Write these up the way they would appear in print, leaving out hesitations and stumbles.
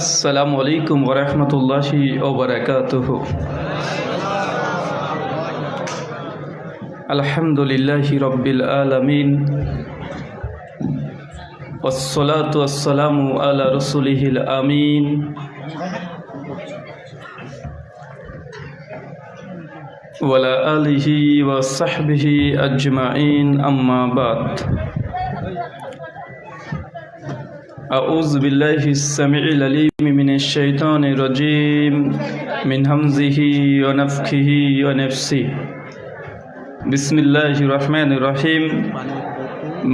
আসসালামু আলাইকুম ওয়া রাহমাতুল্লাহি ওয়া বারাকাতুহু। আলহামদুলিল্লাহি রাব্বিল আলামিন ওয়াসসালাতু ওয়াসসালামু আলা রাসূলিহিল আমিন ওয়া আলা আলিহি ওয়া সাহবিহি আজমাইন, আম্মা বাদ। أعوذ بالله السميع العليم من الشيطان الرجيم من همزه ونفخه ونفسه. بسم الله الرحمن الرحيم.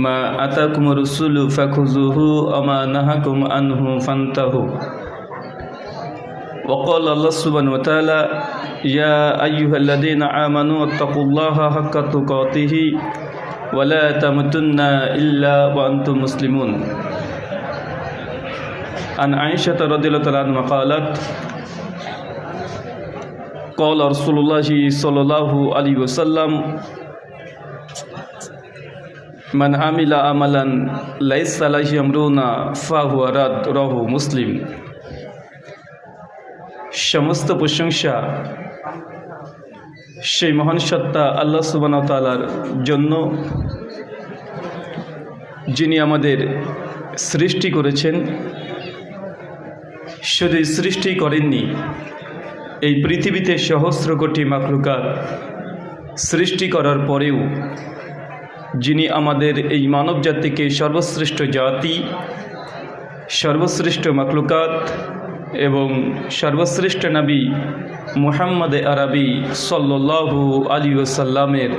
ما أتاكم الرسول فخذوه وما نهاكم عنه فانتهوا. وقال الله سبحانه وتعالى: يا أيها الذين آمنوا اتقوا الله حق تقاته ولا تموتن إلا وأنتم مسلمون. عن عائشة رضي الله عنها قالت: قال رسول الله صلى الله عليه وسلم: من عمل عملا ليس عليه أمرنا فهو رد. رواه মুসলিম। সমস্ত প্রশংসা সেই মহান সত্তা আল্লাহ সুবহানাহু ওয়া তাআলার জন্য, যিনি আমাদের সৃষ্টি করেছেন। শুধু সৃষ্টি করেননি, এই পৃথিবীতে সহস্র কোটি মাখলুকাত সৃষ্টি করার পরেও যিনি আমাদের এই মানব জাতিকে সর্বশ্রেষ্ঠ জাতি, সর্বশ্রেষ্ঠ মাখলুকাত এবং সর্বশ্রেষ্ঠ নবী মুহাম্মদ আরবি সাল্লাল্লাহু আলাইহি ওয়াসাল্লামের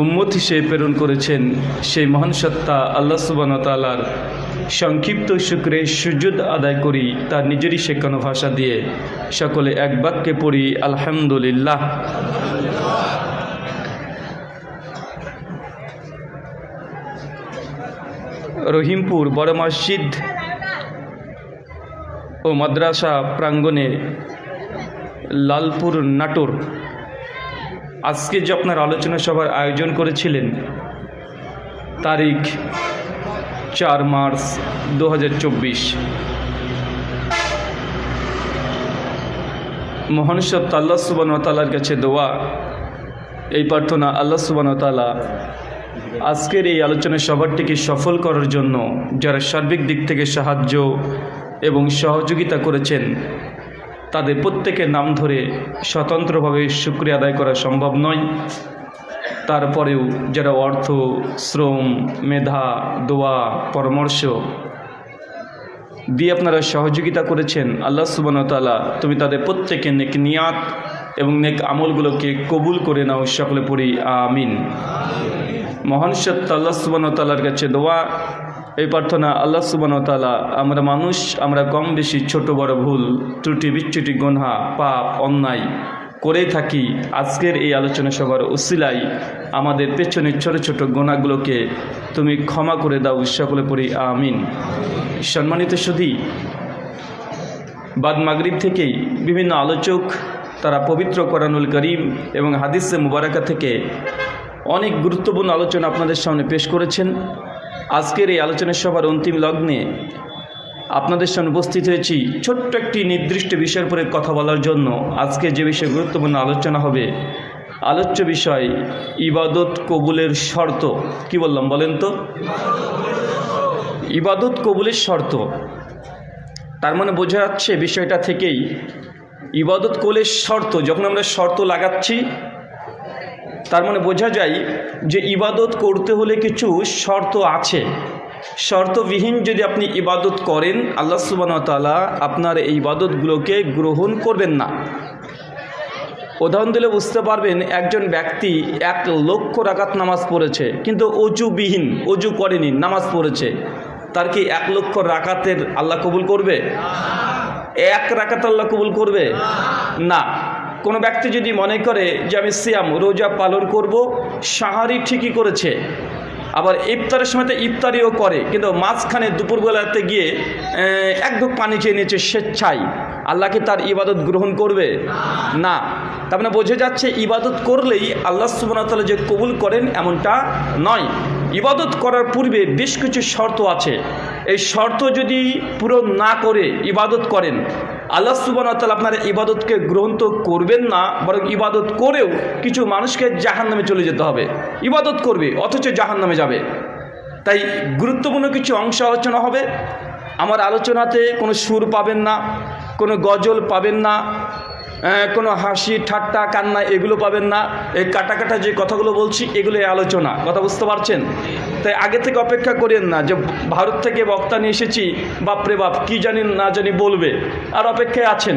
উম্মত হিসেবে প্রেরণ করেছেন, সেই মহান সত্তা আল্লাহ সুবহানাহু ওয়া তাআলার সংক্ষিপ্ত শুকরে সুজুদ আদায় করি তার নিজেরই শেখানো ভাষা দিয়ে। সকলে এক বাক্যে পড়ি আলহামদুলিল্লাহ। রহিমপুর বড় মসজিদ ও মাদ্রাসা প্রাঙ্গণে লালপুর নাটোর আজকে যে আপনার আলোচনা সভার আয়োজন করেছিলেন, তারিখ 4 মার্চ 2024। মহান সত্তা আল্লাহ সুবহানাহু ওয়া তাআলার কাছে দোয়া, এই প্রার্থনা, আল্লাহ সুবহানাহু ওয়া তাআলা আজকের এই আলোচনা সভাটিকে সফল করার জন্য যারা সার্বিক দিক থেকে সাহায্য এবং সহযোগিতা করেছেন, তাদের প্রত্যেকের নাম ধরে স্বতন্ত্রভাবে শুকরিয়া আদায় করা সম্ভব নয়। তারপরেও যারা অর্থ, শ্রম, মেধা, দোয়া, পরামর্শ দিয়ে আপনারা সহযোগিতা করেছেন, আল্লাহ সুবহানাহু ওয়া তাআলা তুমি তাদের প্রত্যেকের নেক নিয়াত এবং নেক আমলগুলোকে কবুল করে নাও। সকলে পড়ি আমিন। মহান সত্তা আল্লাহ সুবহানাহু ওয়া তাআলার কাছে দোয়া, এই প্রার্থনা, আল্লাহ সুবহানাহু ওয়া তাআলা আমরা মানুষ, আমরা কম বেশি ছোট বড় ভুল ত্রুটি বিচ্যুতি গুনাহ পাপ অন্যায় করেই থাকি। আজকের এই আলোচনা সভার উসিলায় আমাদের পেছনের ছোট ছোট গুনাহগুলোকে তুমি ক্ষমা করে দাও। সকলে পড়ি আমিন। সম্মানিত সুধী, বাদ মাগরিব থেকেই বিভিন্ন আলোচক তারা পবিত্র কোরআনুল কারীম এবং হাদিসে মুবারাকা থেকে অনেক গুরুত্বপূর্ণ আলোচনা আপনাদের সামনে পেশ করেছেন। আজকের এই আলোচনা সভার অন্তিম লগ্নে আপনাদের সামনে উপস্থিত হয়েছি ছোট্ট একটি নির্দিষ্ট বিষয়ের উপরে কথা বলার জন্য। আজকে যে বিষয়ে গুরুত্বপূর্ণ আলোচনা হবে, আলোচ্য বিষয় ইবাদত কবুলের শর্ত। কি বললাম বলেন তো? ইবাদত কবুলের শর্ত। তার মানে বোঝা যাচ্ছে বিষয়টা থেকেই ইবাদত কবুলের শর্ত, যখন আমরা শর্ত লাগাচ্ছি তার মানে বোঝা যায় যে ইবাদত করতে হলে কিছু শর্ত আছে। শর্তবিহীন যদি আপনি ইবাদত করেন, আল্লাহ সুবহানাহু ওয়া তাআলা আপনার এই ইবাদতগুলোকে গ্রহণ করবেন না। উদাহরণ দিলে বুঝতে পারবেন, একজন ব্যক্তি 1 লক্ষ রাকাত নামাজ পড়েছে কিন্তু অজুবিহীন, অজু করেনি, নামাজ পড়েছে, তার কি 1 লক্ষ রাকাতের আল্লাহ কবুল করবে? 1 রাকাত আল্লাহ কবুল করবে না। কোনো ব্যক্তি যদি মনে করে যে আমি সিয়াম, রোজা পালন করব, সাহারি ঠিকই করেছে, আবার ইফতারের সময় তো ইফতারিও করে, কিন্তু মাঝখানে দুপুরবেলাতে গিয়ে এক ঢোক পানি চেয়ে নিয়েছে স্বেচ্ছায়, আল্লাহ কি তার ইবাদত গ্রহণ করবে? না। তার মানে বোঝা যাচ্ছে ইবাদত করলেই আল্লাহ সুবহানাহু ওয়া তাআলা যে কবুল করেন এমনটা নয়। ইবাদত করার পূর্বে বেশ কিছু শর্ত আছে। এই শর্ত যদি পূরণ না করে ইবাদত করেন, আল্লাহ সুবহানাহু ওয়া তাআলা আপনার ইবাদতকে গ্রহণ তো করবেন না, বরং ইবাদত করেও কিছু মানুষকে জাহান্নামে চলে যেতে হবে। ইবাদত করবে অথচ জাহান্নামে যাবে। তাই গুরুত্বপূর্ণ কিছু অংশ আলোচনা হবে। আমার আলোচনাতে কোনো সুর পাবেন না, কোনো গজল পাবেন না, কোনো হাসি ঠাট্টা কান্না এগুলো পাবেন না। এই কাটা কাটা যে কথাগুলো বলছি এগুলো আলোচনা, কথা বুঝতে পারছেন? তাই আগে থেকে অপেক্ষা করেন না যে ভারত থেকে বক্তা নিয়ে এসেছি, বাপরে বাপ কী জানি না জানি বলবে, আর অপেক্ষায় আছেন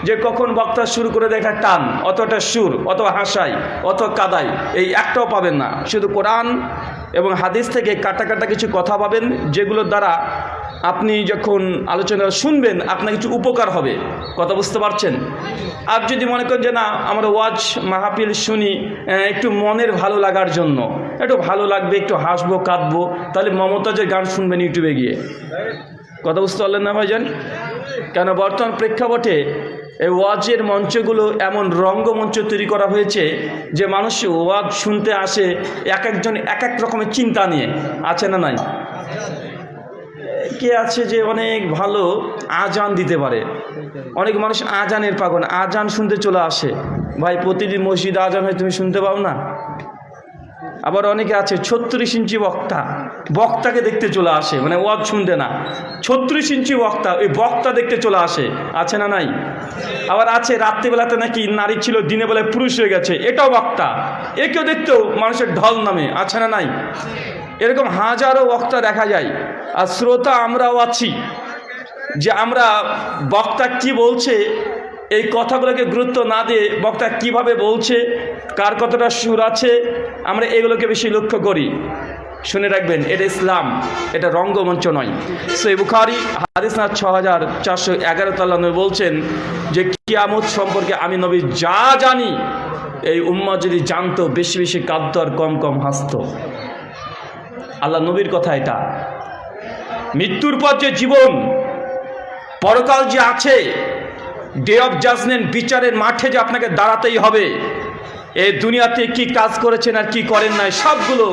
যে কখন বক্তা শুরু করে দেখা টান, অতটা সুর, অত হাসাই, অত কাদাই, এই একটাও পাবেন না। শুধু কোরআন এবং হাদিস থেকে কাটা কাটা কিছু কথা পাবেন, যেগুলোর দ্বারা আপনি যখন আলোচনা শুনবেন আপনার কিছু উপকার হবে, কথা বুঝতে পারছেন? আর যদি মনে করেন যে না আমরা ওয়াজ মাহফিল শুনি একটু মনের ভালো লাগার জন্য, একটু ভালো লাগবে, একটু হাসবো কাঁদবো, তাহলে মমতাজের গান শুনবেন ইউটিউবে গিয়ে, কথা বুঝতে পারলেন না ভাইজান? কেন বর্তমান প্রেক্ষাপটে এই ওয়াজের মঞ্চগুলো এমন রঙ্গমঞ্চ তৈরি করা হয়েছে যে মানুষ ওয়াজ শুনতে আসে এক একজন এক এক রকমের চিন্তা নিয়ে, আছে না নাই? কে আছে যে অনেক ভালো আজান দিতে পারে, অনেক মানুষ আজানের পাগল, আজান শুনতে চলে আসে। ভাই প্রতিদিন মসজিদে আজান হয়, তুমি শুনতে পাও না? আবার অনেকে আছে 36 ইঞ্চি বক্তাকে দেখতে চলে আসে, মানে ওয়াজ শুনতে না, 36 ইঞ্চি বক্তা, ওই বক্তা দেখতে চলে আসে, আছে না নাই? আবার আছে রাত্রিবেলাতে নাকি নারী ছিল, দিনে বেলায় পুরুষ হয়ে গেছে, এটাও বক্তা, একেও দেখতেও মানুষের ঢল নামে, আছে না নাই? এরকম হাজারো বক্তা দেখা যায়। আর শ্রোতা আমরাও আছি, যে আমরা বক্তা কি বলছে এই কথাগুলোকে গুরুত্ব না দিয়ে বক্তা কিভাবে বলছে, কার কতটা সুর আছে, আমরা এগুলোকে বেশি লক্ষ্য করি। শুনে রাখবেন, এটা ইসলাম, এটা রঙ্গমঞ্চ নয়। সহিহ বুখারী হাদিস না 6411 নবী বলছেন যে কিয়ামত সম্পর্কে আমি নবী যা জানি এই উম্মাহ যদি জানতো বেশি বেশি কাঁদতো আর কম কম হাসতো। আল্লাহ নবীর কথা এটা। মৃত্যুর পর যে জীবন, পরকাল যে আছে, ডে অফ জাজমেন্ট, বিচারের মাঠে যে আপনাকে দাঁড়াতেই হবে, এই দুনিয়াতে কি কাজ করেছেন আর কি করেন নাই সবগুলো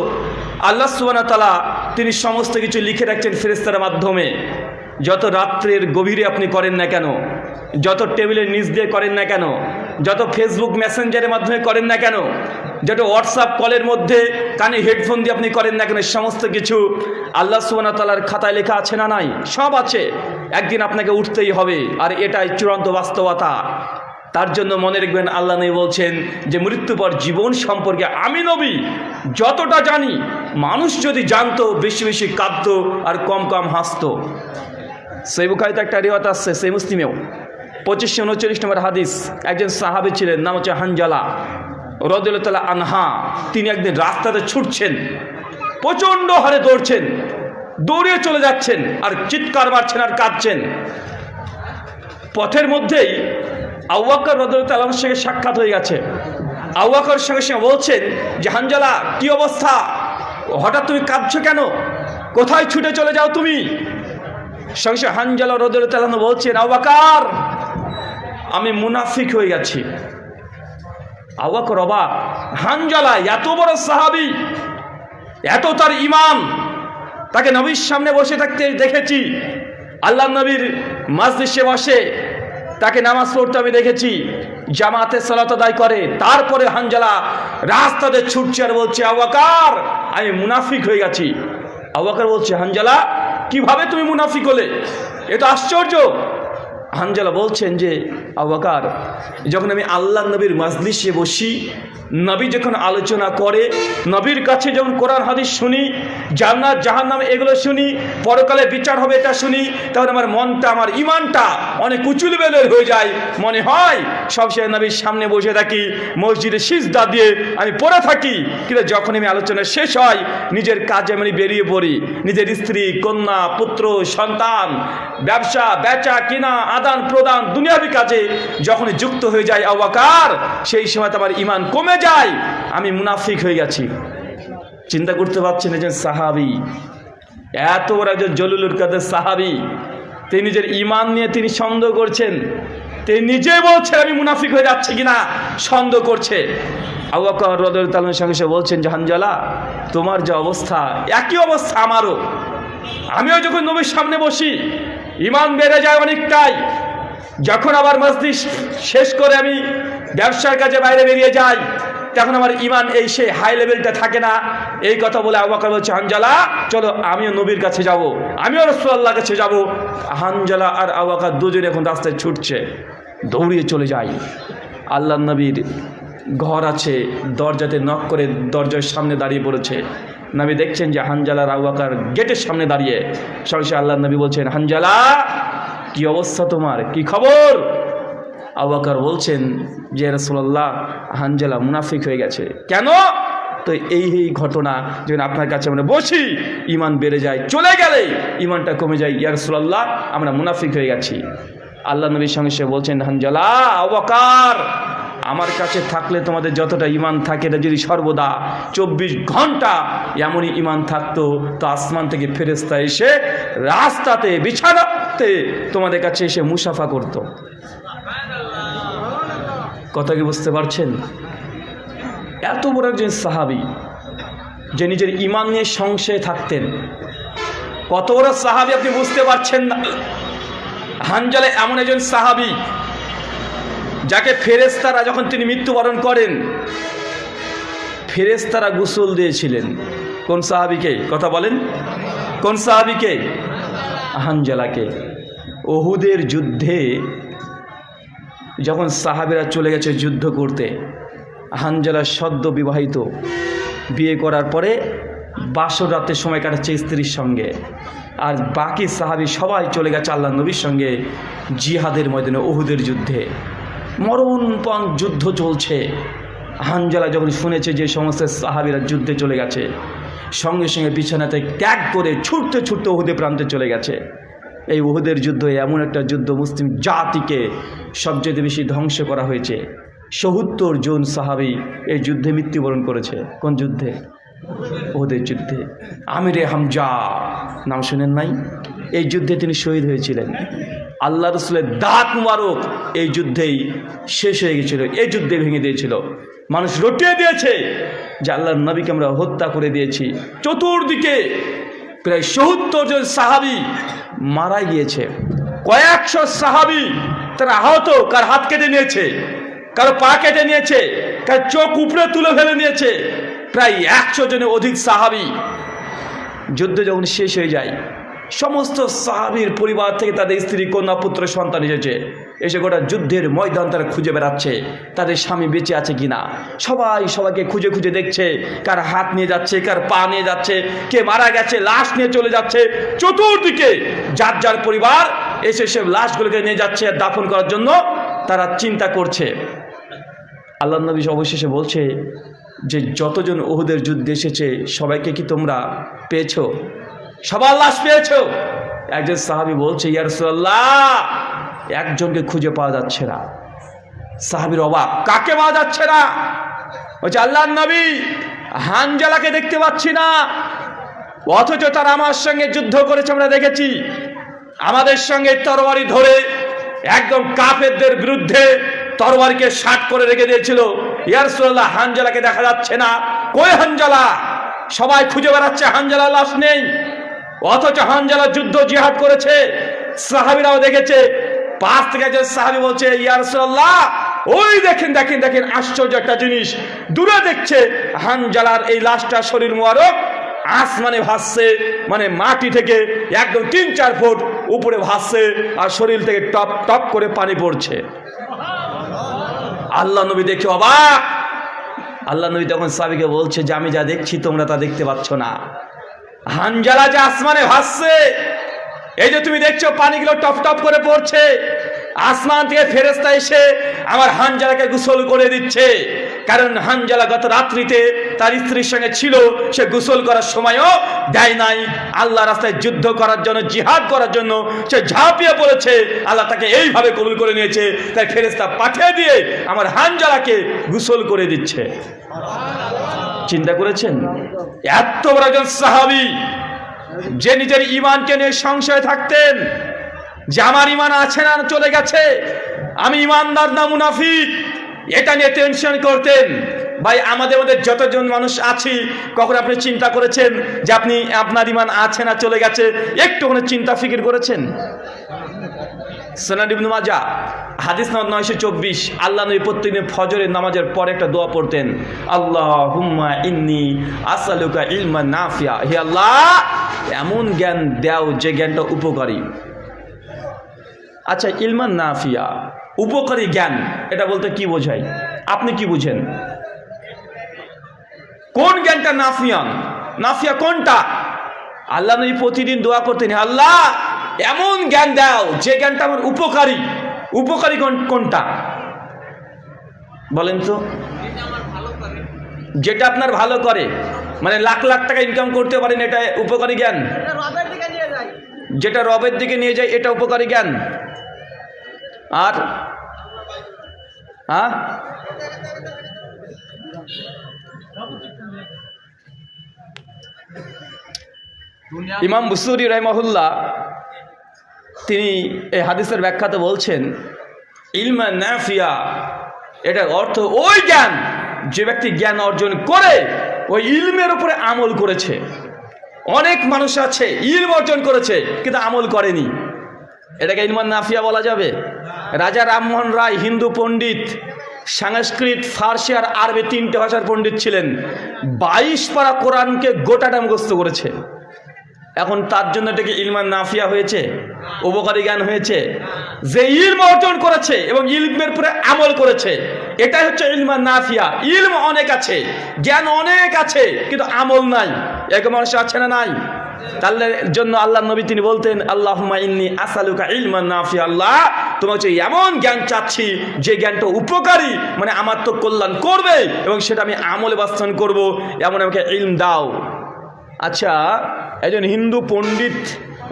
আল্লাহ সুবহানাহু ওয়া তাআলা তিনি সমস্ত কিছু লিখে রাখছেন ফেরেশতার মাধ্যমে। যত রাত্রের গভীরে আপনি করেন না কেন, যত টেবিলের নিচ দিয়ে করেন না কেন, যত ফেসবুক মেসেঞ্জারের মাধ্যমে করেন না কেন, যত হোয়াটসঅ্যাপ কলের মধ্যে কানে হেডফোন দিয়ে আপনি করেন না কেন, সমস্ত কিছু আল্লাহ সুবহানাহু ওয়া তাআলার খাতায় লেখা আছে না নাই? সব আছে। একদিন আপনাকে উঠতেই হবে, আর এটাই চূড়ান্ত বাস্তবতা। তার জন্য মনে রাখবেন, আল্লাহ নবী বলছেন যে মৃত্যু পর জীবন সম্পর্কে আমি নবী যতটা জানি, মানুষ যদি জানতো বেশি বেশি কাঁদতো আর কম কম হাসতো। সহিহ বুখারীতে একটা রিওয়ায়াত আছে, সহিহ মুসলিমেও 2539 নম্বর হাদিস। একজন সাহাবী ছিলেন, নাম হচ্ছে হানজালা রাদিয়াল্লাহু তাআলা আনহা। তিনি একদিন রাস্তাতে ছুটছেন, প্রচণ্ড হারে দৌড়ছেন, দৌড়ে চলে যাচ্ছেন আর চিৎকার মারছেন আর কাঁদছেন। পথের মধ্যেই আবু বকর রাদিয়াল্লাহু তাআলার সঙ্গে সাক্ষাৎ হয়ে গেছে। আবু বকর সঙ্গে সঙ্গে বলছেন যে হানজালা কি অবস্থা, হঠাৎ তুমি কাঁদছো কেন, কোথায় ছুটে চলে যাও তুমি? সঙ্গে সঙ্গে হানজালা রাদিয়াল্লাহু তাআলা বলছেন, আবু বকর আমি মুনাফিক হয়ে গেছি। আবু বকর অবাক, হানজালা এত বড় সাহাবী, এত তার ঈমান, তাকে নবীর সামনে বসে থাকতে দেখেছি, আল্লাহ নবীর মাজলিসে বসে তাকে নামাজ পড়তে আমি দেখেছি, জামাতে সালাত আদায় করে, তারপরে হানজালা রাস্তাতে ছুটছে আর বলছে আবু বকর আমি মুনাফিক হয়ে গেছি। আবু বকর বলছে, হানজালা কিভাবে তুমি মুনাফিক হলে, এ তো আশ্চর্য। হানজালা বলছেন যে আবু বকর যখন আমি আল্লাহ নবীর মাজলিসে বসি, নবী যখন আলোচনা করে, নবীর কাছে যখন কোরআন হাদিস শুনি, জান্নাত জাহান্নাম এগুলো শুনি, পরকালে বিচার হবে এটা শুনি, তখন আমার মনটা, আমার ঈমানটা অনেক উঁচু লেভেলের হয়ে যায়। মনে হয় সবসময় নবীর সামনে বসে থাকি, মসজিদে সিজদা দিয়ে আমি পড়ে থাকি। কিন্তু যখন আমি আলোচনা শেষ হয়, নিজের কাজে আমি বেরিয়ে পড়ি, নিজের স্ত্রী, কন্যা, পুত্র, সন্তান, ব্যবসা, বেচা কিনা, আদান প্রদান, দুনিয়াবি কাজে যখন যুক্ত হয়ে যায় আবু বকর, সেই সময় আমার ঈমান কমে যায়, আমি মুনাফিক হয়ে গেছি। চিন্তা করতে পারছেন, একজন সাহাবী, এত বড় একজন জলিলুল কাদের সাহাবী, তিনি নিজের ঈমান নিয়ে তিনি সন্দেহ করছেন, তিনি নিজে বলছেন আমি মুনাফিক হয়ে যাচ্ছি কিনা সন্দেহ করছে। আবু বকর রাদিয়াল্লাহু তাআলার সঙ্গে সে বলছেন যে হানজালা, তোমার যে অবস্থা একই অবস্থা আমারও। আমিও যখন নবীর সামনে বসি ঈমান বেড়ে যায় অনেকটাই, যখন আবার মজলিস শেষ করে আমি ব্যবসার কাজে বাইরে বেরিয়ে যাই তখন আমার ঈমান এই সেই হাই লেভেলটা থাকে না। এই কথা বলে আবু বকর বলছে, হানজালা চলো আমিও নবীর কাছে যাব, আমিও রাসূলুল্লাহর কাছে যাব। হানজালা আর আবু বকর দুজনে এখন রাস্তায় ছুটছে, দৌড়িয়ে চলে যায়। আল্লাহর নবীর ঘর আছে, দরজাতে নক করে দরজার সামনে দাঁড়িয়ে পড়েছে। নবী দেখছেন যে হানজালা আর আবু বকর গেটের সামনে দাঁড়িয়ে। সরাসরি আল্লাহর নবী বলছেন, হানজালা কি অবস্থা তোমার, কি খবর? আবু বকর বলছেন যে রাসূলুল্লাহ, হানজালা মুনাফিক হয়ে গেছে। কেন? তো এই ঘটনা, যখন আপনার কাছে আমরা বসি ঈমান বেড়ে যায়, চলে গেলে ঈমানটা কমে যায়। ইয়া রাসূলুল্লাহ, আমরা মুনাফিক হয়ে গেছি। আল্লাহ নবীর সঙ্গে সে বলছেন, হানজালা, আবু বকর আমার কাছে থাকলে তোমাদের যতটা ঈমান থাকে, এটা যদি সর্বদা 24 ঘন্টা এমনই ঈমান থাকতো, তো আসমান থেকে ফেরেশতা এসে রাস্তাতে বিছানাতে তোমাদের কাছে এসে মুসাফা করত। কথা কি বুঝতে পারছেন? এত বড় একজন সাহাবী যে নিজের ঈমান নিয়ে সংশয়ে থাকতেন, কত বড় সাহাবী আপনি বুঝতে পারছেন না। হানজালা এমন একজন সাহাবী যাকে ফেরেশতারা যখন তিনি মৃত্যুবরণ করেন, ফেরেশতারা গোসল দিয়েছিলেন। কোন সাহাবীকে? কথা বলেন, কোন সাহাবীকে? হানজালাকে। উহুদের যুদ্ধে যখন সাহাবীরা চলে গেছে যুদ্ধ করতে, হানজালা সদ্য বিবাহিত, বিয়ে করার পরে বাসর রাতে সময় কাটাচ্ছে স্ত্রীর সঙ্গে, আর বাকি সাহাবী সবাই চলে গেছে আল্লাহ নবীর সঙ্গে জিহাদের ময়দানে, উহুদের যুদ্ধে। মরণপণ যুদ্ধ চলছে। হানজালা যখন শুনেছে যে সমস্ত সাহাবীরা যুদ্ধে চলে গেছে, সঙ্গে সঙ্গে বিছানাতে ত্যাগ করে ছুটতে ছুটতে উহুদের প্রান্তে চলে গেছে। এই উহুদের যুদ্ধ এমন একটা যুদ্ধ, মুসলিম জাতিকে সবচেয়ে বেশি ধ্বংস করা হয়েছে। ৭০ জন সাহাবী এই যুদ্ধে মৃত্যুবরণ করেছে। কোন যুদ্ধে? উহুদের যুদ্ধে। আমিরে হামজা নাম শুনেন নাই? এই যুদ্ধে তিনি শহীদ হয়েছিলেন। আল্লাহ রসুলের দাঁত মুবারক এই যুদ্ধেই শেষ হয়ে গেছিল, এই যুদ্ধে ভেঙে দিয়েছিল। মানুষ রটিয়ে দিয়েছে যে আল্লাহর নবীকে আমরা হত্যা করে দিয়েছি। চতুর্দিকে প্রায় ৭০ জন সাহাবী মারা গিয়েছে। কয়েকশো সাহাবী তারা আহত, কার হাত কেটে নিয়েছে, কারো পা কেটে নিয়েছে, কার চোখ উপরে তুলে ফেলে নিয়েছে। প্রায় ১০০ জনের অধিক সাহাবী। যুদ্ধ যখন শেষ হয়ে যায়, সমস্ত সাহাবীর পরিবার থেকে তাদের স্ত্রী, কন্যা, পুত্র, সন্তান এসেছে। এসে গোটা যুদ্ধের ময়দান তারা খুঁজে বেড়াচ্ছে তাদের স্বামী বেঁচে আছে কিনা। সবাই সবাইকে খুঁজে খুঁজে দেখছে, কার হাত নিয়ে যাচ্ছে, কার পা নিয়ে যাচ্ছে, কে মারা গেছে লাশ নিয়ে চলে যাচ্ছে। চতুর্দিকে যার যার পরিবার এসে সে লাশগুলোকে নিয়ে যাচ্ছে আর দাফন করার জন্য তারা চিন্তা করছে। আল্লাহ নবী অবশেষে বলছে যে যতজন উহুদের যুদ্ধে এসেছে সবাইকে কি তোমরা পেয়েছো? সবার লাশ পেয়েছো? একজন সাহাবী বলছে, ইয়া রাসূলুল্লাহ, একজনকে খুঁজে পাওয়া যাচ্ছে না। সাহাবীর অবাক, কাকে পাওয়া যাচ্ছে না? বলছে, আল্লাহর নবী, হানজালাকে দেখতে পাচ্ছি না, অথচ তারা আমার সঙ্গে যুদ্ধ করেছে, আমরা দেখেছি। আমাদের সঙ্গে তরবারি ধরে একদম কাফেরদের বিরুদ্ধে তরবারিকে শাট করে রেখে দিয়েছিল। ইয়া রাসূলুল্লাহ, হানজালাকে দেখা যাচ্ছে না, কই হানজালা? সবাই খুঁজে বেড়াচ্ছে, হানজালার লাশ নেই। অথচ হানজালা যুদ্ধ জিহাদ করেছে, সাহাবীরাও দেখেছে। পাশ থেকে একজন সাহাবী বলছে, ইয়া রাসূলুল্লাহ, ওই দেখেন দেখেন দেখেন, আশ্চর্য একটা জিনিস। দূরে দেখছে হানজালার এই লাশটা শরীর মোবারক আসমানে ভাসছে, মানে মাটি থেকে একদম ৩-৪ ফুট উপরে ভাসছে, আর শরীর থেকে টপ টপ করে পানি পড়ছে। আল্লাহ নবী দেখে অবাক। আল্লাহ নবী তখন সাহাবীকে বলছে যে আমি যা দেখছি তোমরা তা দেখতে পাচ্ছ না। হানজালা যে আসমানে ভাসছে, এই যে তুমি দেখছো পানিগুলো টপ টপ করে পড়ছে, আসমান থেকে ফেরেশতা এসে আমার হানজালাকে গোসল করে দিচ্ছে। কারণ হানজালা গত রাত্রিতে তার স্ত্রীর সঙ্গে ছিল, সে গোসল করার সময়ও দেয় নাই। আল্লাহ রাস্তায় যুদ্ধ করার জন্য, জিহাদ করার জন্য সে ঝাঁপিয়ে পড়েছে। আল্লাহ তাকে এইভাবে কবুল করে নিয়েছে, তাই ফেরেশতা পাঠিয়ে দিয়ে আমার হানজালাকে গোসল করে দিচ্ছে। চিন্তা করেছেন? এত বড় একজন সাহাবী যে নিজের ঈমানকে নিয়ে সংশয়ে থাকতেন যে আমার ঈমান আছে না চলে গেছে, আমি ঈমানদার না মুনাফিক, এটা নিয়ে টেনশন করতেন। ভাই আমাদের মধ্যে যতজন মানুষ আছি, কখন আপনি চিন্তা করেছেন যে আপনি আপনার ঈমান আছে না চলে গেছে? একটুখানি চিন্তা ফিকির করেছেন? সুনান ইবনে মাজাহ হাদিস নম্বর 924, আল্লাহ নবী প্রত্যেকদিন ফজরের নামাজের পরে একটা দোয়া পড়তেন, আল্লাহুম্মা ইন্নী আসআলুকা ইলমান নাফিয়া, হে আল্লাহ এমন জ্ঞান দাও যে জ্ঞানটা উপকারী। আচ্ছা, ইলমান নাফিয়া, উপকারী জ্ঞান, এটা বলতে কি বোঝায়? আপনি কি বুঝেন? কোন জ্ঞানটা নাফিয়া? নাফিয়া কোনটা? আল্লাহ নবী প্রতিদিন দোয়া করতেন, আল্লাহ এমন জ্ঞান দাও যে জ্ঞানটা আমার উপকারী। উপকারী কোনটা বলেন তো? যেটা আপনার ভালো করে, মানে লাখ লাখ টাকা ইনকাম করতে পারেন, এটা উপকারী জ্ঞান। যেটা রবের দিকে নিয়ে যায় এটা উপকারী জ্ঞান। আর হ্যাঁ, ইমাম বুসুরি রাহিমাহুল্লাহ তিনি এই হাদিসের ব্যাখ্যাতে বলছেন, ইলমান নাফিয়া এটার অর্থ ওই জ্ঞান যে ব্যক্তি জ্ঞান অর্জন করে ওই ইলমের উপরে আমল করেছে। অনেক মানুষ আছে ইলম অর্জন করেছে কিন্তু আমল করেনি, এটাকে ইলমান নাফিয়া বলা যাবে? রাজা রামমোহন রায় হিন্দু পণ্ডিত, সংস্কৃত, ফার্সি আর আরবি 3টে ভাষার পণ্ডিত ছিলেন। 22 পারা কোরআনকে গোটাটা মুখস্থ করেছে। এখন তার জন্য এটাকে ইলমান নাফিয়া হয়েছে? উপকারী জ্ঞান হয়েছে? যে ইলম অর্জন করেছে এবং ইলমের উপরে আমল করেছে, এটাই হচ্ছে ইলমান নাফিয়া। ইলম অনেক আছে, জ্ঞান অনেক আছে, কিন্তু আমল নাই। এরকম মানুষ আছে না নাই? তার জন্য আল্লাহ নবী তিনি বলতেন, আল্লাহুম্মা ইন্নী আসআলুকা ইলমান নাফিয়া, আল্লাহ তোমার হচ্ছে এমন জ্ঞান চাচ্ছি যে জ্ঞানটা উপকারী, মানে আমার তো কল্যাণ করবে এবং সেটা আমি আমলে বাস্তবায়ন করব, এমন আমাকে ইলম দাও। আচ্ছা, একজন হিন্দু পণ্ডিত,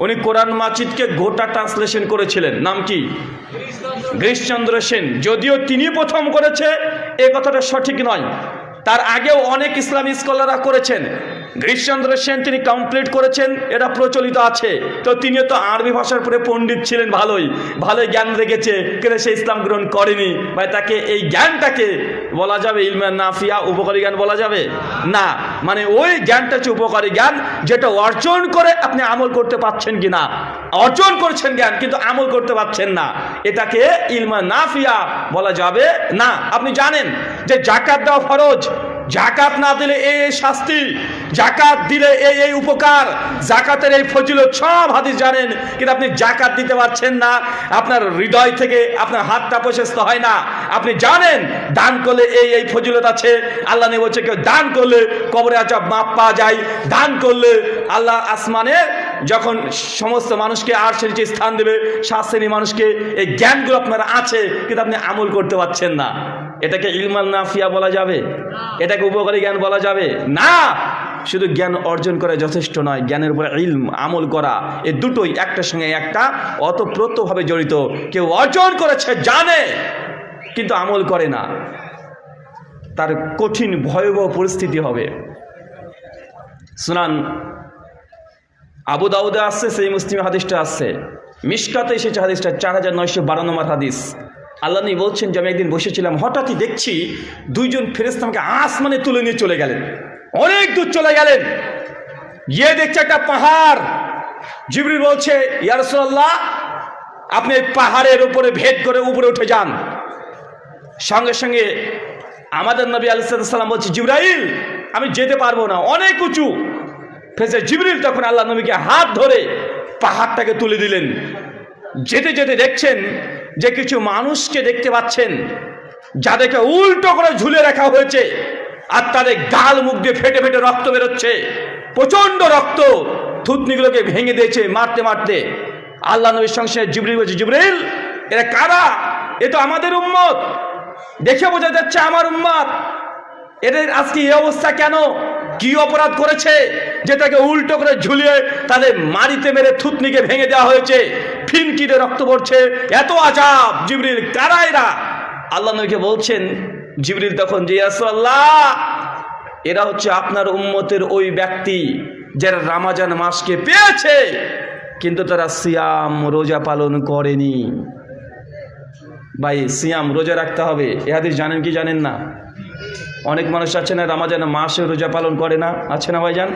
উনি কোরআন মাজিদকে গোটা ট্রান্সলেশন করেছিলেন। নাম কি? গিরিশচন্দ্র সেন। যদিও তিনি প্রথম করেছে এ কথাটা সঠিক নয়, তার আগেও অনেক ইসলামী স্কলাররা করেছেন। গিরিশচন্দ্র সেন তিনি কমপ্লিট করেছেন, এটা প্রচলিত আছে। তো তিনিও তো আরবি ভাষার উপরে পণ্ডিত ছিলেন, ভালোই জ্ঞান রেখেছে, কিন্তু সে ইসলাম গ্রহণ করেনি। ভাই তাকে এই জ্ঞানটাকে বলা যাবে ইলমান নাফিয়া, উপকারী জ্ঞান বলা যাবে না? মানে ওই জ্ঞানটা হচ্ছে উপকারী জ্ঞান যেটা অর্জন করে আপনি আমল করতে পারছেন কিনা। অর্জন করছেন জ্ঞান কিন্তু আমল করতে পারছেন না, এটাকে ইলমান নাফিয়া বলা যাবে না। আপনি জানেন যে যাকাত দেওয়া ফরজ, যাকাত না দিলে এই শাস্তি, যাকাত দিলে এই উপকার, যাকাতের এই ফজিলত সব হাদিস জানেন, কিন্তু আপনি যাকাত দিতে পারছেন না। আপনার হৃদয় থেকে আপনার হাতটা প্রশস্ত হয় না। আপনি জানেন দান করলে এই ফজিলত আছে। আল্লাহ নবী বলছে কেউ দান করলে কবরে আযাব মাপ পাওয়া যায়। দান করলে আল্লাহ আসমানে যখন সমস্ত মানুষকে আরশের নিচে স্থান দেবে, 7 শ্রেণীর মানুষকে। এই জ্ঞানগুলো আপনার আছে কিন্তু আপনি আমল করতে পারছেন না, এটাকে ইলমান নাফিয়া বলা যাবে? এটাকে উপকারী জ্ঞান বলা যাবে না। শুধু জ্ঞান অর্জন করা যথেষ্ট নয়, জ্ঞানের উপরে ইলম, আমল করা, এই দুটোই একটার সঙ্গে একটা ওতপ্রোতভাবে জড়িত। কেউ অর্জন করেছে জানে কিন্তু আমল করে না, তার কঠিন ভয়াবহ পরিস্থিতি হবে। সুনান আবু দাউদে আসছে, সেই মুসলিমে হাদিসটা আসছে, মিশকাতে এসেছে হাদিসটা 4912 নম্বর হাদিস। আল্লাহ নবী বলছেন যে আমি একদিন বসেছিলাম, হঠাৎই দেখছি 2 জন ফেরেশতা আমাকে আসমানে তুলে নিয়ে চলে গেলেন, অনেক দূর চলে গেলেন। গিয়ে দেখছে একটা পাহাড়। জিবরিল বলছে, ইয়া রাসূলুল্লাহ আপনি পাহাড়ের উপরে ভেদ করে উপরে উঠে যান। সঙ্গে সঙ্গে আমাদের নবী আলাইহিস সালাম বলছে, জিবরাইল আমি যেতে পারবো না, অনেক উঁচু। ফেরেশতা জিবরিল তখন আল্লাহ নবীকে হাত ধরে পাহাড়টাকে তুলে দিলেন। যেতে যেতে দেখছেন যে কিছু মানুষকে দেখতে পাচ্ছেন যাদেরকে উল্টো করে ঝুলে রাখা হয়েছে, আর তাদের গাল মুখ দিয়ে ফেটে ফেটে রক্ত বেরোচ্ছে, প্রচন্ড রক্ত, থুতনিগুলোকে ভেঙে দিয়েছে মারতে মারতে। আল্লাহ নবীর সঙ্গে জিবরিল বলছে, জিবরিল এরা কারা? এ তো আমাদের উম্মত, দেখে বোঝা যাচ্ছে আমার উম্মত। এদের আজকে এই অবস্থা কেন? কি অপরাধ করেছে যে তাকে উল্টো করে ঝুলিয়ে তাদের মারিতে মেরে থুতনিকে ভেঙে দেওয়া হয়েছে, ফিনকিতে রক্ত পড়ছে, এত আযাব? জিবরিল কারা এরা? আল্লাহ নবীকে বলছেন জিবরিল তখন, যে ইয়া রাসূলুল্লাহ এরা হচ্ছে আপনার উম্মতের ওই ব্যক্তি যারা রমজান মাসকে পেয়েছে কিন্তু তারা সিয়াম রোজা পালন করেনি। ভাই সিয়াম রোজা রাখতে হবে, এ হাদিস জানেন কি জানেন না? অনেক মানুষ আছে না রমজান মাসে রোজা পালন করে না, আছে না ভাইজান?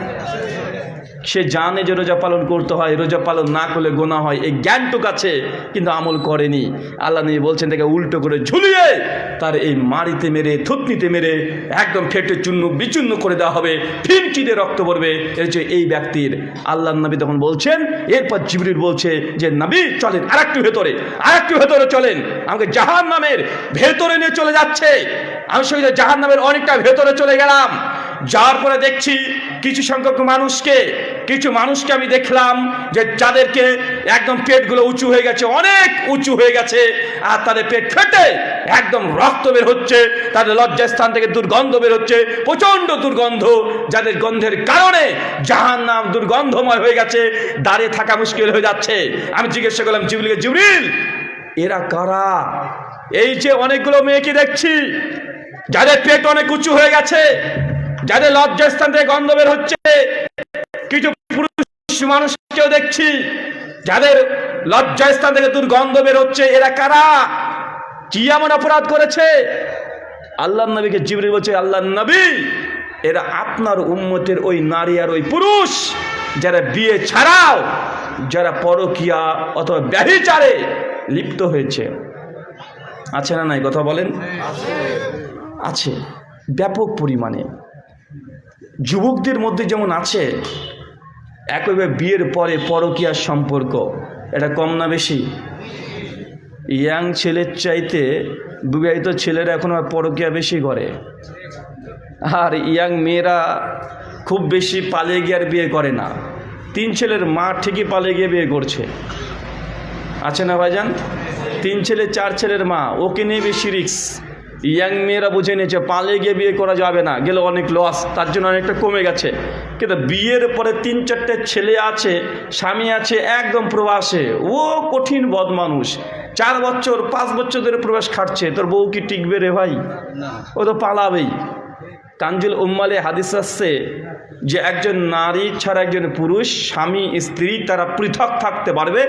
সে জানে যে রোজা পালন করতে হয়, রোজা পালন না করলে গোনা হয়, এই জ্ঞানটুক আছে কিন্তু আমল করেনি। আল্লাহ নবী বলছেন তাকে উল্টো করে ঝুলিয়ে তার এই মারিতে মেরে থুতনিতে মেরে একদম ফেটে চূর্ণ বিচূর্ণ করে দেওয়া হবে, ফিনকিতে রক্ত পড়বে। এর হচ্ছে এই ব্যক্তির। আল্লাহ নবী তখন বলছেন, এরপর জিবরিল বলছে যে নবী চলেন আরেকটু ভেতরে চলেন, আমাকে জাহান্নামের ভেতরে নিয়ে চলে যাচ্ছে। আমি সেই জাহান্নামের অনেকটা ভেতরে চলে গেলাম, যার পরে দেখছি কিছু সংখ্যক মানুষকে আমি দেখলাম যে যাদেরকে একদম পেটগুলো উঁচু হয়ে গেছে, অনেক উঁচু হয়ে গেছে, আর তাদের পেট ফেটে একদম রক্ত বের হচ্ছে, তাদের লজ্জাস্থান থেকে দুর্গন্ধ বের হচ্ছে, প্রচন্ড দুর্গন্ধ, যাদের গন্ধের কারণে জাহান্নাম দুর্গন্ধময় হয়ে গেছে, দাঁড়িয়ে থাকা মুশকিল হয়ে যাচ্ছে। আমি জিজ্ঞাসা করলাম জিবরিলকে, জিবরিল এরা কারা? এই যে অনেকগুলো মেয়েকে দেখছি যাদের পেট অনেক উঁচু হয়ে গেছে, যাদের লজ্জাস্থান থেকে গন্ধ বের হচ্ছে, কিছু পুরুষ মানুষকেও দেখছি যাদের লজ্জাস্থান থেকে দুর্গন্ধ বের হচ্ছে, এরা কারা? কি এমন অপরাধ করেছে? আল্লাহ নবীকে জিবরিল বলছে, আল্লাহ নবী এরা আপনার উম্মতের ওই নারী আর ওই পুরুষ যারা বিয়ে ছাড়াও যারা পরকিয়া অথবা ব্যভিচারে লিপ্ত হয়েছে। আছে না নাই? কথা বলেন। আছে ব্যাপক পরিমাণে। যুবকদের মধ্যে যেমন আছে, একইভাবে বিয়ের পরে পরকীয়ার সম্পর্ক, এটা কম না বেশি? ইয়াং ছেলের চাইতে বিবাহিত ছেলেরা এখন পরকীয়া বেশি করে, আর ইয়াং মেয়েরা খুব বেশি পালিয়ে গিয়ে আর বিয়ে করে না। 3 ছেলের মা ঠিকই পালিয়ে গিয়ে বিয়ে করছে, আছে না ভাইজান? 3 ছেলে 4 ছেলের মা, ওকে নিয়ে বেশি রিস্ক। ইয়াং মেয়েরা বুঝে নিয়েছে পালিয়ে গিয়ে বিয়ে করা যাবে না, গেলে অনেক লস, তার জন্য অনেকটা কমে গেছে। কিন্তু বিয়ের পরে 3-4টে ছেলে আছে, স্বামী আছে একদম প্রবাসে, ও কঠিন বদমানুষ, 4 বছর 5 বছর ধরে প্রবাস খাটছে, তোর বউ কি টিকবে রে ভাই? ও তো পালাবেই। কানজুল উম্মালে হাদিস আসছে যে একজন নারী ছাড়া একজন পুরুষ, স্বামী স্ত্রী, তারা পৃথক থাকতে পারবে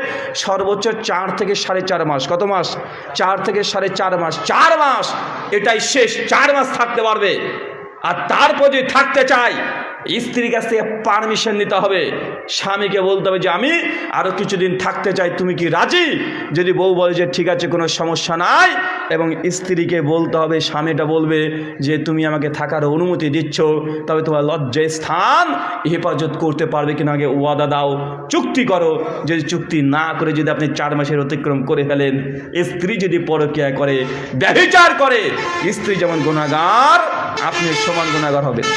সর্বোচ্চ 4 থেকে 4.5 মাস। কত মাস? 4 থেকে 4.5 মাস। 4 মাস এটাই শেষ, 4 মাস থাকতে পারবে। আর তারপর যদি থাকতে চাই, স্ত্রীর কাছ থেকে পারমিশন নিতে হবে, স্বামীকে বলতে হবে যে আমি আরও কিছুদিন থাকতে চাই, তুমি কি রাজি? যদি বউ বলে যে ঠিক আছে কোনো সমস্যা নাই, এবং স্ত্রীকে বলতে হবে, স্বামীটা বলবে যে তুমি আমাকে থাকার অনুমতি দিচ্ছ, তবে তোমার লজ্জায় স্থান হেফাজত করতে পারবে কিনা আগে ওয়াদা দাও, চুক্তি করো। যদি চুক্তি না করে যদি আপনি 4 মাসের অতিক্রম করে ফেলেন, স্ত্রী যদি পরকীয়া করে, ব্যভিচার করে, স্ত্রী যেমন গুনাহগার আপনি সমান গুনাহগার হবেন।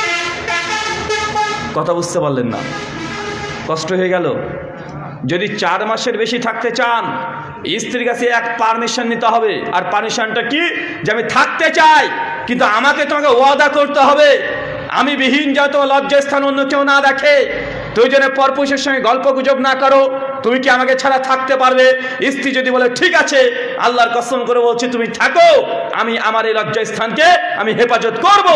কথা বুঝতে পারলেন না? কষ্ট হয়ে গেল? যদি 4 মাসের বেশি থাকতে চান, স্ত্রীর কাছে এক পারমিশন নিতে হবে। আর পারমিশনটা কি? যে আমি থাকতে চাই, কিন্তু আমাকে তোমাকে ওয়াদা করতে হবে আমি বিহীন যা তোমার লজ্জাস্থান অন্য কেউ না দেখে, তুই যেন পরপুরুষের সঙ্গে গল্প গুজব না করো, তুমি কি আমাকে ছাড়া থাকতে পারবে? স্ত্রী যদি বলে ঠিক আছে, আল্লাহর কসম করে বলছি তুমি থাকো, আমি আমার এই লজ্জাস্থানকে আমি হেফাজত করব।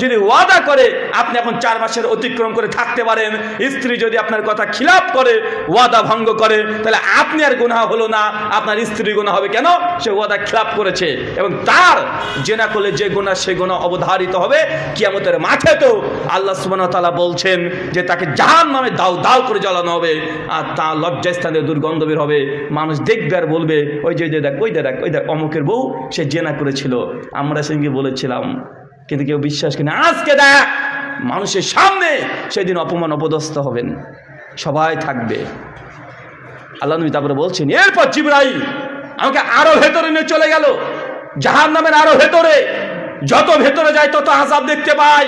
যদি ওয়াদা করে আপনি এখন 4 মাসের অতিক্রম করে থাকতে পারেন, স্ত্রী যদি আপনার কথা খিলাফ করে, ওয়াদা ভঙ্গ করে, তাহলে আপনি আর গুনাহ হলো না, আপনার স্ত্রী গুনাহ হবে। কেন? সে ওয়াদা খিলাফ করেছে, এবং তার জেনা করলে যে গুনাহ সে গুনাহ অবধারিত হবে কিয়ামতের মাঠে। তো আল্লাহ সুবহানাহু ওয়া তাআলা বলছেন যে তাকে জাহান্নামে দাও দাও করে জ্বালানো হবে, আর তার লজ্জাস্থানে দুর্গন্ধ বের হবে। মানুষ দেখবে আর বলবে ওই যে দেখ, ওই দেখ, ওই দেখ অমুকের বউ, সে জেনা করেছিল, আমরা সেদিনকে বলেছিলাম, কিন্তু কেউ বিশ্বাস করে না। আজকে দেখ মানুষের সামনে সেদিন অপমান অপদস্থ হবেন, সবাই থাকবে। আল্লাহ নবী তারপরে বলছেন, এরপর জিবরাইল আমাকে আরো ভেতরে নিয়ে চলে গেল, জাহান্নামের আরো ভেতরে। যত ভেতরে যায় তত আযাব দেখতে পাই।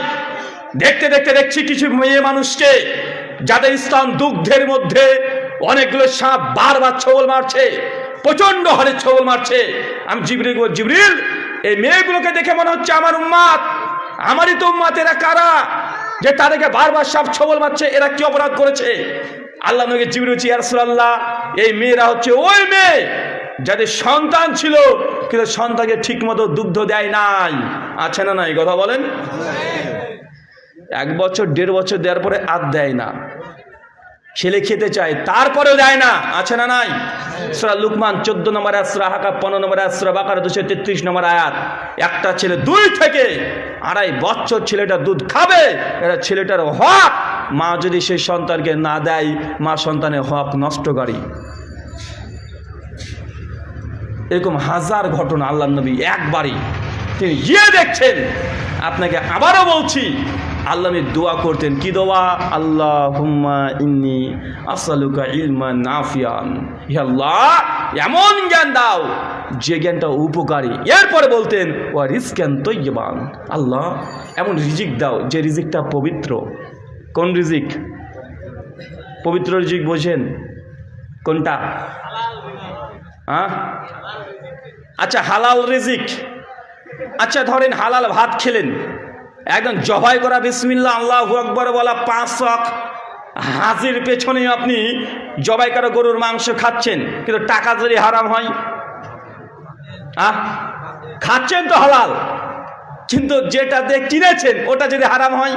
দেখতে দেখতে দেখছি কিছু মেয়ে মানুষকে যাদের স্তন দুগ্ধের মধ্যে অনেকগুলো সাপ বারবার ছবল মারছে, প্রচন্ড হারে ছবল মারছে। আমি জিবরিল এই মেয়েগুলোকে দেখে মনে হচ্ছে আমার উম্মত, আমারই তো উম্মত, এরা কারা যে তাদেরকে বারবার সাপ ছবল মারছে? এরা কি অপরাধ করেছে? আল্লাহ নবী জিবরিল বলছে, ইয়া রাসূলুল্লাহ এই মেয়েরা হচ্ছে ওই মেয়ে যাদের সন্তান ছিল কিন্তু সন্তানকে ঠিকমতো দুগ্ধ দেয় নাই। আছে না নাই? কথা বলেন। 1 বছর 1.5 বছর দেওয়ার পরে আর দেয় না, ছেলে খেতে চায় তারপরেও দেয় না, আছে না নাই? সূরা লুকমান 14 নম্বর আয়াত, সূরা হাকাব 15 নম্বর আয়াত, সূরা বাকারা 233 নম্বর আয়াত। একটা ছেলে 2 থেকে 2.5 বছর ছেলেটা দুধ খাবে, এটা ছেলেটার হক। মা যদি সেই সন্তানকে না দেয়, মা সন্তানের হক নষ্টকারী। এরকম হাজার ঘটনা আল্লাহর নবী একবারই তিনি গিয়ে দেখছেন। আপনাকে আবারও বলছি, আল্লাহ নবী দোয়া করতেন, কি দোয়া? আল্লাহুম্মা ইন্নী আসআলুকা ইলমান নাফিয়ান, হে আল্লাহ এমন জ্ঞান দাও যে জ্ঞানটা উপকারী। এরপরে বলতেন ওয়া রিজকান তাইয়্যিবান, আল্লাহ এমন রিজিক দাও যে রিজিকটা পবিত্র। কোন রিজিক? পবিত্র রিজিক বোঝেন কোনটা? আচ্ছা হালাল রিজিক। আচ্ছা ধরেন হালাল ভাত খেলেন, একদম জবাই করা বিসমিল্লাহ আল্লাহু আকবার বলা 5 ওয়াক্ত হাজির পেছনে আপনি জবাই করা গরুর মাংস খাচ্ছেন, কিন্তু টাকা যদি হারাম হয়, খাচ্ছেন তো হালাল, কিন্তু যেটা দিয়ে কিনেছেন ওটা যদি হারাম হয়,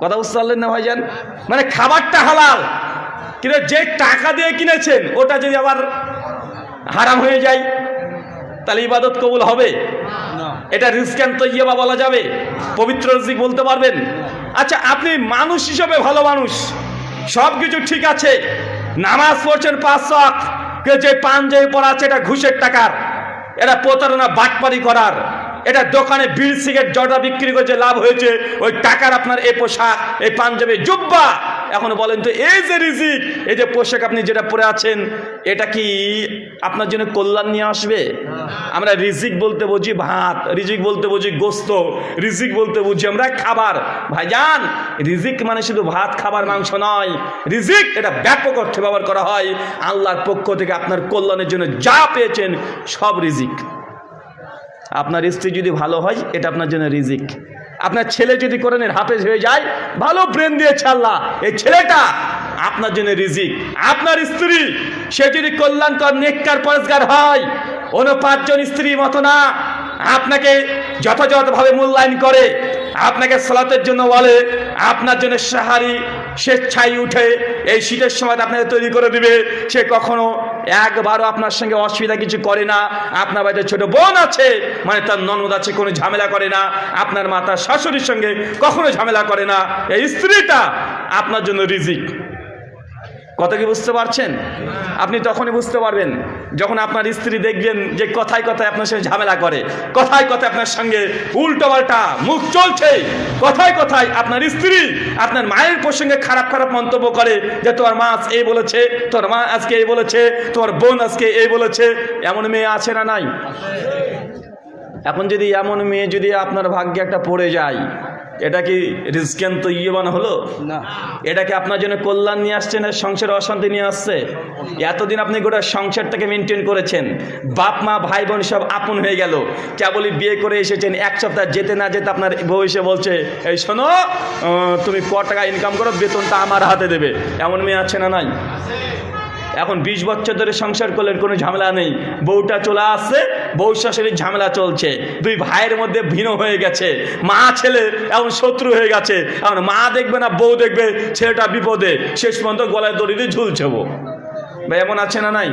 কথা বুঝতে পারলেন না ভাইজান? মানে খাবারটা হালাল, কিন্তু যে টাকা দিয়ে কিনেছেন ওটা যদি আবার হারাম হয়ে যায়, তাহলে ইবাদত কবুল হবে? এটা রিজকান তাইয়্যিবা বলা যাবে? পবিত্র রিজিক বলতে পারবেন? আচ্ছা আপনি মানুষ হিসেবে ভালো মানুষ, সব কিছু ঠিক আছে, নামাজ পড়ছেন 5 ওয়াক্ত, যে পাঞ্জাবি পরা আছে এটা ঘুষের টাকার, এটা প্রতারণা বাটপারি করার, এটা দোকানে বিড়ি সিগারেট জর্দা বিক্রি করে যে লাভ হয়েছে ওই টাকার আপনার এই পোশাক, এই পাঞ্জাবি, জুব্বা। এখন বলেন তো এই যে রিজিক, এই যে পোশাক আপনি যেটা পরে আছেন, এটা কি আপনার জন্য কল্যাণ নিয়ে আসবে? আমরা রিজিক বলতে বুঝি ভাত, রিজিক বলতে বুঝি গোস্ত, রিজিক বলতে বুঝি আমরা খাবার। ভাইজান রিজিক মানে শুধু ভাত খাবার মাংস নয়, রিজিক এটা ব্যাপক অর্থে ব্যবহার করা হয়। আল্লাহর পক্ষ থেকে আপনার কল্যাণের জন্য যা পেয়েছেন সব রিজিক। আপনার স্ত্রী যদি ভালো হয়, এটা আপনার জন্য রিজিক। আপনার ছেলে যদি কোরআনের হাফেজ হয়ে যায়, ভালো ব্রেন দিয়েছে আল্লাহ, এই ছেলেটা আপনার জন্য রিজিক। আপনার স্ত্রী সে যদি কল্যাণকর নেককার পরেজগার হয়, অন্য 5 জন স্ত্রীর মতো না, আপনাকে যথাযথভাবে মূল্যায়ন করে, আপনাকে সালাতের জন্য বলে, আপনার জন্য সাহারি স্বেচ্ছায় উঠে এই শীতের সময় আপনাকে তৈরি করে দিবে, সে কখনো একবারও আপনার সঙ্গে অসুবিধা কিছু করে না। আপনার বাড়িতে ছোট বোন আছে, মানে তার ননদ আছে, কোনো ঝামেলা করে না। আপনার মা তার শাশুড়ির সঙ্গে কখনো ঝামেলা করে না। এই স্ত্রীটা আপনার জন্য রিজিক। কথা কি বুঝতে পারছেন? আপনি তখনই বুঝতে পারবেন যখন আপনার স্ত্রী দেখবেন যে কথায় কথায় আপনার সঙ্গে ঝামেলা করে, কথায় কথায় আপনার সঙ্গে উল্টো পাল্টা মুখ চলছে, কথায় কথায় আপনার স্ত্রী আপনার মায়ের প্রসঙ্গে খারাপ খারাপ মন্তব্য করে, যে তোমার মা এই বলেছে, তোর মা আজকে এই বলেছে, তোমার বোন আজকে এই বলেছে। এমন মেয়ে আছে না নাই? এখন যদি এমন মেয়ে যদি আপনার ভাগ্যে একটা পড়ে যায়, এটা কি রিজকান তাইয়্যিবান হলো না? এটা কি আপনার জন্য কল্যাণ নিয়ে আসছে না সংসারে অশান্তি নিয়ে আসছে? এতদিন আপনি গোটা সংসারটাকে মেনটেন করেছেন, বাপ মা ভাই বোন সব আপন হয়ে গেল, কেবলই বিয়ে করে এসেছেন, 1 সপ্তাহ যেতে না যেতে আপনার বউ এসে বলছে, এই শোনো তুমি ক টাকা ইনকাম করো, বেতনটা আমার হাতে দেবে। এমন মেয়ে আছে না নাই? এখন 20 বছর ধরে সংসার করলেন, কোনো ঝামেলা নেই, বউটা চলে আসছে, বউ শাশুড়ির ঝামেলা চলছে, 2 ভাইয়ের মধ্যে ভিন্ন হয়ে গেছে, মা ছেলে এখন শত্রু হয়ে গেছে। এখন মা দেখবে না বউ দেখবে, ছেলেটা বিপদে, শেষ পর্যন্ত গলায় দড়ি দিয়ে ঝুলছে বউ। ভাই এমন আছে না নাই?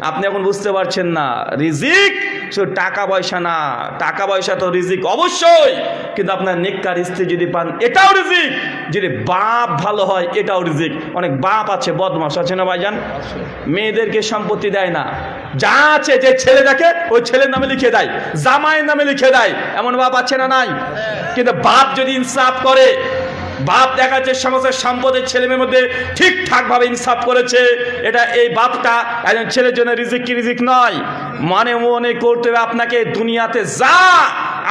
আপনি এখন বুঝতে পারছেন না, রিজিক শুধু টাকা পয়সা না, টাকা পয়সা তো রিজিক অবশ্যই, কিন্তু আপনার নেককার স্ত্রী যদি পান এটাও রিজিক, যদি বাপ ভালো হয় এটাও রিজিক। অনেক বাপ আছে বদমাশ, আছে না ভাইজান? মেয়েদেরকে সম্পত্তি দেয় না, যা আছে যে ছেলে দেখে ওই ছেলের নামে লিখে দেয়, জামাইয়ের নামে লিখে দেয়, এমন বাপ আছে না নাই? কিন্তু বাপ যদি ইনসাফ করে, বাপ দেখা যাচ্ছে সমস্ত সম্পদের ছেলে মেয়ের মধ্যে ঠিকঠাক ভাবে ইনসাফ করেছে, এটা এই বাপটা একজন ছেলের জন্য রিজিক কি রিজিক নয়? মনে মনে করতে হবে আপনাকে দুনিয়াতে যা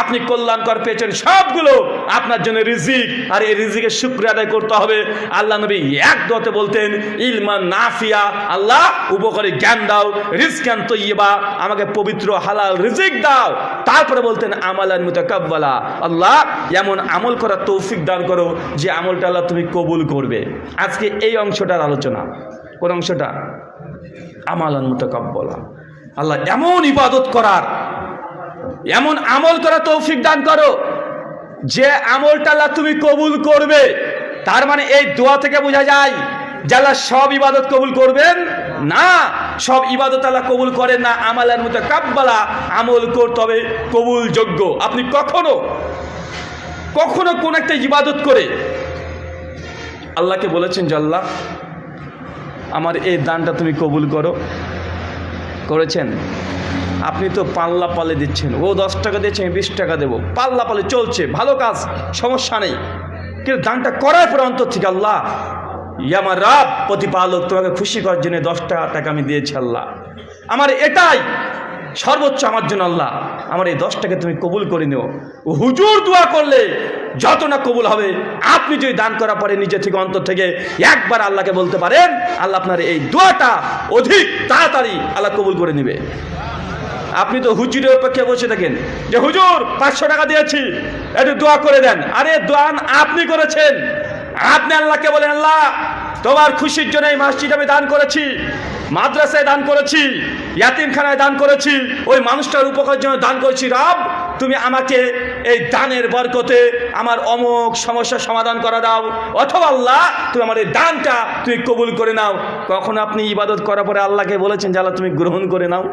আপনি কল্যাণকর পেয়েছেন সবগুলো আপনার জন্য রিজিক, আর এই রিজিকের শুকরিয়া আদায় করতে হবে। আল্লাহ নবী এক দতে বলতেন ইলমান নাফিয়া, আল্লাহ উপকারী জ্ঞান দাও, রিজকান তাইয়্যিবা আমাকে পবিত্র হালাল রিজিক দাও। তারপরে বলতেন আমালান মুতাকাব্বালা, আল্লাহ এমন আমল করার তৌফিক দান করো যে আমলটা আল্লাহ তুমি কবুল করবে। আজকে এই অংশটার আলোচনা, কোন অংশটা? আমালান মুতাকাব্বালা, আল্লাহ এমন ইবাদত করার, এমন আমল করা তৌফিক দান করো যে আমলটা আল্লাহ তুমি কবুল করবে। তার মানে এই দোয়া থেকে বোঝা যায় যে আল্লাহ সব ইবাদত কবুল করবেন না, সব ইবাদত আল্লাহ কবুল করেন না। আমালের মুতাকাব্বালা, আমল করতে হবে কবুল যোগ্য। আপনি কখনো কখনো কোন একটা ইবাদত করে আল্লাহকে বলেছেন যে আল্লাহ আমার এই দানটা তুমি কবুল করো, করেছেন? আপনি তো পাল্লা পালে দিচ্ছেন, ও 10 টাকা দিয়েছে, আমি 20 টাকা দেবো, পাল্লা পালে চলছে, ভালো কাজ, সমস্যা নেই। কিন্তু দানটা করার পর অন্তর থেকে আল্লাহ ইয়া আমার রব প্রতিপালক, তোমাকে খুশি করার জন্য 10 টাকা আমি দিয়েছি আল্লাহ, আমার এটাই সর্বোচ্চ আমার জন্য, আল্লাহ আমার এই 10 টাকা তুমি কবুল করে নিও। হুজুর দোয়া করলে যত না কবুল হবে, আপনি যদি দান করার পরে নিজে থেকে অন্তর থেকে একবার আল্লাহকে বলতে পারেন, আল্লাহ আপনার এই দোয়াটা অধিক তাড়াতাড়ি আল্লাহ কবুল করে নেবে। আপনি তো হুজুরের অপেক্ষা বসে থাকেন যে হুজুর 500 টাকা দিয়েছি, একটু দোয়া করে দেন। আরে দান আপনি করেছেন, আপনি আল্লাহকে বলেন আল্লাহ তোমার খুশির জন্য এই মসজিদ আমি দান করেছি, মাদ্রাসায় দান করেছি, ইয়াতিমখানায় দান করেছি, ওই মানুষটার উপকারের জন্য দান করেছি। রব তুমি আমাকে এই দানের বরকতে আমার অমুক সমস্যার সমাধান করে দাও, অথবা আল্লাহ তুমি আমার এই দানটা তুমি কবুল করে নাও। কখন আপনি ইবাদত করার পরে আল্লাহকে বলেছেন যে আল্লাহ তুমি গ্রহণ করে নাও?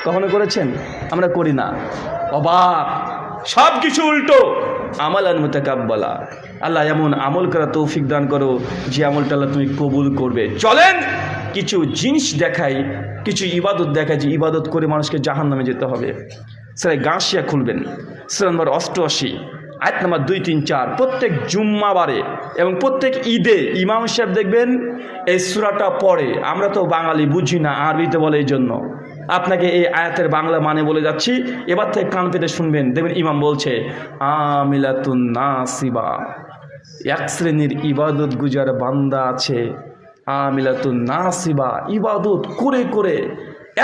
কখনো করেছেন? আমরা করি না। অবাক, সব কিছু উল্টো। আমালান মুতাকাব্বালা, আল্লাহ এমন আমল করা তৌফিক দান করো যে আমলটা আল্লাহ তুমি কবুল করবে। চলেন কিছু জিনিস দেখাই, কিছু ইবাদত দেখাই যে ইবাদত করে মানুষকে জাহান্নামে যেতে হবে। স্যার গাঁশিয়া খুলবেন, সূরা নম্বর 88 আয়াত নম্বর 2, 3, 4। প্রত্যেক জুম্মাবারে এবং প্রত্যেক ঈদে ইমাম সাহেব দেখবেন এই সূরাটা পড়ে। আমরা তো বাঙালি বুঝি না, আরবিতে বলে, এই জন্য আপনাকে এই আয়াতের বাংলা মানে বলে যাচ্ছি, এবার থেকে কান পেতে শুনবেন। দেখবেন ইমাম বলছে আমিলাতুন নাসিবা, এক শ্রেণীর ইবাদত গুজার বান্দা আছে। আমিলাতুন নাসিবা, ইবাদত করে করে,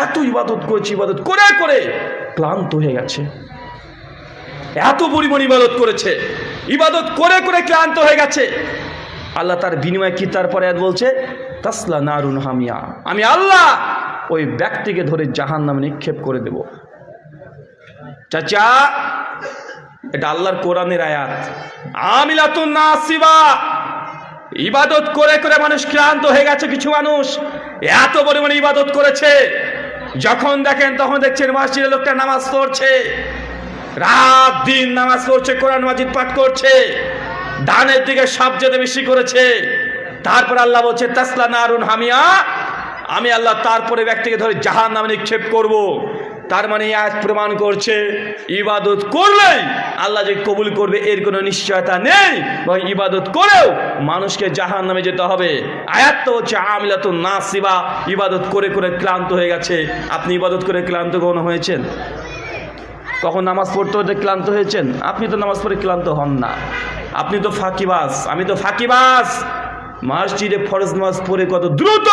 এত ইবাদত করেছে, ইবাদত করে করে ক্লান্ত হয়ে গেছে, এত পরিমাণ ইবাদত করেছে, ইবাদত করে করে ক্লান্ত হয়ে গেছে। আল্লাহ তার বিনিময়ে কি তারপরে বলছে তাসলা নারুন হামিয়া, আমি আল্লাহ ওই ব্যক্তিকে ধরে জাহান্নামে নিক্ষেপ করে দেব। চাচা এটা আল্লাহর কোরআনের আয়াত। আমিলাতুন নাসিবা, ইবাদত করে করে মানুষ ক্লান্ত হয়ে গেছে। কিছু মানুষ এত পরিমাণে ইবাদত করেছে, যখন দেখেন তখন দেখছেন মসজিদে লোকটা নামাজ পড়ছে, রাত দিন নামাজ পড়ছে, কোরআন মাজিদ পাঠ করছে, দানের দিকে সবচেয়ে বেশি করেছে। তারপর আল্লাহ বলছে তাসলা নারুন হামিয়া, আমি আল্লাহ তারপরে ব্যক্তিকে ধরে জাহান্নামে নিক্ষেপ করব। তার মানে আয়াত প্রমাণ করছে ইবাদত করলেই আল্লাহ যে কবুল করবে এর কোনো নিশ্চয়তা নেই, এবং ইবাদত করেও মানুষকে জাহান্নামে যেতে হবে। আয়াত তো হচ্ছে আমিলাতুন নাসিবা, ইবাদত করে করে ক্লান্ত হয়ে গেছে। আপনি ইবাদত করে ক্লান্ত কখনো হয়েছেন? কখন নামাজ পড়তে পড়তে ক্লান্ত হয়েছেন? আপনি তো নামাজ পড়ে ক্লান্ত হন না, আপনি তো ফাঁকিবাজ, আমি তো ফাঁকিবাজ। মসজিদে ফরজ নামাজ পড়ে কত দ্রুত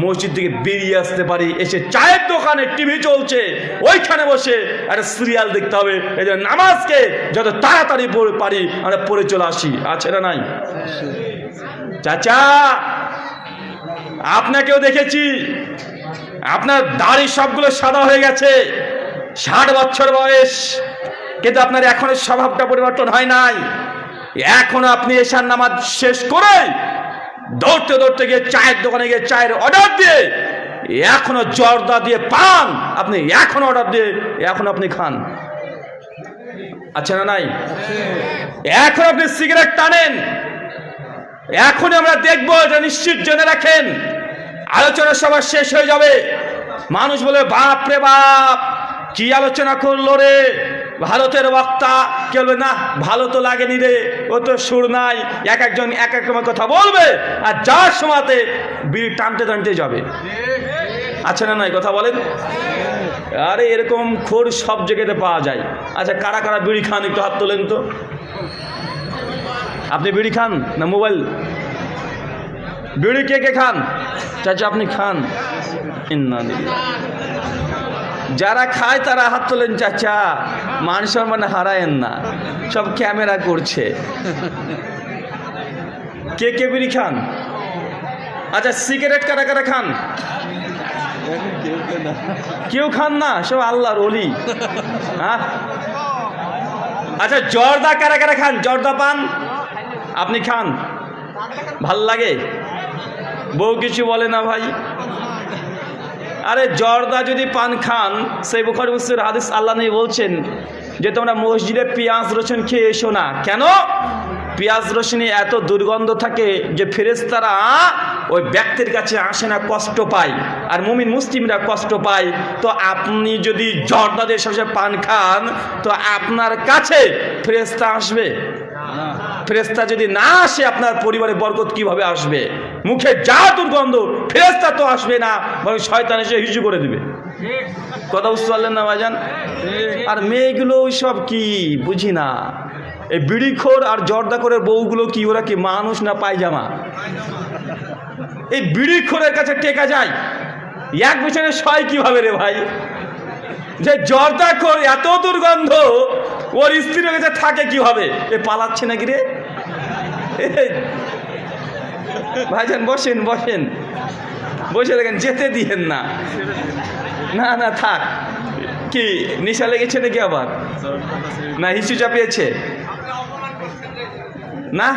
মসজিদ থেকে বেরিয়ে আসতে পারি, এসে চায়ের দোকানে টিভি চলছে, ওইখানে বসে একটা সিরিয়াল দেখতে হবে, এই জন্য নামাজকে যত তাড়াতাড়ি পারি আমরা পড়ে চলে আসি। আছে না নাই? চাচা আপনাকেও দেখেছি, আপনার দাড়ি সবগুলো সাদা হয়ে গেছে, 60 বছর বয়স, কিন্তু আপনার এখনো স্বভাবটা পরিবর্তন হয় নাই। এখনো আপনি এশার নামাজ শেষ করে দৌড়তে দৌড়তে গিয়ে চায়ের দোকানে গিয়ে চায়ের অর্ডার দিয়ে এখনো জর্দা দিয়ে পান, আপনি এখন অর্ডার দিয়ে এখন আপনি খান। আচ্ছা না নাই? এখন আপনি সিগারেট টানেন। এখন আমরা দেখবো, এটা নিশ্চিত জেনে রাখেন, আলোচনা সভা শেষ হয়ে যাবে, মানুষ বলে বাপ রে বাপ কি আলোচনা করলো রে ভারতের বক্তা। কেউ বলবে না ভালো তো লাগেনি রে, ও তো সুর নাই, এক একজন এক এক রকমের কথা বলবে, আর যার সময়তে বিড়ি টানতে টানতে যাবে। আচ্ছা না নাই? কথা বলেন। আরে এরকম খোর সব জায়গাতে পাওয়া যায়। আচ্ছা কারা কারা বিড়ি খান একটু হাত তোলেন তো। আপনি বিড়ি খান না মোবাইল? বিড়ি কে কে খান? চাচা আপনি খান? যারা খায় তারা হাত তোলেন। চাচা মান সম্মান হারায়েন না, সব ক্যামেরা করছে। কে কে বিড়ি খান? আচ্ছা সিগারেট কারা কারা খান? কেউ খান না, সব আল্লাহর ওলি। হ্যাঁ আচ্ছা জর্দা কারা কারা খান? জর্দা পান? আপনি খান? ভাল লাগে? বউ কিছু বলে না ভাই? আরে জর্দা যদি পান খান, সেই বুখারী মুসলিমের হাদিস, আল্লাহ নবী বলছেন যে তোমরা মসজিদে পেঁয়াজ রসুন খেয়ে এসো না। কেন? পেঁয়াজ রসুনে এত দুর্গন্ধ থাকে যে ফেরেশতারা ওই ব্যক্তির কাছে আসে না, কষ্ট পায়, আর মুমিন মুসলিমরা কষ্ট পায়। তো আপনি যদি জর্দা দিয়ে সবসময় পান খান, তো আপনার কাছে ফেরেশতা আসবে? ফেরেশতা যদি না আসে, আপনার পরিবারে বরকত কিভাবে আসবে? মুখে যা দুর্গন্ধ, ফেরেশতা তো আসবে না, বরং শয়তান এসে হিজু করে দিবে। কথা বুঝতে পারলেন না ভাইজান? আর মেয়েগুলো ওইসব কি বুঝি না, এই বিড়িখোর আর জর্দাখোরের বউগুলো কি, ওরা কি মানুষ না পায়জামা? এই বিড়িখোরের কাছে টেকা যায়, এক বিছানে শয় কিভাবে রে ভাই? যে জর্দাখোর এত দুর্গন্ধ, ওর স্ত্রীর কাছে থাকে কিভাবে? এ পালাচ্ছে নাকি রে? ভাইজান বসেন বসেন, বসে দেখেন, যেতে দিয়েন না। না না থাক। কি নেশা লেগেছে নাকি আবার? না হিসু চাপিয়েছে? না,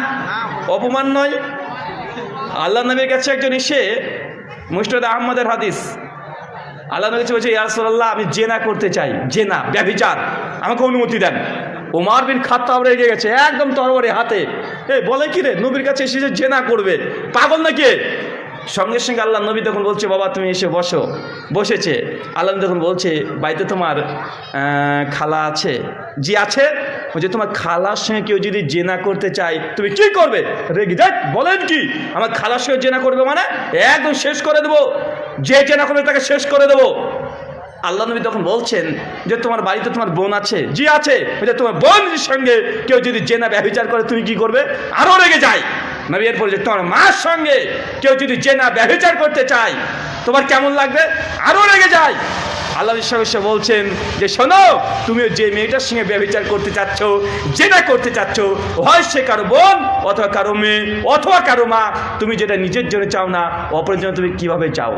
অপমান নয়। আল্লাহ নবীর কাছে একজন এসে, মুসনাদ আহমদের হাদিস, আল্লাহ নবী বলছে, ইয়া রাসূলুল্লাহ, আমি জেনা করতে চাই, জেনা, ব্যভিচার, আমাকে অনুমতি দেন। ওমর বিন খাত্তাব রেগে গেছে, একদম তরবারি হাতে। এই বলে কি রে, নবীর কাছে এসে জেনা করবে, পাগল নাকি? সঙ্গে সঙ্গে আল্লাহ নবী তখন বলছে, বাবা তুমি এসে বসো। বসেছে। আল্লাহ নবী তখন বলছে, বাড়িতে তোমার খালা আছে? জি আছে। বলছে, তোমার খালার সঙ্গে কেউ যদি জেনা করতে চায় তুমি কি করবে? রেগে যাক, বলেন কি, আমার খালার সঙ্গে জেনা করবে মানে একদম শেষ করে দেবো, যে জেনা করবে তাকে শেষ করে দেবো। আল্লাহ নবী তখন বলছেন যে তোমার বাড়িতে তোমার বোন আছে? জি আছে। বলছে, তোমার বোনের সঙ্গে কেউ যদি জেনা ব্যভিচার করে তুমি কি করবে? আরও রেগে যায় নবী। এরপর যে তোমার মার সঙ্গে কেউ যদি জেনা ব্যভিচার করতে চায় তোমার কেমন লাগবে? আরও রেগে যায়। আল্লাহ বিশ্বাস বলছেন যে শোনো, তুমি যে মেয়েটার সঙ্গে ব্যভিচার করতে চাচ্ছ, জেনা করতে চাচ্ছ, হয় সে কারো বোন অথবা কারো মেয়ে অথবা কারো মা, তুমি যেটা নিজের জন্য চাও না, অপরের জন্য তুমি কিভাবে চাও?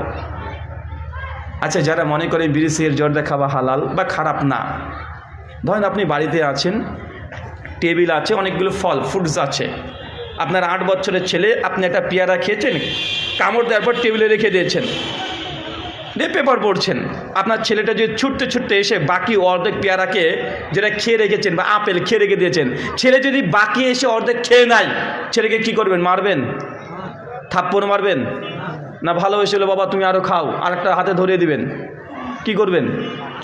আচ্ছা, যারা মনে করে বিড়ি সিগারেট জর্দা খাওয়া হালাল বা খারাপ না, ধরেন আপনি বাড়িতে আছেন, টেবিল আছে, অনেকগুলো ফল ফ্রুটস আছে, আপনার 8 বছরের ছেলে, আপনি একটা পেয়ারা খেয়েছেন, কামড় দেওয়ার পর টেবিলে রেখে দিয়েছেন, দিয়ে পেপার পড়ছেন। আপনার ছেলেটা যদি ছুটতে ছুটতে এসে বাকি অর্ধেক পেয়ারাকে যেটা খেয়ে রেখেছেন, বা আপেল খেয়ে রেখে দিয়েছেন, ছেলে যদি বাকি এসে অর্ধেক খেয়ে নেয়, ছেলেকে কি করবেন? মারবেন? থাপ্পড় মারবেন? না ভালোবেসে বাবা তুমি আরও খাও, আর একটা হাতে ধরিয়ে দিবেন? কি করবেন?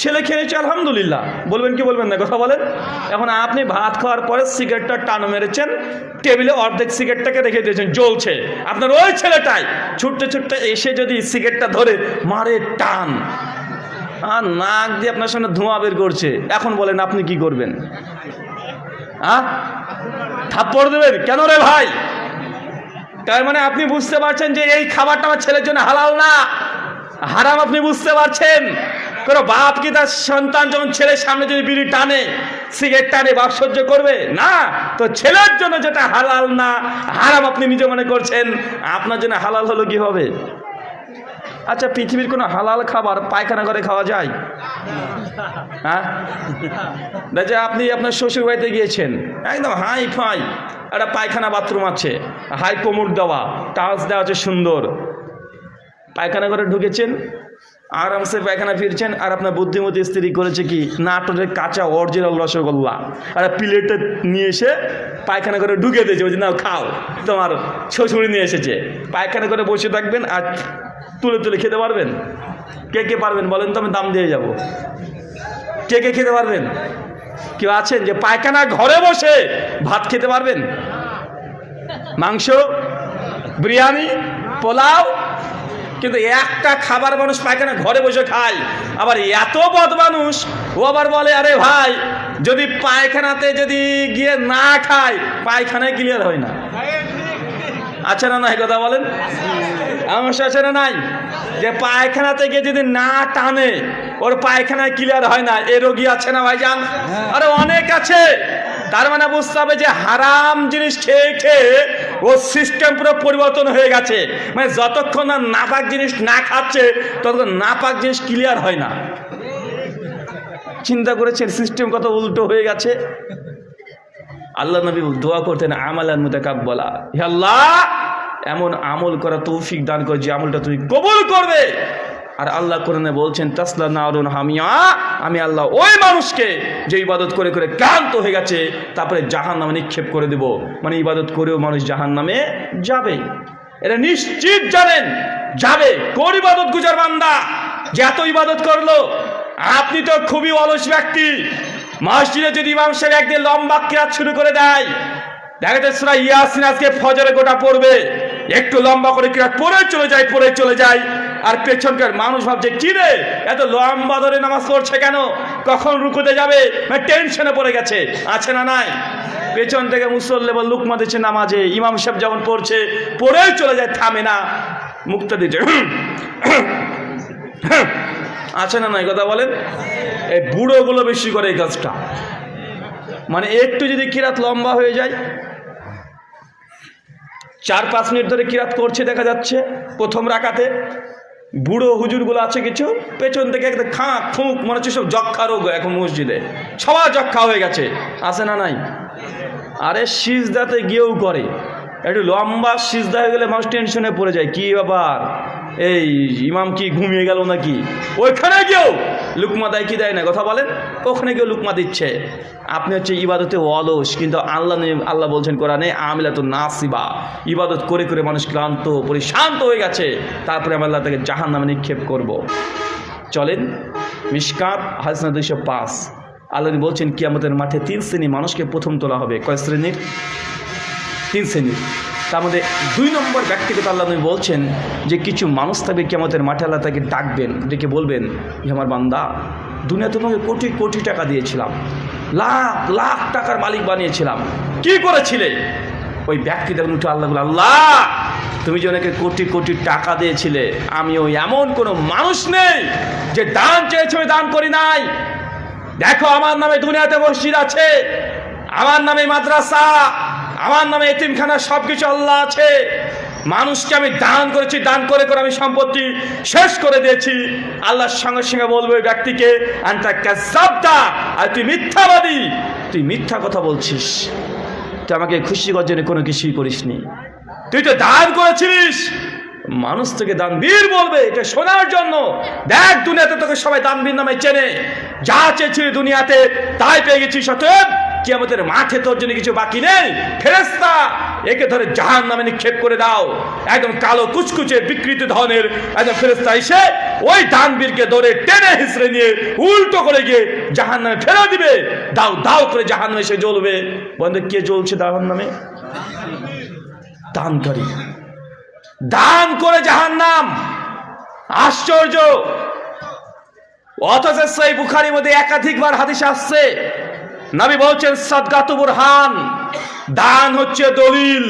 ছেলে খেয়েছে আলহামদুলিল্লাহ বলবেন কি বলবেন না? কথা বলেন। এখন আপনি ভাত খাওয়ার পরে সিগারেটটা টান মেরেছেন, টেবিলে অর্ধেক সিগারেটটাকে রেখে দিয়েছেন, জ্বলছে, আপনার ওই ছেলেটাই ছুটতে ছুটতে এসে যদি সিগারেটটা ধরে মারে টান, আর নাক দিয়ে আপনার সামনে ধোঁয়া বের করছে, এখন বলেন আপনি কি করবেন? থাপ্পড় দেবেন? কেন রে ভাই? তার মানে আপনি বুঝতে পারছেন যে এই খাবারটা আমার ছেলের জন্য হালাল না, হারাম। আপনি বুঝতে পারছেন? কোনো বাপ কি তার সন্তান যখন ছেলের সামনে যদি বিড়ি টানে, সিগারেট টানে, বাপ সহ্য করবে না? তো ছেলের জন্য যেটা হালাল না, হারাম আপনি নিজে মনে করছেন, আপনার জন্য হালাল হলো কি হবে? আচ্ছা, পৃথিবীর কোনো হালাল খাবার পায়খানা করে খাওয়া যায়? হ্যাঁ, দেখে আপনি আপনার শ্বশুর বাড়িতে গিয়েছেন, একদম হাই ফাই একটা পায়খানা বাথরুম আছে, হাই কোমর দেওয়া, টাচ দেওয়া আছে সুন্দর, পায়খানা করে ঢুকেছেন, আরামসে পায়খানা ফিরছেন, আর আপনার বুদ্ধিমতী স্ত্রী করেছে কি, নাটোরের কাঁচা অরিজিনাল রসগোল্লা আর প্লেটে নিয়ে এসে পায়খানা করে ঢুকে দিয়েছে, বলছে নাও খাও, তোমার শ্বশুরি নিয়ে এসেছে। পায়খানা করে বসে থাকবেন আর তুলে তুলে খেতে পারবেন? কে কে পারবেন বলেন তো, আমি দাম দিয়ে যাব। কে কে খেতে পারবেন? কেউ আছেন যে পায়খানা ঘরে বসে ভাত খেতে পারবেন? মাংস, বিরিয়ানি, পোলাও, কিন্তু একটা খাবার মানুষ পায়খানা ঘরে বসে খায়। আবার এত বদ মানুষ, ও আবার বলে আরে ভাই যদি পায়খানাতে যদি গিয়ে না খায়, পায়খানায় ক্লিয়ার হয় না। আছে না নাই? কথা বলেন, আমার আছে না নাই? যে পায়খানাতে গিয়ে যদি না টানে, ওর পায়খানায় ক্লিয়ার হয় না, এ রোগী আছে না ভাইজান? আরে অনেক আছে। তার মানে বুঝতে হবে যে হারাম জিনিস খেয়ে খেয়ে ওর সিস্টেম পুরো পরিবর্তন হয়ে গেছে। মানে যতক্ষণ না নাপাক জিনিস না খাচ্ছে, ততক্ষণ নাপাক জিনিস ক্লিয়ার হয় না। চিন্তা করেছেন সিস্টেম কত উল্টো হয়ে গেছে? আল্লাহ নবী দোয়া করতেন আমালান মুতাকাব্বালা, হে আল্লাহ এমন আমল করা তৌফিক দান করে যে আমলটা তুমি কবুল করবে। আর আল্লাহ কোরআনে বলছেন তাসলা নারুন হামিয়া, আমি আল্লাহ ওই মানুষকে যে ইবাদত করে করে ক্লান্ত হয়ে গেছে তারপরে জাহান্নামে নিক্ষেপ করে দেব। মানে ইবাদত করেও মানুষ জাহান্নামে যাবে, এটা নিশ্চিত জানেন যাবে। কোন ইবাদত গুজার বান্দা যে এত ইবাদত করলো? আপনি তো খুবই অলস ব্যক্তি। মসজিদে যদি ইমাম সাহেব একদিন লম্বা কিরাত শুরু করে দেয়, দেখা যায় সূরা ইয়াসিন আজকে ফজরে গোটা পড়বে, একটু লম্বা করে কিরাত পড়ে চলে যায় আর পেছনকার মানুষ ভাবছে কি রে এত লম্বা ধরে নামাজ পড়ছে কেন, কখন রুকুতে যাবে, টেনশনে পড়ে গেছে। আছে না নাই? পেছন থেকে মুসল্লি বা লুকমা দিচ্ছে নামাজে, ইমাম সাহেব যখন পড়ছে পড়েই চলে যায়, থামে না, মুক্তা দিচ্ছে। আছে না নাই কথা বলেন? এই বুড়োগুলো বেশি করে এই কাজটা। মানে একটু যদি কিরাত লম্বা হয়ে যায়, 4-5 মিনিট ধরে কিরাত করছে দেখা যাচ্ছে প্রথম রাকাতে, বুড়ো হুজুরগুলো আছে কিছু পেছন থেকে একদম খাঁক খুঁক, মনে হচ্ছে সব যক্ষা রোগ এখন মসজিদে, সবার যক্ষা হয়ে গেছে। আছে না নাই? আরে সিজদাতে গিয়েও করে, একটু লম্বা সিজদা হয়ে গেলে মানুষ টেনশনে পড়ে যায়, কি ব্যাপার এই ইমাম কি ঘুমিয়ে গেল নাকি? ওইখানে গিয়েও লুকমা দেয় কি দেয় না কথা বলেন? ওখানে গিয়েও লুকমা দিচ্ছে। আপনি হচ্ছে ইবাদতে অলস, কিন্তু আল্লাহ বলছেন কোরআনে আমিলাতুন নাসিবা, ইবাদত করে করে মানুষ ক্লান্ত পরিশান্ত হয়ে গেছে, তারপরে আমি আল্লাহ তাকে জাহান্নামে নিক্ষেপ করব। চলেন মিশকাত হাদিস 205, আল্লাহ বলছেন কিয়ামতের মাঠে 3 শ্রেণী মানুষকে প্রথম তোলা হবে। কয় শ্রেণীর? 3 শ্রেণীর। তার মধ্যে 2 নম্বর ব্যক্তিগত আল্লাহ নবী বলছেন যে কিছু মানুষ থাকবে কিয়ামতের মাঠে, আল্লাহ তাকে ডাকবেন, ডেকে বলবেন আমার বান্দা দুনিয়াতে তোমাকে কোটি কোটি টাকা দিয়েছিলাম, লাখ লাখ টাকার মালিক বানিয়েছিলাম, কি করেছিলে? ওই ব্যক্তি তখন উঠে আল্লাহ বলে, আল্লাহ তুমি যে অনেকে কোটি কোটি টাকা দিয়েছিলে, আমি ওই এমন কোনো মানুষ নেই যে দান চেয়েছে ওই দান করি নাই। দেখো আমার নামে দুনিয়াতে মসজিদ আছে, আমার নামে মাদ্রাসা, আমার নামে এতিমখানা, সব কিছু আল্লাহ আছে। মানুষকে আমি দান করেছি, দান করে করে আমি সম্পত্তি শেষ করে দিয়েছি। আল্লাহর সঙ্গে সঙ্গে বলবো ওই ব্যক্তিকে আনতা কাযাবতা, আর তুই মিথ্যাবাদী, তুই মিথ্যা কথা বলছিস, তুই আমাকে খুশি করার জন্য কোনো কিছুই করিসনি, তুই তো দান করেছিস। মানুষ তোকে দানবীর বলবে এটা শোনার জন্য। দেখ দুনিয়াতে তোকে সবাই দানবীর নামে চেনে, যা চেয়েছিলি দুনিয়াতে তাই পেয়ে গেছিস, অতএব কিয়ামতের মাঠে তোর জন্য কিছু বাকি নেই। ফেরেশতা একে ধরে জাহান্নামে নিক্ষেপ করে দাও। একদম কালো কুচকুচে বিকৃত ধরনের একদম ফেরেশতা এসে ওই দানবীরকে ধরে টেনে হিসড়ে নিয়ে উল্টো করে গিয়ে জাহান্নামে ফেলে দিবে। দাও দাও করে জাহান্নামে এসে জ্বলবে। বন্ধু কে জ্বলছে জাহান্নামে? দানকারী, দান করে জাহান্নাম। আশ্চর্য! অথচ সহিহ বুখারীর মধ্যে একাধিকবার হাদিস আসছে, নবী বলছেন সাদকাতু বুরহান, দান হচ্ছে দলিল।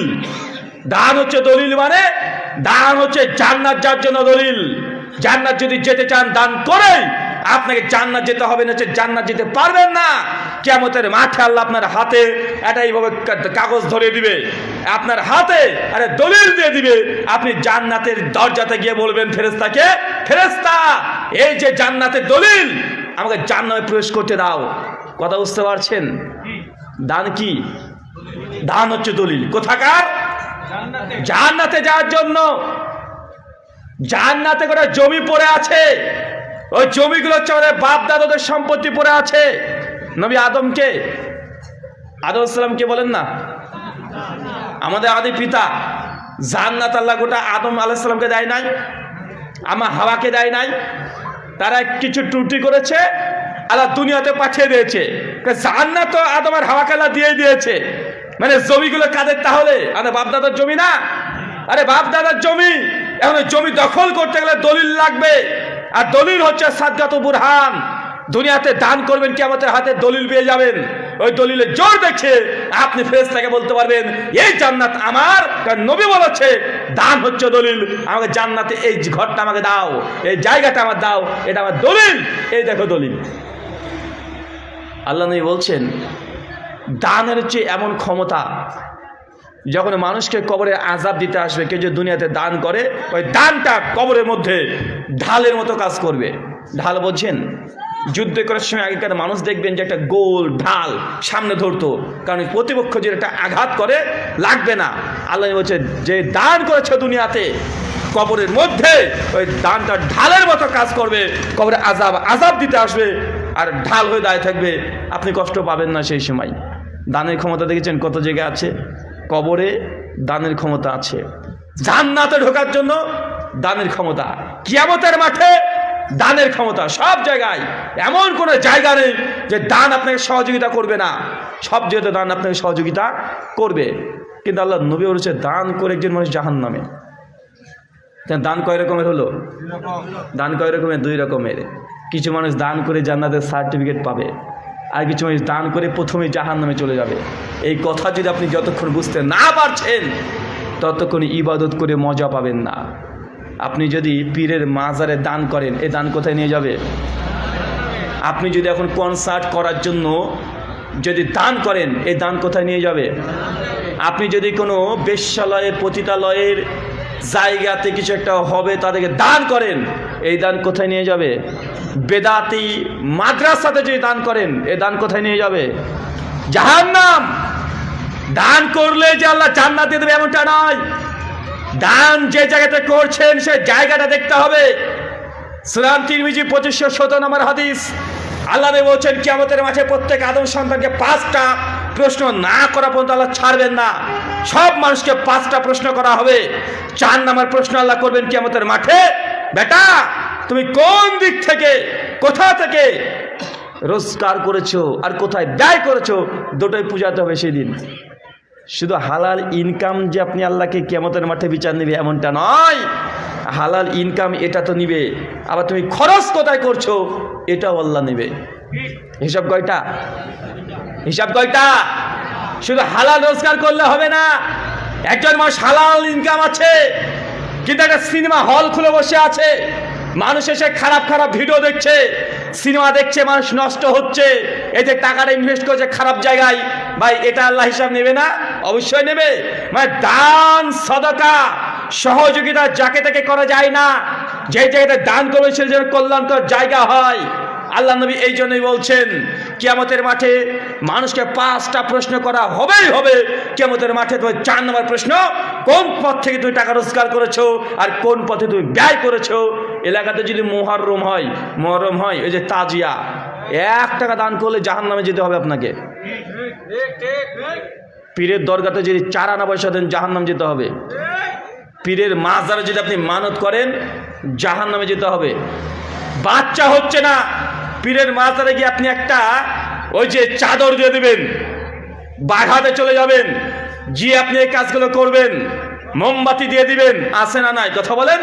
দান হচ্ছে দলিল, মানে দান হচ্ছে জান্নাত যার জন্য দলিল। জান্নাত যদি যেতে চান দান করে আপনাকে জান্নাত যেতে হবে, না জান্নাত যেতে পারবেন না। কিয়ামতের মাঠে আল্লাহ আপনার হাতে এটা এইভাবে কাগজ ধরে দিবে, আপনার হাতে আরে দলিল দিয়ে দিবে। আপনি জান্নাতের দরজাতে গিয়ে বলবেন ফেরেশতাকে, ফেরেশতা এই যে জান্নাতের দলিল, আমাকে জান্নাতে প্রবেশ করতে দাও। কথা বুঝতে পারছেন? দান কি? দান হচ্ছে দলিল। কোথাকার? জান্নাতে যাওয়ার জন্য। জান্নাতে করে জমি পড়ে আছে, ওই জমিগুলো হচ্ছে আমাদের বাপ দাদাদের সম্পত্তি পড়ে আছে। নবী আদমকে, আদম সালামকে বলেন না, আমাদের আদি পিতা, জান্নাত আল্লাহ গোটা আদম আলাইহিস সালামকে দেয় নাই, আমার হাওয়াকে দেয় নাই। তারা কিছু ত্রুটি করেছে, আল্লাহ দুনিয়াতে পাঠিয়ে দিয়েছে। জান্নাত তো আদম আর হাওয়াকে আল্লাহ দিয়ে দিয়েছে। মানে জমিগুলো কাদের? তাহলে আমাদের বাপ দাদার জমি না? আরে বাপ দাদার জমি। এখন জমি দখল করতে গেলে দলিল লাগবে, আর দলিল হচ্ছে সাদকাতু বুরহান। দুনিয়াতে দান করবেন, কিয়ামতের হাতে দলিল পেয়ে যাবেন। ওই দলিলের জোর দেখে আপনি ফেরেশতাকে বলতে পারবেন এই জান্নাত আমার, কারণ নবী বলেছে দান হচ্ছে দলিল। আমাকে জান্নাতে এই ঘরটা আমাকে দাও, এই জায়গাটা আমার দাও, এটা আমার দলিল। এই দেখো দলিল। আল্লাহ নবী বলছেন দানের হচ্ছে এমন ক্ষমতা, যখন মানুষকে কবরে আযাব দিতে আসবে, কেউ যে দুনিয়াতে দান করে, ওই দানটা কবরের মধ্যে ঢালের মতো কাজ করবে। ঢাল বোঝেন? যুদ্ধ করার সময় আগেকার মানুষ দেখবেন যে একটা গোল ঢাল সামনে ধরতো, কারণ প্রতিপক্ষ যে একটা আঘাত করে লাগবে না। আল্লাহ বলছে যে দান করেছে দুনিয়াতে, কবরের মধ্যে ওই দানটা ঢালের মতো কাজ করবে, কবরে আজাব দিতে আসবে আর ঢাল হয়ে দাঁড়িয়ে থাকবে, আপনি কষ্ট পাবেন না সেই সময়। দানের ক্ষমতা দেখেছেন কত জায়গায় আছে? কবরে দানের ক্ষমতা আছে, জান্নাতে ঢোকার জন্য দানের ক্ষমতা, কিয়ামতের মাঠে দানের ক্ষমতা, সব জায়গায় এমন কোনো জায়গা নেই যে দান আপনাকে সহযোগিতা করবে না, সব জায়গাতে দান আপনাকে সহযোগিতা করবে। কিন্তু আল্লাহ নবী বলেছে দান করে একজন মানুষ জাহান্নামে। দান কয় রকমের হলো? দান কয় রকমের? 2 রকমের। কিছু মানুষ দান করে জান্নাতের সার্টিফিকেট পাবে, আর কিছু মানুষ দান করে প্রথমেই জাহান্নামে চলে যাবে। এই কথা যদি আপনি যতক্ষণ বুঝতে না পারছেন ততক্ষণ ইবাদত করে মজা পাবেন না। আপনি যদি পীরের মাজারে দান করেন, এই দান কোথায় নিয়ে যাবে? আপনি যদি এখন কনসার্ট করার জন্য যদি দান করেন, এই দান কোথায় নিয়ে যাবে? আপনি যদি কোনো বেশ্যালয়ের পতিতালয়ের জায়গাতে কিছু একটা হবে তাদেরকে দান করেন, এই দান কোথায় নিয়ে যাবে? বেদাতি মাদ্রাসাতে যদি দান করেন, এই দান কোথায় নিয়ে যাবে? জাহান্নাম। দান করলে যে আল্লাহ জান্নাত দিয়ে দেবে এমনটা নয়। দান যে জায়গাতে করছেন সেই জায়গাটা দেখতে হবে। সুনান তিরমিজি 2517 নম্বর হাদিস, আল্লাহ বলছেন কিয়ামতের মাঠে প্রত্যেক আদম সন্তানকে 5টা প্রশ্ন না করা পর্যন্ত আল্লাহ ছাড়বেন না। সব মানুষকে 5টা প্রশ্ন করা হবে। 4 নম্বর প্রশ্ন আল্লাহ করবেন কিয়ামতের মাঠে, বেটা তুমি কোন দিক থেকে কোথা থেকে রোজগার করেছো আর কোথায় ব্যয় করেছো, দুটোই পূজাতে হবে সেই দিন। শুধু হালাল ইনকাম যে আপনি আল্লাহকে কিয়ামতের মাঠে বিচার নেবে এমনটা নয়। হালাল ইনকাম এটা তো নিবে, আবার তুমি খরচ কোথায় করছো এটাও আল্লাহ নেবে। হিসাব কয়টা? হিসাব কয়টা? শুধু হালাল রোজগার করলে হবে না। একজন মানুষ হালাল ইনকাম আছে কিন্তু একটা সিনেমা হল খুলে বসে আছে, মানুষ এসে খারাপ খারাপ ভিডিও দেখছে, সিনেমা দেখছে, মানুষ নষ্ট হচ্ছে, এতে টাকাটা ইনভেস্ট করছে খারাপ জায়গায়, ভাই এটা আল্লাহ হিসাব নেবে না? অবশ্যই নেবে। মানে দান সাদাকা সহযোগিতা যাকে তাকে করা যায় না, যে জায়গাতে দান করবে সে যেন কল্যাণকর জায়গা হয়। আল্লাহ নবী এই জন্যই বলছেন কিয়ামতের মাঠে মানুষকে 5টা প্রশ্ন করা হবেই হবে। কিয়ামতের মাঠে তোমার 4 নম্বর প্রশ্ন, কোন পথ থেকে তুমি টাকা রোজগার করেছো আর কোন পথে তুমি ব্যয় করেছো। এলাকাতে যদি মুহররম হয়, ওই যে তাজিয়া, 1 টাকা দান করলে জাহান্নামে যেতে হবে আপনাকে। পীরের দরগাতে যদি 4 আনা পয়সা দেন জাহান্নামে যেতে হবে। পীরের মাজারে যদি আপনি মানত করেন জাহান্নামে যেতে হবে। বাচ্চা হচ্ছে না, পীরের মাজারে গিয়ে আপনি একটা ওই যে চাদর দিয়ে দেবেন, বাঘাতে চলে যাবেন, গিয়ে আপনি এই কাজগুলো করবেন, মোমবাতি দিয়ে দিবেন, আছে না নাই? কথা বলেন।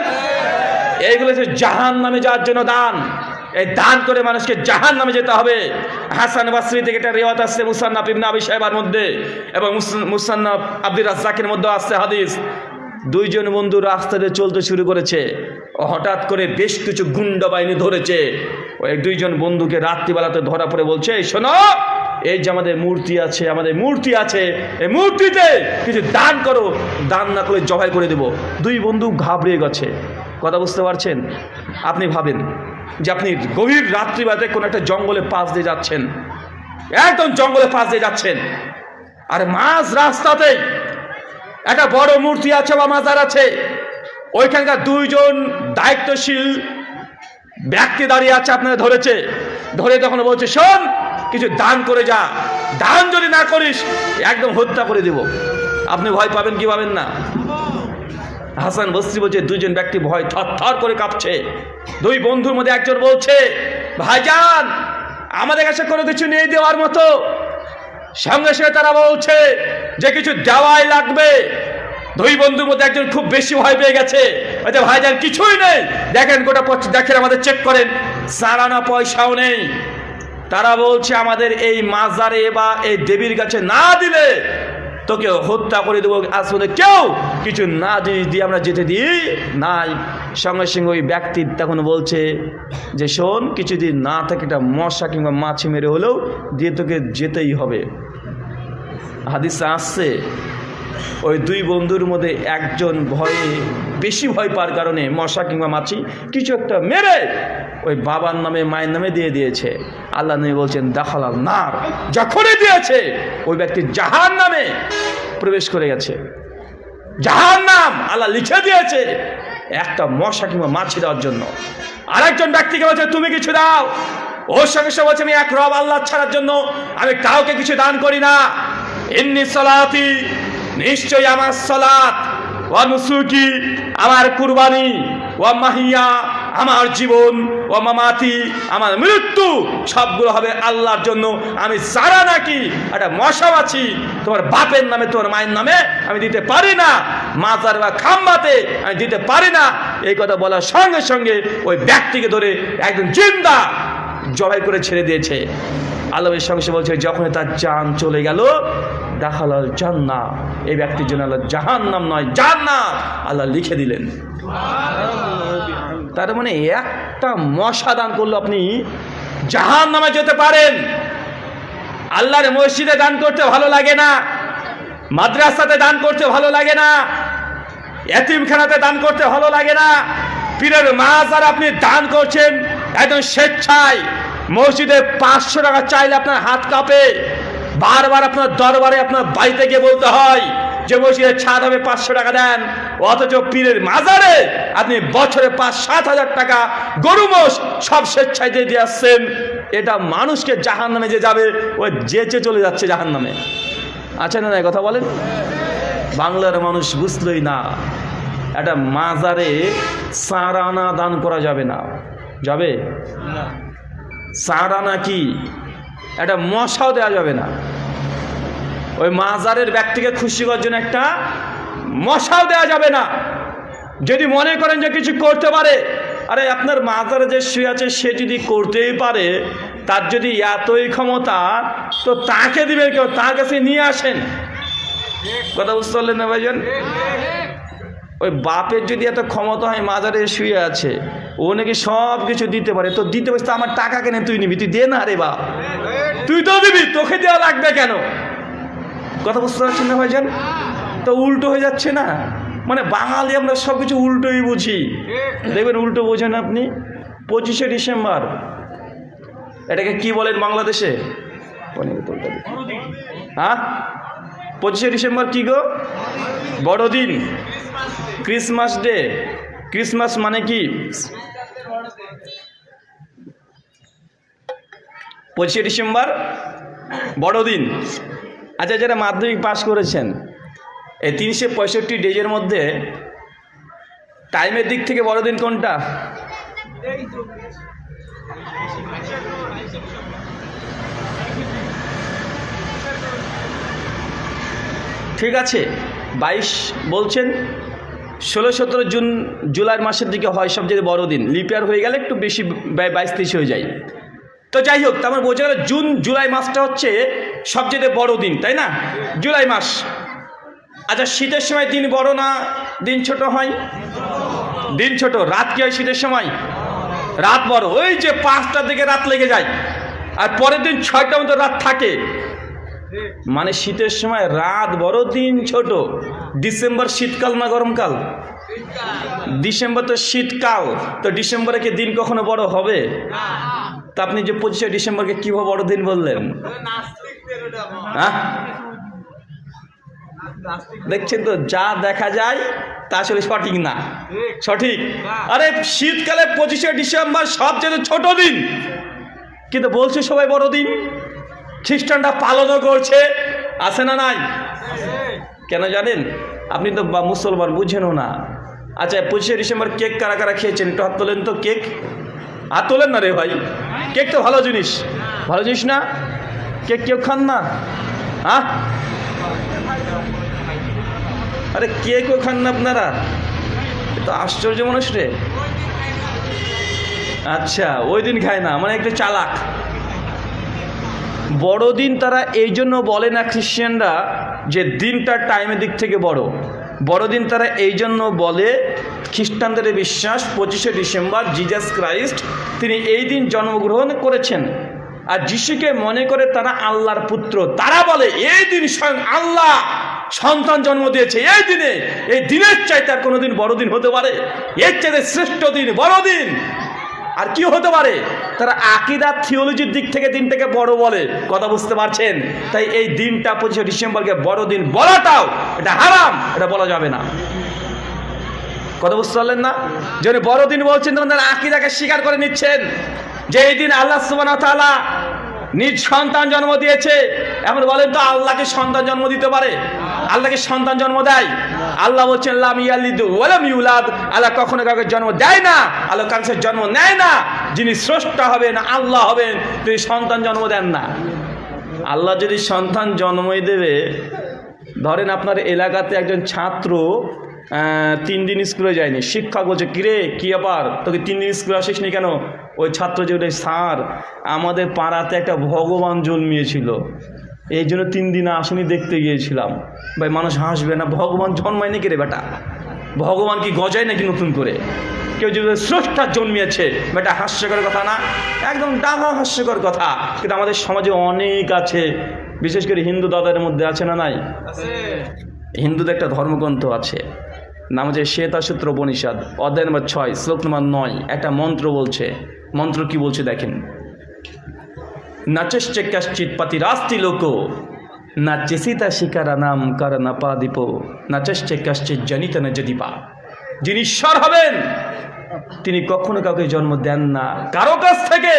এইগুলো হচ্ছে জাহান্নামে যাওয়ার জন্য দান। এই দান করে মানুষকে জাহান্নামে যেতে হবে। হাসান বাসরি থেকে একটা রিওয়ায়াত আছে মুসান্নাফ ইবনে আবি শাইবার মধ্যে এবং মুসান্নাফ আব্দুর রাজ্জাকের মধ্যে আছে হাদিস। 2 জন বন্ধু রাস্তা দিয়ে চলতে শুরু করেছে, হঠাৎ করে বেশ কিছু গুন্ডা বাহিনী ধরেছে। ওই 2 জন বন্ধুকে রাত্রিবেলাতে ধরা পড়ে বলছে, শোনো এই যে আমাদের মূর্তি আছে, এই মূর্তিতে কিছু দান করো, দান না করে জবাই করে দেব। 2 বন্ধু ঘাবড়ে গেছে। কথা বুঝতে পারছেন? আপনি ভাবেন যে আপনি গভীর রাত্রিবেলাতে কোনো একটা জঙ্গলে পাশ দিয়ে যাচ্ছেন, একদম জঙ্গলে পাশ দিয়ে যাচ্ছেন, আর মাঝ রাস্তাতে একটা বড় মূর্তি আছে বা মাজার আছে, ওইখানকার 2 জন দায়িত্বশীল ব্যক্তি দাঁড়িয়ে আছে, আপনারা ধরে তখন বলছে, শোন কিছু দান করে যা, দান যদি না করিস একদম হত্যা করে দেব। আপনি ভয় পাবেন কি পাবেন না? হাসান বসরি বলছে 2 জন ব্যক্তি ভয় থরথর করে কাঁপছে। 2 বন্ধুর মধ্যে একজন বলছে, ভাইজান আমাদের কাছে কোনো কিছু নেই দেওয়ার মতো। সঙ্গে সঙ্গে তারা বলছে যে কিছু দেওয়াই লাগবে। 2 বন্ধুর মধ্যে একজন খুব বেশি ভয় পেয়ে গেছে, বলছে ভাইজান কিছুই নেই, দেখেন গোটা দেখেন, আমাদের চেক করেন, 4 আনা পয়সাও নেই। তারা বলছে আমাদের এই মাজারে বা এই দেবীর কাছে না দিলে তোকে হত্যা করে দেবো। আসলে কেউ কিছু না জিনিস দিয়ে আমরা যেতে দিই নাই। সঙ্গে সঙ্গে ওই ব্যক্তি তখন বলছে যে শোন, কিছুদিন না থাকে একটা মশা কিংবা মাছি মেরে হলেও দিয়ে তোকে যেতেই হবে। হাদিসে আসছে ওই 2 বন্ধুর মধ্যে একজন ভয়ে বেশি ভয় পাওয়ার কারণে মশা কিংবা মাছি কিছু একটা মেরে ওই বাবার নামে মায়ের নামে দিয়ে দিয়েছে। আল্লাহ নবী বলছেন দাখালাল নার, যখনই দিয়েছে ওই ব্যক্তি জাহান্নামে প্রবেশ করে গেছে। জাহান্নাম আল্লাহ লিখে দিয়েছে একটা মশা কিংবা মাছি দেওয়ার জন্য। আরেকজন ব্যক্তিকে বলছে তুমি কিছু দাও, ওর সঙ্গে সে বলছে আমি এক রব আল্লাহ ছাড়ার জন্য আমি কাউকে কিছু দান করি না। ইন্নি সালাতি, নিশ্চয়ই আমার সালাত, ওয়া নুসুকি আমার কুরবানি, ওয়া মাহিয়া আমার জীবন, ওয়া মামাতি আমার মৃত্যু, সবগুলো হবে আল্লাহর জন্য। আমি সারা নাকি একটা মশা মাছি তোমার বাপের নামে তোমার মায়ের নামে আমি দিতে পারি না, মাজার বা খাম্বাতে আমি দিতে পারি না। এই কথা বলার সঙ্গে সঙ্গে ওই ব্যক্তিকে ধরে একদম জিন্দা জবাই করে ছেড়ে দিয়েছে। আল্লাহর সঙ্গে বলছে যখন তার জান চলে গেল দাখালাল জান্নাহ, এই ব্যক্তির জন্য আল্লাহ জাহান্নাম নয় জান্নাত আল্লাহ লিখে দিলেন। তার মানে একটা মশা দান করলে আপনি জাহান্নামে যেতে পারেন। আল্লাহর মসজিদে দান করতে ভালো লাগে না, মাদ্রাসাতে দান করতে ভালো লাগে না, এতিমখানাতে দান করতে ভালো লাগে না, পীরের মাজার আপনি দান করছেন একদম স্বেচ্ছায়। মসজিদে 500 টাকা চাইলে আপনার হাত কাঁপে, বারবার আপনার দরবারে আপনার বাড়িতে গিয়ে বলতে হয় যে মসজিদে ছাদ হবে 500 টাকা দেন, অথচ পীরের মাজারে আপনি বছরে 5-7 হাজার টাকা গরু মোষ সব স্বেচ্ছায় দিয়ে আসছেন। এটা মানুষকে জাহান্নামে যে যাবে ও যেচে চলে যাচ্ছে জাহান্নামে। আচ্ছা না কথা বলেন, বাংলার মানুষ বুঝলই না একটা মাজারে সারানা দান করা যাবে না। যাবে সারানা কি? একটা মশাও দেওয়া যাবে না। ওই মাজারের ব্যক্তিকে খুশি করার জন্য একটা মশাও দেওয়া যাবে না। যদি মনে করেন যে কিছু করতে পারে, আরে আপনার মাজারে যে শুয়ে আছে সে যদি করতেই পারে, তার যদি এতই ক্ষমতা তো তাকে দিবেন কেউ? তার কাছে নিয়ে আসেন। কথা বুঝতে পারলেন না ভাইজান? ওই বাপের যদি এত ক্ষমতা হয় মাজারে শুয়ে আছে, ও নাকি সব কিছু দিতে পারে, তো দিতে পারিস তো আমার টাকা কেনে তুই নিবি? তুই দে না রে বাপ, তুই তো দিবি, তোকে দেওয়া লাগবে কেন? কথা বুঝতে পারছেন না ভাইজান? তো উল্টো হয়ে যাচ্ছে না। মানে বাঙালি আমরা সব কিছু উল্টোই বুঝি। দেখবেন উল্টো বোঝেন আপনি। 25শে ডিসেম্বর এটাকে কি বলেন বাংলাদেশে? হ্যাঁ 25শে ডিসেম্বর কি গো? বড়দিন, ক্রিসমাস ডে। ক্রিসমাস মানে কি? 25শে ডিসেম্বর বড়দিন। আচ্ছা, যারা মাধ্যমিক পাস করেছেন, এই 365 ডেজের মধ্যে টাইমের দিক থেকে বড়দিন কোনটা? ঠিক আছে, 22 বলছেন, 16-17 জুন জুলাই মাসের দিকে হয় সবচেয়ে বড়দিন। লিপিয়ার হয়ে গেলে একটু বেশি 22-23 হয়ে যায়। তো যাই হোক, তার মানে বোঝা গেল জুন জুলাই মাসটা হচ্ছে সবচেয়ে বড় দিন, তাই না? জুলাই মাস। আচ্ছা, শীতের সময় দিন বড় না দিন ছোট হয়? দিন ছোট। রাত কি হয় শীতের সময়? রাত বড়। ওই যে 5টার দিকে রাত লেগে যায়, আর পরের দিন 6টা মতো রাত থাকে। মানে শীতের সময় রাত বড়, দিন ছোট। ডিসেম্বর শীতকাল না গরমকাল? ডিসেম্বর তো শীতকাল। তো ডিসেম্বরে কি দিন কখনো বড় হবে? তা আপনি যে 25শে ডিসেম্বরকে কিভাবে বড় দিন বললেন? হ্যাঁ, দেখছেন তো, যা দেখা যায় তা আসলে সঠিক না। সঠিক? আরে শীতকালে 25শে ডিসেম্বর সবচেয়ে ছোট দিন, কিন্তু বলছে সবাই বড় দিন। খ্রিস্টানরা পালনও করছে, আছে না নাই? কেন জানেন? আপনি তো মুসলমান, বুঝেনও না। আচ্ছা, 25শে ডিসেম্বর কেক কারা কারা খেয়েছেন? একটু হাত তোলেন তো। কেক হাত তোলেন না রে ভাই। কেক তো ভালো জিনিস, ভালো জিনিস না? কেক কেউ খান না? হ্যাঁ, আরে কেকও খান না আপনারা? তো আশ্চর্য মানুষ রে। আচ্ছা, ওই দিন খায় না, মানে একটু চালাক। বড়দিন তারা এই জন্য বলে না খ্রিস্টানরা যে দিনটা টাইমের দিক থেকে বড়। বড়দিন তারা এই জন্য বলে, খ্রিস্টানদের বিশ্বাস 25শে ডিসেম্বর জিজাস ক্রাইস্ট তিনি এই দিন জন্মগ্রহণ করেছেন, আর যিশুকে মনে করে তারা আল্লাহর পুত্র। তারা বলে এই দিন স্বয়ং আল্লাহ সন্তান জন্ম দিয়েছে এই দিনে, এই দিনের চাইতে আর কোনোদিন বড় দিন হতে পারে? এর চাইতে শ্রেষ্ঠ দিন, বড় দিন আর কি হতে পারে? তারা আকীদা থিওলজির দিক থেকে দিনটাকে বড় বলে, কথা বুঝতে পারছেন? তাই এই দিনটা 25শে ডিসেম্বরকে বড় দিন বলাটাও এটা হারাম, এটা বলা যাবে না। কথা বুঝতে পারলেন না? যদি বড় দিন বলছেন তখন তারা আকীদাকে স্বীকার করে নিচ্ছেন যে এই দিন আল্লাহ সুবহানাহু ওয়া তাআলা নিজ সন্তান জন্ম দিয়েছে। এখন বলেন তো, আল্লাহকে সন্তান জন্ম দিতে পারে? আল্লাহকে সন্তান জন্ম দেয়? আল্লাহ বলছেন লাম ইয়ালিদ ওয়া লাম ইউলাদ, আল্লাহ কখনো কাউকে জন্ম দেয় না, আল্লাহ কাউকে জন্ম নেয় না। যিনি স্রষ্টা হবেন, আল্লাহ হবেন, তিনি সন্তান জন্ম দেন না। আল্লাহ যদি সন্তান জন্মই দেবে, ধরেন আপনার এলাকাতে একজন ছাত্র 3 দিন স্কুলে যায়নি, শিক্ষক বলছে কিরে কি ব্যাপার, তোকে 3 দিন স্কুলে আসিস নি কেন? ওই ছাত্র যে স্যার আমাদের পাড়াতে একটা ভগবান জন্মিয়েছিল, এই জন্য 3 দিন আসেনি, দেখতে গিয়েছিলাম। ভাই মানুষ হাসবে না? ভগবান জন্মায় নাকি রে বেটা? ভগবান কি গজায় নাকি নতুন করে? কেউ যদি স্রষ্টা জন্মিয়েছে, বেটা হাস্যকর কথা না? একদম ডাঙা হাস্যকর কথা। কিন্তু আমাদের সমাজে অনেক আছে, বিশেষ করে হিন্দু দাদাদের মধ্যে আছে না নাই? হিন্দুদের একটা ধর্মগ্রন্থ আছে, নাম হচ্ছে শ্বেতাসূত্র উপনিষদ, অধ্যায় নম্বর 6 শ্লোক নম্বর 9। একটা মন্ত্র বলছে, মন্ত্র কি বলছে দেখেন, নাচশ্চে কশ্চিৎ পতিরাস্তি লোক নাচেসিতা শিকারা নাম কারণাপাদীপ নাচশ্চে কশ্চিৎ জনিত ন যদিপা। যিনি ঈশ্বর হবেন তিনি কখনো কাউকে জন্ম দেন না, কারো কাছ থেকে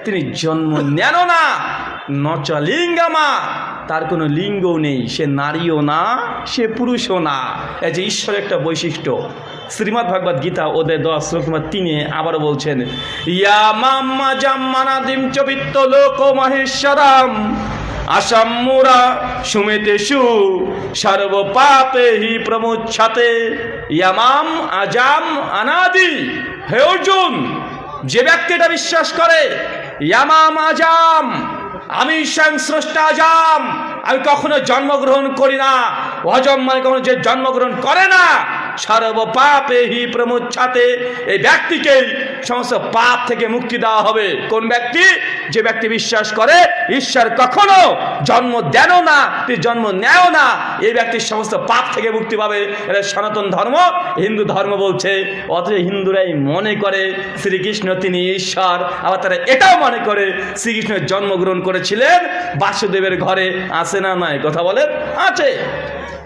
তিনি জন্ম নেন না। নচা লিঙ্গামা, তার কোনো লিঙ্গও নেই, সে নারীও না, সে পুরুষও না। এই যে ঈশ্বরের একটা বৈশিষ্ট্য। শ্রীমদ্ ভাগবত গীতা অধ্যায় 10 শ্লোক নম্বর 3 আবারও বলছেন, ইয়া মাম্মা জাম্মানাদিম চবিত্ত লোক মহেশ্বরাম আসাম্মুরা সুমেতেষু সর্ব পাপে হি প্রমুচ্ছতে। ইয়ামাম আজাম অনাদি। হে অর্জুন, যে ব্যক্তি এটা বিশ্বাস করে, ইয়ামাম আজাম, আমি স্বয়ং স্রষ্টা আজাম, আমি কখনো জন্মগ্রহণ করি না, অজম মানে কখনো যে জন্মগ্রহণ করে না, সর্ব পাপে হি প্রমুচ্ছতে, এই ব্যক্তিকেই সমস্ত পাপ থেকে মুক্তি দেওয়া হবে। কোন ব্যক্তি? যে ব্যক্তি বিশ্বাস করে ঈশ্বর কখনো জন্ম দেন না, তিনি জন্ম নেও না, এই ব্যক্তির সমস্ত পাপ থেকে মুক্তি পাবে। এটা সনাতন ধর্ম, হিন্দু ধর্ম বলছে। অথচ হিন্দুরাই মনে করে শ্রীকৃষ্ণ তিনি ঈশ্বর, আবার তারা এটাও মনে করে শ্রীকৃষ্ণ জন্মগ্রহণ করেছিলেন বাসুদেবের ঘরে। আছে না নাই? কথা বলেন, আছে।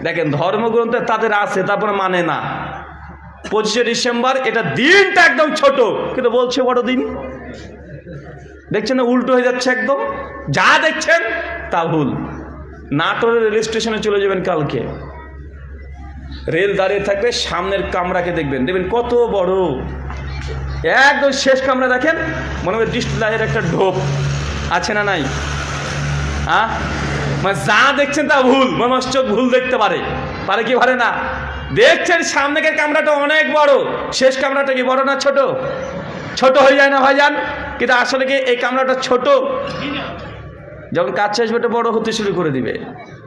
দেখেন ধর্মগ্রন্থে তাদের আছে, তারপরে মানে না। 25শে ডিসেম্বর এটা দিনটা একদম ছোট, কিন্তু বলছে বড় দিন। দেখছেন না, উল্টো হয়ে যাচ্ছে একদম। যা দেখছেন তা ভুল। নাটোরের রেল স্টেশনে চলে যাবেন কালকে, রেল দাঁড়িয়ে থাকবে, সামনের কামরাকে দেখবেন, দেখবেন কত বড়, একদম শেষ কামরা দেখেন, মনে হয় ডিসপ্লের একটা ঢোপ। আছে না নাই? মানে যা দেখছেন তা ভুল, মানুষ চোখ ভুল দেখতে পারে, পারে কি পারে না? দেখছেন সামনের কামরাটা অনেক বড়, শেষ কামরাটা কি বড় না ছোট? ছোট হয়ে যায় না ভাইজান? কিন্তু আসলে কি এই কামরাটা ছোট? যখন কাজ শেষ হবে বড় হতে শুরু করে দিবে।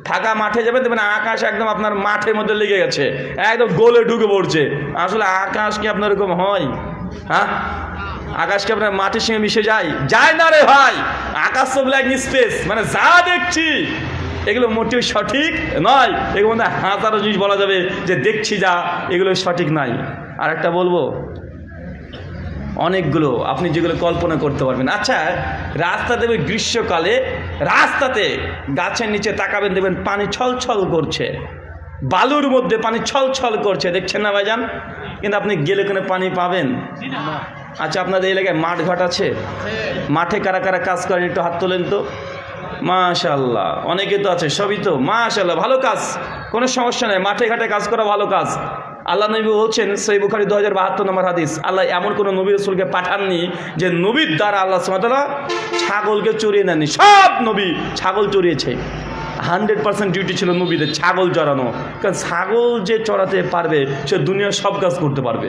ফাঁকা মাঠে যাবেন, দেখবেন আকাশ একদম আপনার মাঠের মধ্যে লেগে গেছে, একদম গোলে ঢুকে পড়ছে। আসলে আকাশ কি আপনার এরকম হয়? হ্যাঁ, আকাশকে আপনার মাটির সঙ্গে মিশে যায়? যায় না রে ভাই। আকাশ তো ব্ল্যাক স্পেস, মানে যা দেখছি এগুলো মোটেও সঠিক নয়। এগুলো মধ্যে হাজারো জিনিস বলা যাবে যে দেখছি যা, এগুলো সঠিক নাই। আর একটা বলবো, অনেকগুলো আপনি যেগুলো কল্পনা করতে পারবেন। আচ্ছা, রাস্তা দেবে গ্রীষ্মকালে, রাস্তাতে গাছের নিচে তাকাবেন, দেখবেন পানি ছলছল করছে, বালুর মধ্যে পানি ছলছল করছে, দেখছেন না ভাইজান? কিন্তু আপনি গেলে কোনো পানি পাবেন? আচ্ছা, আপনাদের এলাকায় মাঠ ঘাট আছে? মাঠে কারা কারা কাজ করেন একটু হাত তোলেন তো। মাশাআল্লাহ, অনেকে তো আছে, সবই তো মাশাআল্লাহ, ভালো কাজ, কোনো সমস্যা নেই, মাঠে ঘাটে কাজ করা ভালো কাজ। আল্লাহ নবী বলছেন, সহিহ বুখারী 2072 নম্বর হাদিস, আল্লাহ এমন কোনো নবী রাসূলকে পাঠাননি যে নবীর দ্বারা আল্লাহ সুবহানাহু ওয়া তাআলা ছাগলকে চড়িয়ে নেননি। সব নবী ছাগল চড়িয়েছে। 100% ডিউটি ছিল নবীদের ছাগল চড়ানো, কারণ ছাগল যে চড়াতে পারবে সে দুনিয়ার সব কাজ করতে পারবে।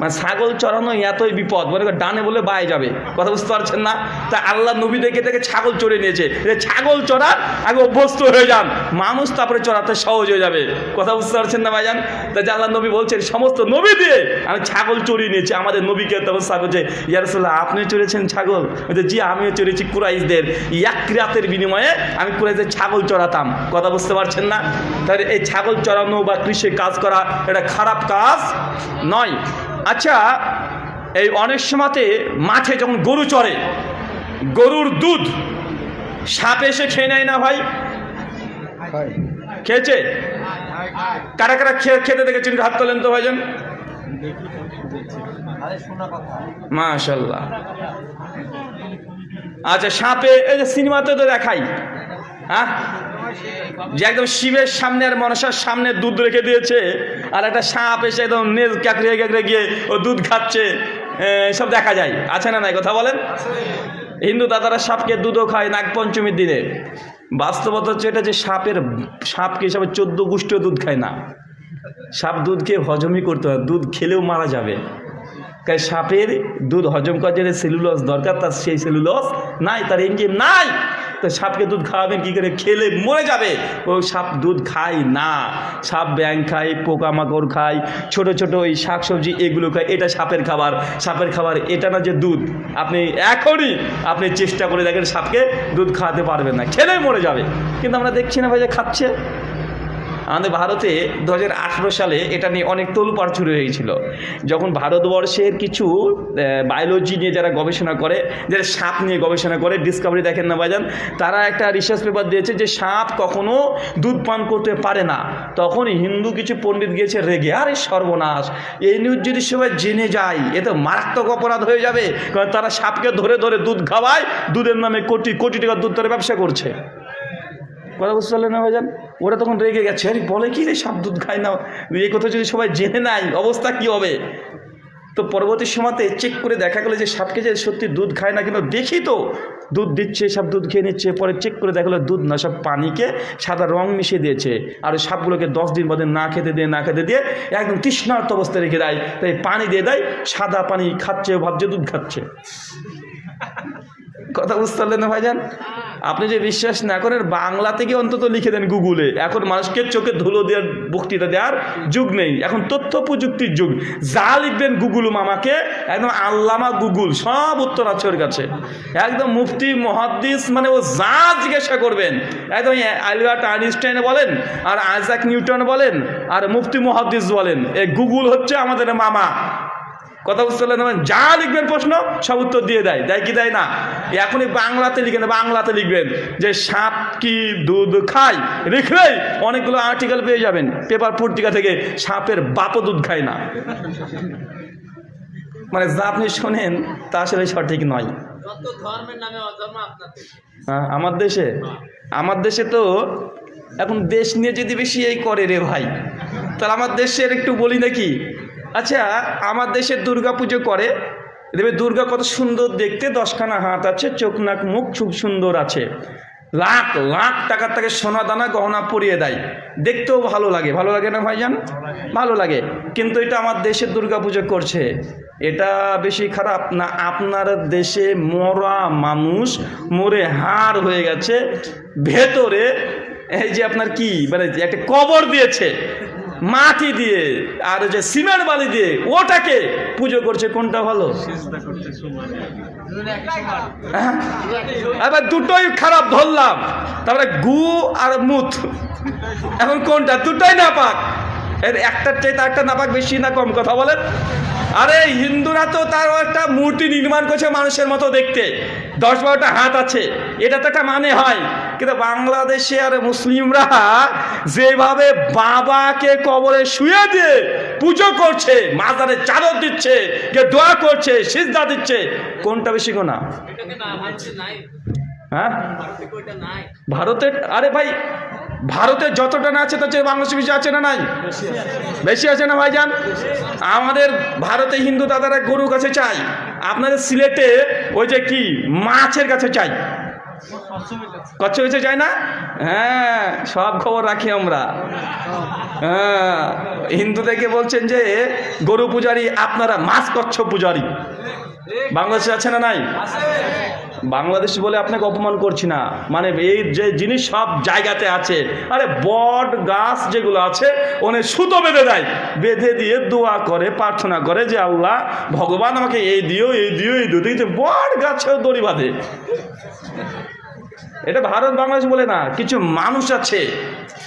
মানে ছাগল চড়ানো এতই বিপদ, বলে ডানে বলে বায়ে যাবে, কথা বুঝতে পারছেন না? তা আল্লাহ নবী দেখে দেখে ছাগল চড়ে নিয়েছে, ছাগল চড়ার আগে অভ্যস্ত হয়ে যান, মানুষ তারপরে চড়াতে সহজ হয়ে যাবে, কথা বুঝতে পারছেন না ভাইজান? তা আল্লাহ নবী বলছেন সমস্ত নবী দিয়ে আমি ছাগল চড়িয়ে নিয়েছি। আমাদের নবীকে তখন বলছে, ইয়া রাসূলুল্লাহ আপনি চড়েছেন ছাগল? বলছে জি আমিও চড়েছি, কুরাইশদের এক রাতের বিনিময়ে আমি কুরাইশদের ছাগল চড়াতাম, কথা বুঝতে পারছেন না? তাহলে এই ছাগল চড়ানো বা কৃষি কাজ করা এটা খারাপ কাজ নয়। আচ্ছা, এই অনেক সময়তে মাঠে যখন গরু চড়ে, গরুর দুধ সাপ এসে খেয়ে নেয় না ভাই? খেয়েছে? কারা কারা খেতে দেখেছেন হাত তোলেন তো ভাইজান? মাশাআল্লাহ। আচ্ছা, সাপে এই যে সিনেমাতে তো দেখাই, হ্যাঁ, যে একদম শিবের সামনে আর মনসার সামনে দুধ রেখে দিয়েছে, আর একটা সাপ এসে একদম নেজ কাকড়ে কাকড়ে গিয়ে ও দুধ খাচ্ছে, সব দেখা যায়, আছে না নাই কথা বলেন? হিন্দু দাদারা সাপকে দুধও খায় নাগপঞ্চমীর দিনে। বাস্তবতা হচ্ছে এটা যে সাপকে হিসাবে 14 গোষ্ঠীও দুধ খায় না। সাপ দুধ খেয়ে হজমই করতে হয়, দুধ খেলেও মারা যাবে। কারণ সাপের দুধ হজম করার জন্য সেলুলোজ দরকার, তার সেই সেলুলোজ নাই, তার এনজাইম নাই। তো সাপকে দুধ খাওয়াবেন কী করে? খেলে মরে যাবে। ও সাপ দুধ খায় না। সাপ ব্যাং খায়, পোকামাকড় খায়, ছোট ছোট ওই শাকসবজি এগুলো খায়, এটা সাপের খাবার। সাপের খাবার এটা না যে দুধ। আপনি এখনই আপনি চেষ্টা করে দেখেন সাপকে দুধ খাওয়াতে পারবেন না, খেলে মরে যাবে। কিন্তু আমরা দেখছি না ভাই যে খাচ্ছে। আমাদের ভারতে 2018 সালে এটা নিয়ে অনেক তোলপাড় শুরু হয়েছিল, যখন ভারতবর্ষের কিছু বায়োলজি নিয়ে যারা গবেষণা করে, যারা সাপ নিয়ে গবেষণা করে, ডিসকভারি দেখেন না ভাইজান, তারা একটা রিসার্চ পেপার দিয়েছে যে সাপ কখনো দুধ পান করতে পারে না। তখন হিন্দু কিছু পণ্ডিত গিয়েছে রেগে, আরে সর্বনাশ, এই নিউজ যদি সবাই জেনে যায় এ তো মারাত্মক অপরাধ হয়ে যাবে, কারণ তারা সাপকে ধরে ধরে দুধ খাওয়ায়, দুধের নামে কোটি কোটি টাকা দুধ ধরে ব্যবসা করছে, কথা বুঝতে পারলেন না ভাইজান? ওরা তখন রেগে গেছে, আরে বলে কি রে সাপ দুধ খায় না, এই কথা যদি সবাই জেনে নাই অবস্থা কি হবে। তো পরবর্তী সময়তে চেক করে দেখা গেলো যে সাপকে যে সত্যি দুধ খায় না, কিন্তু দেখি তো দুধ দিচ্ছে, সাপ দুধ খেয়ে নিচ্ছে। পরে চেক করে দেখা গেলো দুধ না, সব পানিকে সাদা রং মিশিয়ে দিয়েছে, আর ওই সাপগুলোকে 10 দিন বাদে না খেতে দিয়ে একদম তৃষ্ণার্ত অবস্থায় রেখে দেয়, তাই পানি দিয়ে দেয়, সাদা পানি খাচ্ছে, ভাবছে দুধ খাচ্ছে, কথা বুঝতে পারলেন না ভাইজান? আপনি যে বিশ্বাস না করেন, বাংলা থেকে অন্তত লিখে দেন গুগলে। এখন মানুষকে চোখে ধুলো দেওয়ার বক্তৃতা দেওয়ার যুগ নেই, এখন তথ্য প্রযুক্তির যুগ। যা লিখবেন গুগল মামাকে, একদম আল্লামা গুগল সব উত্তর আছে ওর কাছে। একদম মুফতি মুহাদ্দিস, মানে ও যা জিজ্ঞাসা করবেন, একদম আলবার্ট আইনস্টাইন বলেন, আর আইজাক নিউটন বলেন, আর মুফতি মুহাদ্দিস বলেন, এই গুগল হচ্ছে আমাদের মামা, কথা বুঝতে পারলেন? যা লিখবেন প্রশ্ন সব উত্তর দিয়ে দেয়, দেয় কি দেয় না? এখনই বাংলাতে লিখেন, বাংলাতে লিখবেন যে সাপ কি দুধ খায়, লিখলেই অনেকগুলো আর্টিকেল পেয়ে যাবেন পেপার পত্রিকা থেকে, সাপের বাপও দুধ খায় না। মানে যা আপনি শোনেন তা আসলে সঠিক নয়। হ্যাঁ, আমার দেশে তো এখন দেশ নিয়ে যদি বেশি এই করে রে ভাই, তাহলে আমার দেশের একটু বলি নাকি। আচ্ছা, আমার দেশে দুর্গা পুজো করে, দেখবে দুর্গা কত সুন্দর দেখতে, 10খানা হাত আছে, চোখ নাক মুখ খুব সুন্দর আছে, লাখ লাখ টাকার তাকে সোনা দানা গহনা পরিয়ে দেয়, দেখতেও ভালো লাগে, ভালো লাগে না ভাইজান? ভালো লাগে। কিন্তু এটা আমার দেশে দুর্গা পুজো করছে, এটা বেশি খারাপ না? আপনার দেশে মরা মানুষ মরে হাড় হয়ে গেছে, ভেতরে এই যে আপনার কি মানে একটা কবর দিয়েছে মাটি দিয়ে আর যে সিমেন্ট বালি দিয়ে, ওটাকে পুজো করছে, কোনটা ভালো? এবার দুটোই খারাপ ধরলাম, তারপরে গু আর মুত, এখন কোনটা? দুটোই নাপাক। এর একটার চাইতে একটা নাপাক বেশি না কম, কথা বলেন? আরে হিন্দুরা তো তার একটা মূর্তি নির্মাণ করছে মানুষের মতো দেখতে, 10-12টা হাত আছে, এটা তো একটা মানে হয়। কিন্তু বাংলাদেশে আর মুসলিমরা যেভাবে বাবাকে কবরে শুয়ে দিয়ে পুজো করছে, মাজারে চাদর দিচ্ছে, কে দোয়া করছে, সিজদা দিচ্ছে, কোনটা বেশি গোনা? হ্যাঁ, ভারতের, আরে ভাই ভারতে যতটা না আছে তার চেয়ে বাংলাদেশে বেশি আছে না নাই? বেশি আছে না ভাইজান? আমাদের ভারতে হিন্দু দাদারা গরুর কাছে চাই, আপনাদের সিলেটে ওই যে কি মাছের কাছে চাই, কচ্ছ বেঁচে যায় না? হ্যাঁ, সব খবর রাখি আমরা। হ্যাঁ, হিন্দু থেকে বলছেন যে গরু পূজারি, আপনারা মাছ কচ্ছপ পূজারি। বাংলাদেশে আছে না নাই? বাংলাদেশ বলে আপনাকে অপমান করছি না, মানে এই যে জিনিস সব জায়গাতে আছে। আরে বট গাছ যেগুলো আছে ওনে সুতো বেঁধে দেয়, বেঁধে দিয়ে দোয়া করে, প্রার্থনা করে যে আল্লাহ ভগবান আমাকে এই দিও, এই দিও, এই দিও। দেখছে বট গাছেও দড়ি বাঁধে। এটা ভারত বাংলাদেশ বলে না, কিছু মানুষ আছে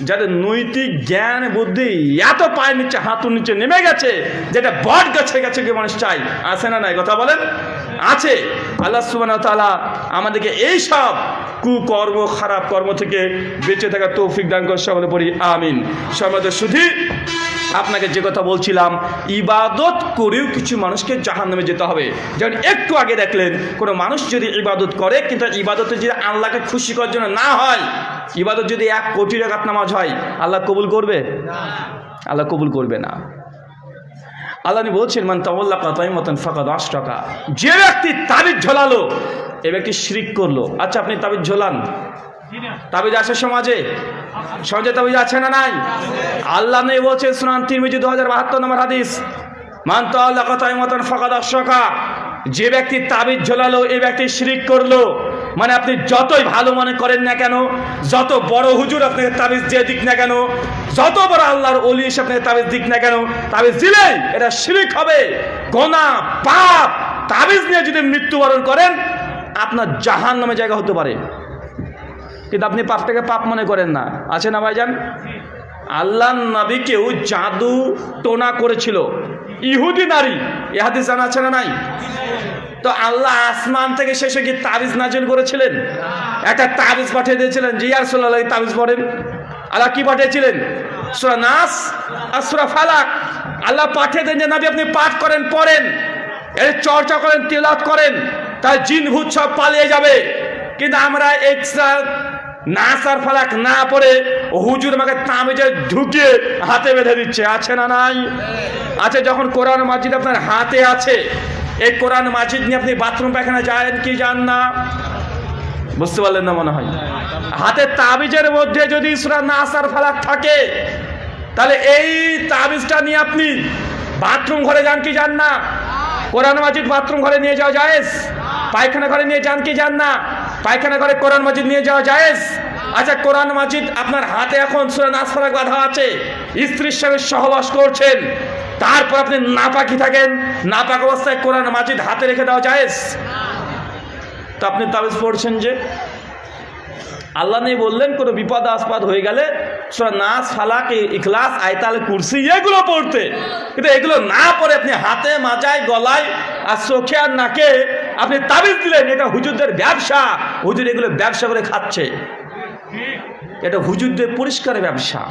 যাদের নৈতিক জ্ঞান বুদ্ধি এত পায়ের নিচে, হাতুর নিচে নেমে গেছে, যেটা বট গাছে গেছে কি মানুষ চাই। আছে না নাই? কথা বলেন। আছে। আল্লাহ সুবহানাহু ওয়া তাআলা আমাদেরকে এই সব কুকর্ম, খারাপ কর্ম থেকে বেঁচে থাকার তৌফিক দান করে, সকলে পড়ি আমিন। সমাজে শুধু আপনাকে যে কথা বলছিলাম, ইবাদত করেও কিছু মানুষকে জাহান্নামে যেতে হবে। যেমন একটু আগে দেখলেন, কোনো মানুষ যদি ইবাদত করে কিন্তু ইবাদতে যদি আল্লাহকে খুশি করার জন্য না হয়, ইবাদত যদি 1 কোটি রাকাত নামাজ হয়, আল্লাহ কবুল করবে? আল্লাহ কবুল করবে না। আল্লাহ বলছেন, মান তাওয়াল্লাকা তাইমাতান ফাকাদ আশরাকা। যে ব্যক্তি তাবিজ ঝোলালো, এ ব্যক্তি শিরক করলো। আচ্ছা, আপনি তাবিজ ঝোলান? তাবিজ আছে সমাজে? সমাজে তাবিজ আছে না নাই? আল্লাহ নেই বলছেন সুনান তিরমিজি 2072 নম্বর হাদিস, মান তাওয়াল্লাকা তাইমাতান ফাকাদ আশরাকা। যে ব্যক্তি তাবিজ ঝোলালো, এই ব্যক্তি শিরক করলো। মানে আপনি যতই ভালো মনে করেন না কেন, যত বড় হুজুর আপনাকে তাবিজ দিয়ে দিক না কেন, যত বড় আল্লাহর ওলি এসে আপনাকে তাবিজ দিক না কেন, তাবিজ দিলেই এটা শিরক হবে, গুনাহ, পাপ। তাবিজ নিয়ে যদি মৃত্যুবরণ করেন, আপনার জাহান্নামে জায়গা হতে পারে। কিন্তু আপনি পাপটাকে পাপ মনে করেন না। আছে না ভাইজান? আল্লাহর নবীকেও জাদু টোনা করেছিল ইহুদি নারী, এ হাদিস জানা আছে না নাই? তো আল্লাহ আসমান থেকে শেষে কি তাবিজ নাজিল করেছিলেন? একটা তাবিজ পাঠিয়ে দিয়েছিলেন যে ইয়া রাসূলুল্লাহ তাবিজ পড়েন। আল্লাহ কি পাঠিয়েছিলেন? সূরা নাস আর সূরা ফালাক। আল্লাহ পাঠিয়ে দেন যে নবী আপনি পাঠ করেন, পড়েন, এর চর্চা করেন, তিলাওয়াত করেন, তাই জিন ভূত সব পালিয়ে যাবে। কিন্তু আমরা এক্সট্রা নাস আর ফালাক না পড়ে হুজুর আমাকে তাবিজে ঢুকিয়ে হাতে বেঁধে দিচ্ছে। আছে না নাই? আছে। যখন কোরআন মাজিদ আপনার হাতে আছে, এই কোরআন মাজিদ নিয়ে আপনি বাথরুম পায়খানা যান কি যান না? বুঝতে পারলেন না মনে হয়। হাতে তাবিজের মধ্যে যদি সূরা নাস আর ফালাক থাকে, তাহলে এই তাবিজটা নিয়ে আপনি বাথরুম ঘরে যান কি যান না? কোরআন মাজিদ বাথরুম ঘরে নিয়ে যাওয়া জায়েজ? পায়খানা ঘরে নিয়ে যান কি যান না? পায়খানা ঘরে কোরআন মাজিদ নিয়ে যাওয়া জায়েজ? আচ্ছা, কোরআন মাজিদ আপনার হাতে এখন সূরা নাস ফালাক বাঁধা আছে, স্ত্রীর সঙ্গে সহবাস করছেন, তারপর আপনি নাপাকি থাকেন, নাপাক অবস্থায় কোরআন মাজিদ হাতে রেখে দেওয়া জায়েজ? তো আপনি তাবিজ পড়ছেন যে? আল্লাহ নেই বললেন কোনো বিপদ আসপাদ হয়ে গেলে সূরা নাস, ফালাক, ইখলাস, আয়াতুল কুরসি এগুলো পড়তে। কিন্তু এগুলো না পড়ে আপনি হাতে, মাজায়, গলায় আর চোখে আর নাকে আপনি তাবিজ দিলেন। এটা হুজুরদের ব্যবসা। হুজুর এগুলো ব্যবসা করে খাচ্ছে। এটা হুজুরদের পরিষ্কার ব্যবসা।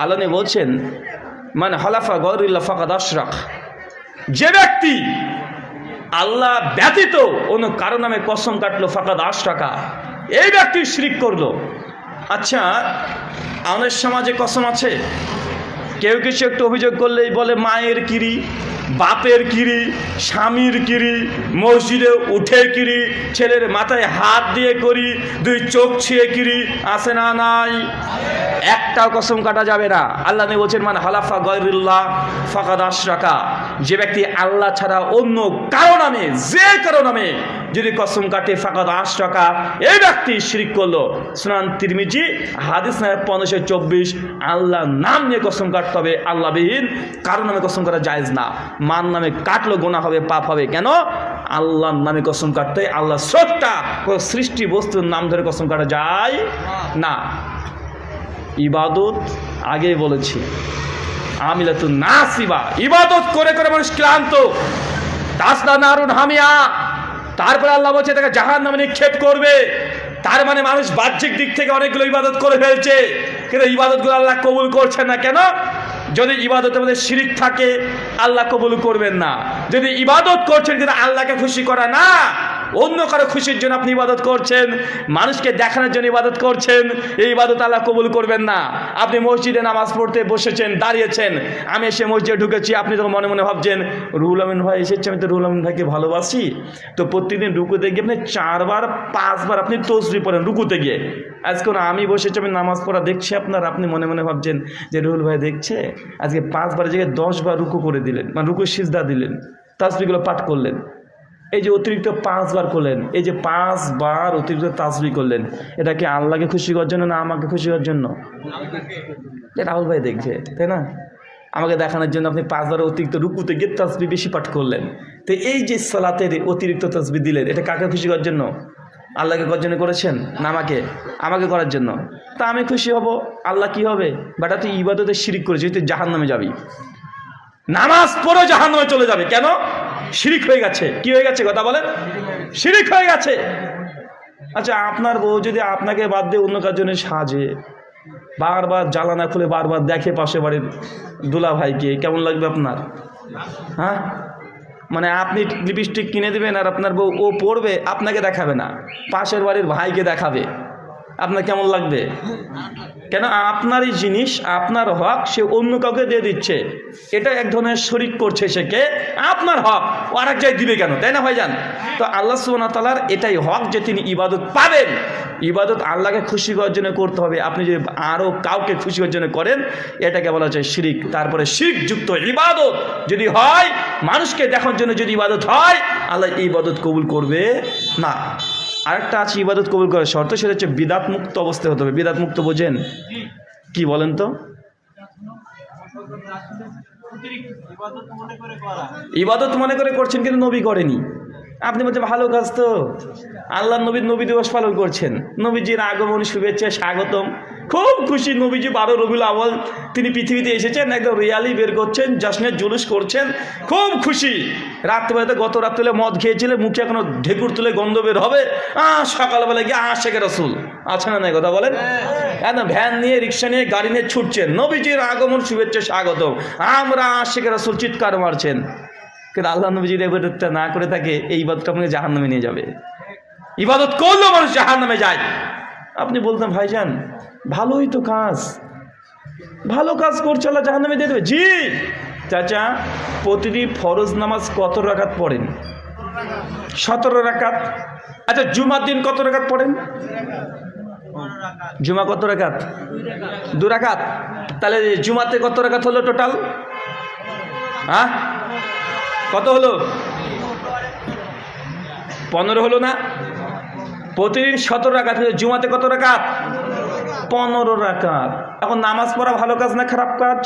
আল্লাহ নেই বলছেন, মান হালাফা গায়রিল্লাহ ফাকাদ আশরাক। যে ব্যক্তি আল্লাহ ব্যতীত অন্য কারো নামে কসম কাটলো, ফাকাদ আশরাকা, এই ব্যক্তি শিরক করলো। আচ্ছা, আমাদের সমাজে কসম আছে? কেউ কিছু একটু অভিযোগ করলেই বলে মায়ের কিরি, বাপের কিরি, স্বামীর কিরি, মসজিদে উঠে কিরি, ছেলের মাথায় হাত দিয়ে করি, 2 চোখ ছিঁড়ে কিরি। আছে না নাই? একটাও কসম কাটা যাবে না। আল্লাহ নেই বলছেন, মান হালাফা গায়রিল্লাহ ফাকাদ আশরাকা। যে ব্যক্তি আল্লাহ ছাড়া অন্য কারো নামে, যে কারো নামে যদি কসম কাটে, ফাকাদ আশরাকা, এই ব্যক্তি শিরক করলো। সুনান তিরমিজি হাদিস নাম্বার 1524। আল্লাহর নাম নিয়ে কসম কাটতে হবে, আল্লাহবিহীন কারো নামে কসম করা জায়েজ না। মান নামে কাটলো গুনাহ হবে, পাপ হবে। কেন? আল্লাহর নামে কসম কাটতে, আল্লাহ স্রষ্টা, কোনো সৃষ্টি বস্তুর নাম ধরে কসম কাটা যায় না। ইবাদত আগে বলেছি, আমিলাতুন নাসিবা, ইবাদত করে করে মানুষ ক্লান্ত। তাসলা নারুন হামিয়া, তারপরে আল্লাহ বলছে তাকে জাহান্নামে নিক্ষেপ করবে। তার মানে মানুষ বাহ্যিক দিক থেকে অনেকগুলো ইবাদত করে ফেলছে, কিন্তু ইবাদতগুলো আল্লাহ কবুল করছেন না। কেন? যদি ইবাদতের মধ্যে শিরক থাকে, আল্লাহ কবুল করবেন না। যদি ইবাদত করছেন কিন্তু আল্লাহকে খুশি করা না, অন্য কারো খুশির জন্য আপনি ইবাদত করছেন, মানুষকে দেখানোর জন্য ইবাদত করছেন, এই ইবাদত আল্লাহ কবুল করবেন না। আপনি মসজিদে নামাজ পড়তে বসেছেন, দাঁড়িয়েছেন, আমি এসে মসজিদে ঢুকেছি, আপনি তো মনে মনে ভাবছেন রুহুল আমিন ভাই এসেছে, আমি তো রুহুল আমিন ভাইকে ভালোবাসি, তো প্রত্যেকদিন রুকুতে গিয়ে আপনি 4 বার 5 বার আপনি তসবিহ পড়েন রুকুতে গিয়ে। আজকে আমি বসেছি, আমি নামাজ পড়া দেখছি আপনার, আপনি মনে মনে ভাবছেন যে রুহুল ভাই দেখছে, আজকে 5 বারের জায়গায় 10 বার রুকু করে দিলেন, মানে রুকু সিজদা দিলেন, তাসবিহগুলো পাঠ করলেন, এই যে অতিরিক্ত 5 বার করলেন, এই যে 5 বার অতিরিক্ত তাসবিহ করলেন, এটা কি আল্লাহকে খুশি করার জন্য না আমাকে খুশি করার জন্য? রাহুল ভাই দেখবে, তাই না? আমাকে দেখানোর জন্য আপনি 5 বার অতিরিক্ত রুকুতে গিয়ে তাসবিহ বেশি পাঠ করলেন। তো এই যে সালাতের অতিরিক্ত তাসবিহ দিলেন, এটা কাকে খুশি করার জন্য? আল্লাহকে করার জন্য করেছেন না আমাকে করার জন্য? তা আমি খুশি হব, আল্লাহ কি হবে? বেটা তুই ইবাদতে শিরিক করেছিস, তুই জাহান্নামে যাবি, নামাজ পড়ে জাহান্নামে চলে যাবে। কেন? শিরিক হয়ে গেছে। কি হয়ে গেছে কথা বলেন? শিরিক হয়ে গেছে। আচ্ছা, আপনার বউ যদি আপনাকে বাদ দিয়ে অন্য কার জন্য সাজে, বারবার জ্বালানা খুলে বারবার দেখে পাশে বাড়ির দুলা ভাইকে, কেমন লাগবে আপনার? হ্যাঁ, মানে আপনি লিপস্টিক কিনে দেবেন আর আপনার বউ ও পড়বে, আপনাকে দেখাবে না, পাশের বাড়ির ভাইকে দেখাবে, আপনার কেমন লাগবে? কেন? আপনারই জিনিস, আপনার হক সে অন্য কাউকে দিয়ে দিচ্ছে, এটা এক ধরনের শরিক করছে, সে কে? আপনার হক ও আরেক জায়গায় দিবে কেন, তাই না ভাইজান? তো আল্লাহ সুবহানাহু ওয়া তাআলার এটাই হক যে তিনি ইবাদত পাবেন। ইবাদত আল্লাহকে খুশি করার জন্য করতে হবে। আপনি যদি আরও কাউকে খুশি করার জন্য করেন, এটাকে বলা হচ্ছে শিরিক। তারপরে শিরিক যুক্ত ইবাদত যদি হয়, মানুষকে দেখানোর জন্য যদি ইবাদত হয়, আল্লাহ ইবাদত কবুল করবে না। আরেকটা আছে ইবাদত কবুল করার শর্ত, সেটা হচ্ছে বিদাত মুক্ত অবস্থায় হতে হবে। বিদাত মুক্ত বোঝেন কি বলেন তো? ইবাদত মনে করে করছেন কিন্তু নবী করেনি, আপনি বলছেন ভালো কাজ তো, আল্লাহ নবী দিবস পালন করছেন, নবীজির আগমন শুভেচ্ছা স্বাগতম, খুব খুশি, নবীজি 12 রবিউল আউয়াল তিনি পৃথিবীতে এসেছেন, একদম রিয়ালি বের করছেন, জশ্নের জুলুস করছেন, খুব খুশি। রাত্রিবেলাতে গত রাত্রিবেলা মদ খেয়েছিলে, মুখে এখনো ঢেকুর তুলে গন্ধ বের হবে, সকালবেলা গিয়ে আশেকে রাসূল আছে না নাই কথা বলেন? একদম ভ্যান নিয়ে, রিক্সা নিয়ে, গাড়ি নিয়ে ছুটছেন, নবীজির আগমন শুভেচ্ছা স্বাগতম, আমরা আশেকে রাসূল চিৎকার মারছেন। কিন্তু আল্লাহ নবী যদি ইবাদতটা না করে থাকে, এই ইবাদতটা আপনাকে জাহান্নামে নিয়ে যাবে। ইবাদত করলেও মানুষ জাহান্নামে যায়। আপনি বলতেন ভাইজান ভালোই তো কাজ, ভালো কাজ করছে, আল্লাহ জাহান্নামে দিয়ে দেবে। জি চাচা, প্রতিদিন ফরজ নামাজ কত রাকাত পড়েন? 17 রাকাত। আচ্ছা, জুমার দিন কত রাকাত পড়েন? জুমা কত রাকাত? 2 রাকাত। তাহলে জুমাতে কত রাকাত হলো টোটাল? হ্যাঁ, কত হলো? 15 হলো না? প্রতিদিন 17 রাকাত, জুমাতে কত রাকাত? 15 রাকাত। এখন নামাজ পড়া ভালো কাজ না খারাপ কাজ?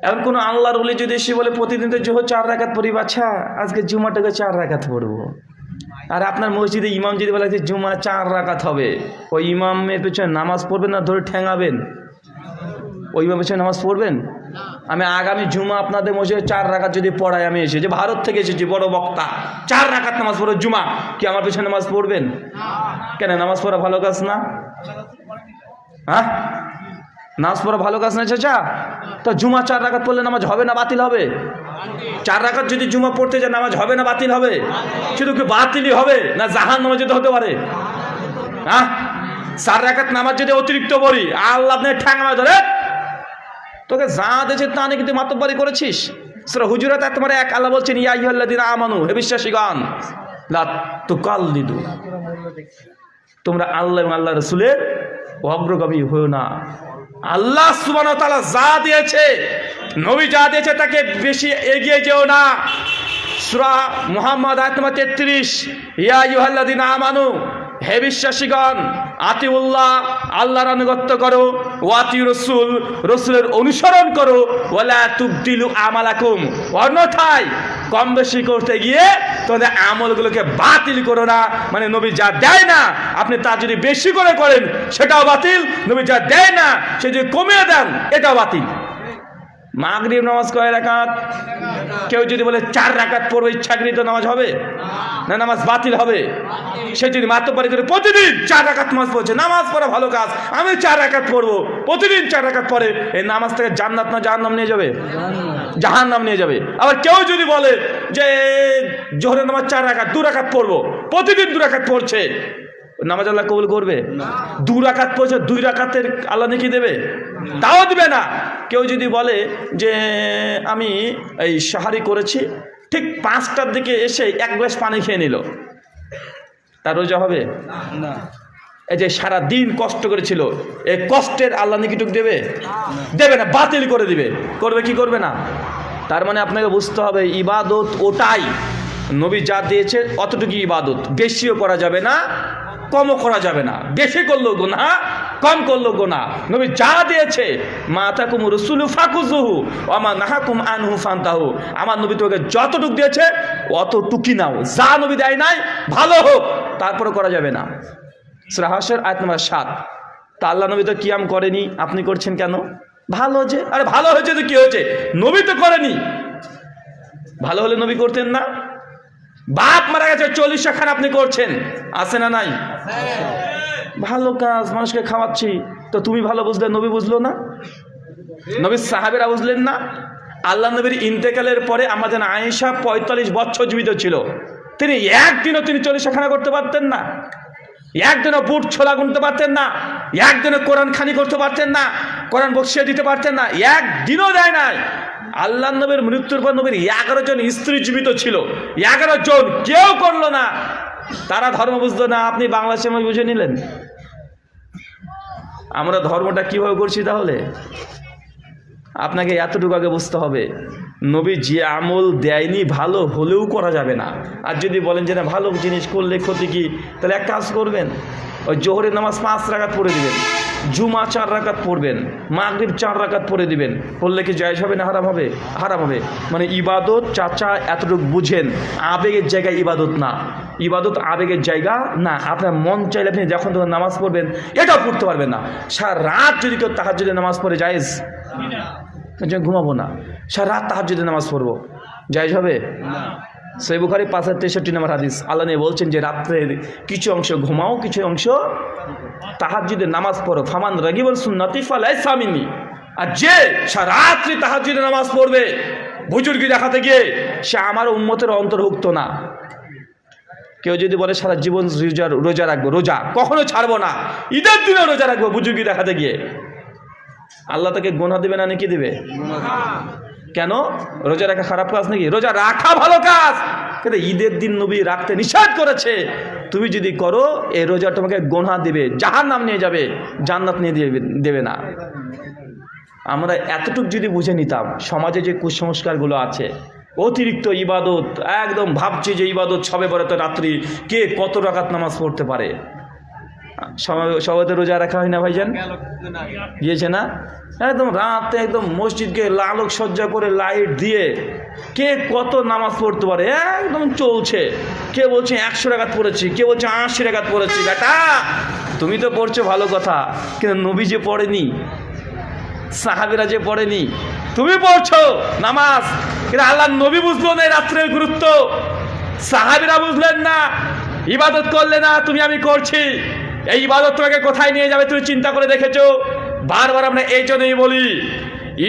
এখন কোনো আল্লাহর ওলি যদি এসে বলে প্রতিদিন তো জোহর 4 রাকাত পড়ি, আচ্ছা আজকে জুমাটাকে 4 রাকাত পড়বো, আর আপনার মসজিদে ইমাম যদি বলে যে জুমা 4 রাকাত হবে, ওই ইমামের পেছনে নামাজ পড়বেন না ধরে ঠ্যাঙাবেন? ওই ইমামের পেছনে নামাজ পড়বেন? আমি আগামী জুমা আপনাদের মসজিদে 4 রাকাত যদি পড়াই, আমি এসে যে ভারত থেকে এসেছি বড় বক্তা, 4 রাকাত নামাজ পড়ো জুমা, কি আমার পেছনে নামাজ পড়বেন? কেন? নামাজ পড়া ভালো কাজ না? হ্যাঁ, নামাজ পড়া ভালো কাজ না চাচা? তো জুমা 4 রাকাত পড়লে নামাজ হবে না বাতিল হবে? 4 রাকাত যদি জুমা পড়তে যায় নামাজ হবে না বাতিল হবে? শুধু কি বাতিলই হবে না জাহান্নামে যেতে হতে পারে? হ্যাঁ, 4 রাকাত নামাজ যদি অতিরিক্ত পড়ি, আল্লাহ আপনার ঠ্যাঙায় ধরে, তোকে যা দেশে তা নিয়ে কিন্তু মাতব্বরি করেছিস। সূরা হুজুরাত তোমার 1 আল্লাহ বলছেন, ইয়া আইয়ুহাল্লাযীনা আমানু, হে বিশ্বাসীগণ, লা তুকাল্লিদু, তোমরা আল্লাহ এবং আল্লাহর রাসূলের অগ্রগামী হও না। আল্লাহ সুবহানাহু ওয়া তাআলা যা দিয়েছে, নবী যা দিয়েছে তাকে বেশি এগিয়ে যেও না। সূরা মুহাম্মদ আয়াত নম্বর 33, ইয়া আইয়ুহাল্লাযীনা আমানু, হে বিশ্বাসীগণ, আতিউল্লাহ, আল্লাহর আনুগত্য করো, ওয়াতি রাসূল, রাসূলের অনুসরণ করো, ওয়ালা তুবদিলু আমালাকুম, অন্যথায় কম বেশি করতে গিয়ে তোমাদের আমলগুলোকে বাতিল করো না। মানে নবী যা দেয় না আপনি তা যদি বেশি করে করেন সেটাও বাতিল, নবী যা দেয় না সে যদি কমিয়ে দেন এটাও বাতিল। মাগরিব নামাজ কয় রাকাত? কেউ যদি বলে 4 রাকাত পড়বে, ইচ্ছাকৃত নামাজ হবে না, নামাজ বাতিল হবে? সে যদি মাতব্বরি করে প্রতিদিন 4 রাকাত নামাজ পড়ছে, নামাজ পড়া ভালো কাজ, আমি 4 রাকাত পড়বো, প্রতিদিন 4 রাকাত পড়ে, এই নামাজ থেকে জান্নাত না জাহান্নাম নিয়ে যাবে? জাহান্নাম নিয়ে যাবে। আবার কেউ যদি বলে যে জোহরের নামাজ 4 রাকাত, 2 রাকাত পড়বো, প্রতিদিন 2 রাকাত পড়ছে, নামাজ আল্লাহ কবুল করবে? 2 রাকাত পড়ছে, 2 রাকাতের আল্লাহ নাকি দেবে? তাও দিবে না। কেউ যদি বলে যে আমি এই সাহারি করেছি, ঠিক 5টার দিকে এসে 1 গ্লাস পানি খেয়ে নিল, তার রোজা হবে না? এই যে সারা দিন কষ্ট করেছিল, এই কষ্টের আল্লাহ নাকিটুক দেবে? দেবে না, বাতিল করে দিবে। করবে কি করবে না? তার মানে আপনাকে বুঝতে হবে ইবাদত ওটাই, নবী যা দিয়েছে অতটুকু ইবাদত, বেশিও করা যাবে না, কমও করা যাবে না। বেশি করলেও গুনাহ, কম করলেও গুনাহ। নবী যা দিয়েছে, মা আতাকুম রাসূলু ফাকুযুহু ওয়া মা নাহাকুম আনহু ফান্তাহু, আমার নবী তোকে যতটুকু দিয়েছে অতটুকুই নাও। যা নবী দেয় নাই, ভালো হোক, তারপরে করা যাবে না। সূরা হাশর আয়াত নম্বর 7। তা আল্লাহ নবী তো কিয়াম করেনি, আপনি করছেন কেন? ভালো যে, আরে ভালো হয়েছে তো কি হয়েছে, নবী তো করেনি। ভালো হলে নবী করতেন না? বাপ মারা গেছে, 40 খান আপনি করছেন, আছে না নাই? ভালো কাজ, মানুষকে খাওয়াচ্ছি, তো তুমি ভালো বুঝলে, নবী বুঝলো না? নবীর সাহাবীরা বুঝলেন না? আল্লাহ নবীর ইন্তেকালের পরে আমাদের আয়েশা 45 বছর জীবিত ছিল, তিনি একদিনও 40 খানা করতে পারতেন না, একদিনও বুট ছোলা গুনতে পারতেন না, একদিনও কোরআন খানি করতে পারতেন না, কোরআন বক্সিয়ে দিতে পারতেন না, একদিনও দেয় নাই। আল্লাহ নবীর মৃত্যুর পর নবীর 11 জন স্ত্রী জীবিত ছিল, 11 জন, কেউ করলো না। তারা ধর্ম বুঝলো না, আপনি বাংলাদেশে বুঝে নিলেন। আমরা ধর্মটা কিভাবে করছি তাহলে? আপনাকে এতটুকু আগে বুঝতে হবে, নবী যে আমল দেয়নি ভালো হলেও করা যাবে না। আর যদি বলেন যে না ভালো জিনিস করলে ক্ষতি কি, তাহলে এক কাজ করবেন, ওই জোহরের নামাজ 5 রাকাত পড়ে দিবেন, জুমা 4 রাকাত পড়বেন, মাগরিব 4 রাকাত পড়ে দিবেন। পড়লে কি জায়েজ হবে না হারাম হবে? হারাম হবে। মানে ইবাদত চাচা এতটুকু বুঝেন, আবেগের জায়গায় ইবাদত না, ইবাদত আবেগের জায়গা না। আপনার মন চাইলে আপনি যখন তখন নামাজ পড়বেন, এটাও পড়তে পারবেন না। সারা রাত যদি কেউ তাহাজ্জুদের নামাজ পড়ে, জায়েজ? ঘুমাবো না, সারা রাত তাহাজ্জুদের নামাজ পড়বো, জায়েজ হবে? সহিহ বুখারী 5063 নম্বর হাদিস, আল্লাহ নবী বলছেন যে রাত্রের কিছু অংশ ঘুমাও, কিছু অংশ তাহাজ্জুদের নামাজ পড়ো। ফামান রাগিবান সুন্নতি ফালাইসা মিন্নি, আর যে সারা রাত্রি তাহাজ্জুদের নামাজ পড়বে বুজুর্গি দেখাতে গিয়ে, সে আমার উম্মতের অন্তর্ভুক্ত না। কেউ যদি বলে সারা জীবন রোজা রাখবো, রোজা কখনো ছাড়বো না, ঈদের দিনে রোজা রাখবো বুজুর্গি দেখাতে গিয়ে, আল্লাহ তাকে গুনাহ দেবে না নাকি দেবে? কেন? রোজা রাখা খারাপ কাজ নাকি? রোজা রাখা ভালো কাজ, কিন্তু ঈদের দিন নবী রাখতে নিষেধ করেছে। তুমি যদি করো, এই রোজা তোমাকে গুনাহ দিবে, জাহান্নাম নিয়ে যাবে, জান্নাত নিয়ে দেবে না। আমরা এতটুকু যদি বুঝে নিতাম, সমাজে যে কুসংস্কারগুলো আছে, অতিরিক্ত ইবাদত, একদম ভাবছি যে ইবাদত সবে বরাতে রাত্রি কে কত রাকাত নামাজ পড়তে পারে। সবাই তো রোজা রাখা হয় না ভাইজান, গিয়েছে না? একদম রাতে একদম মসজিদকে আলোক সজ্জা করে লাইট দিয়ে কে কত নামাজ পড়তে পারে, একদম চলছে। কে বলছে 100 রাকাত পড়েছি, কে বলছে 80 রাকাত পড়েছি। বেটা, তুমি তো পড়ছো ভালো কথা, কিন্তু নবী যে পড়েনি, সাহাবীরা যে পড়েনি, তুমি পড়ছো নামাজ, কিন্তু আল্লাহ নবী বুঝলো না রাত্রের গুরুত্ব, সাহাবীরা বুঝলেন না, ইবাদত করলে না। তুমি আমি করছি, এই ইবাদত তোমাকে কোথায় নিয়ে যাবে তুমি চিন্তা করে দেখেছো? বারবার আমরা এই জন্যই বলি,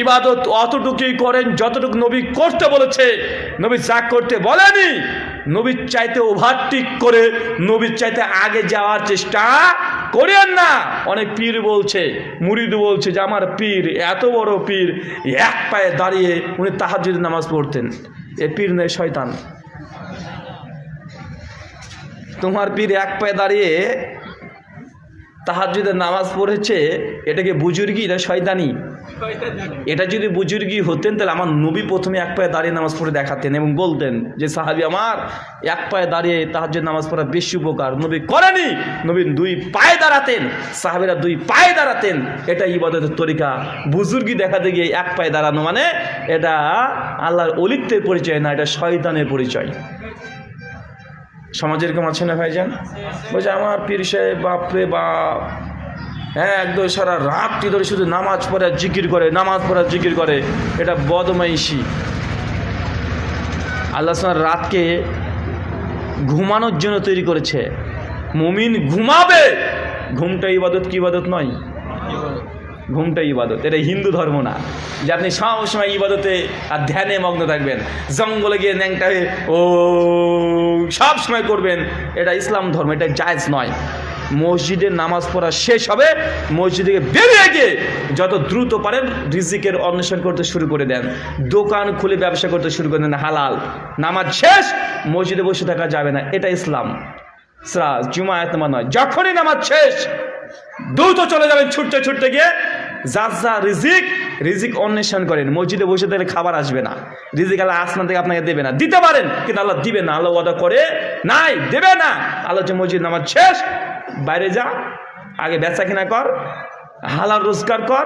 ইবাদত অতটুকুই করেন যতটুকু নবী করতে বলেছে। নবী যা করতে বলেনি, নবীর চাইতে ওভারটেক করে, নবীর চাইতে আগে যাওয়ার চেষ্টা করেন না। অনেক পীর বলছে, মুরিদ বলছে যে আমার পীর এত বড় পীর, এক পায়ে দাঁড়িয়ে উনি তাহাজ্জুদের নামাজ পড়তেন। এ পীর নয়, শয়তান। তোমার পীর এক পায়ে দাঁড়িয়ে তাহাজ্জুদের নামাজ পড়েছে, এটাকে বুজুর্গি না শয়তানি? এটা যদি বুজুর্গি হতেন, তাহলে আমার নবী প্রথমে এক পায়ে দাঁড়িয়ে নামাজ পড়ে দেখাতেন এবং বলতেন যে সাহাবী আমার এক পায়ে দাঁড়িয়ে তাহাজ্জুদ নামাজ পড়া বেশি উপকার। নবী করেনি, নবী 2 পায়ে দাঁড়াতেন, সাহাবীরা 2 পায়ে দাঁড়াতেন। এটা ইবাদতের তরিকা। বুজুর্গি দেখাতে গিয়ে এক পায়ে দাঁড়ানো মানে এটা আল্লাহর ওলিত্বের পরিচয় না, এটা শয়তানের পরিচয়। সমাজের এরকম আছে না ভাইজান? বলছে আমার পীর সাহেব বাপরে বাপ, হ্যাঁ, একদম সারা রাতটি ধরে শুধু নামাজ পড়ে জিকির করে, নামাজ পড়া জিকির করে, এটা বদমাইশি। আল্লাহ সুবহানাহু রাতকে ঘুমানোর জন্য তৈরি করেছে। মুমিন ঘুমাবে, ঘুমটা ইবাদত কি ইবাদত নয়? ঘুমটা ইবাদত। এটা হিন্দু ধর্ম না যে আপনি সবসময় ইবাদতে আর ধ্যানে মগ্ন থাকবেন, জঙ্গলে গিয়ে ন্যাংটা হয়ে ও সব সময় করবেন। এটা ইসলাম ধর্ম, এটা জায়েজ নয়। মসজিদে নামাজ পড়া শেষ হবে, মসজিদ থেকে বেরিয়ে গিয়ে যত দ্রুত পারেন রিজিকের অন্বেষণ করতে শুরু করে দেন, দোকান খুলে ব্যবসা করতে শুরু করে দেন হালাল। নামাজ শেষ, মসজিদে বসে থাকা যাবে না, এটা ইসলাম। সূরা জুমা আয়াত নম্বর 9। যখনই নামাজ শেষ দ্রুত চলে যাবেন, ছুটতে ছুটতে গিয়ে যার যা রিজিক অন্বেষণ করেন। মসজিদে বসে থাকলে খাবার আসবে না, রিজিক আল্লাহ আসমান থেকে আপনাকে দেবে না। দিতে পারেন কিন্তু আল্লাহ দিবে না, আল্লাহ ওয়াদা করে নাই দেবে না। আল্লাহ যে মসজিদ নামাজ শেষ, বাইরে যা, আগে বেচা কিনা কর, হালাল রোজগার কর,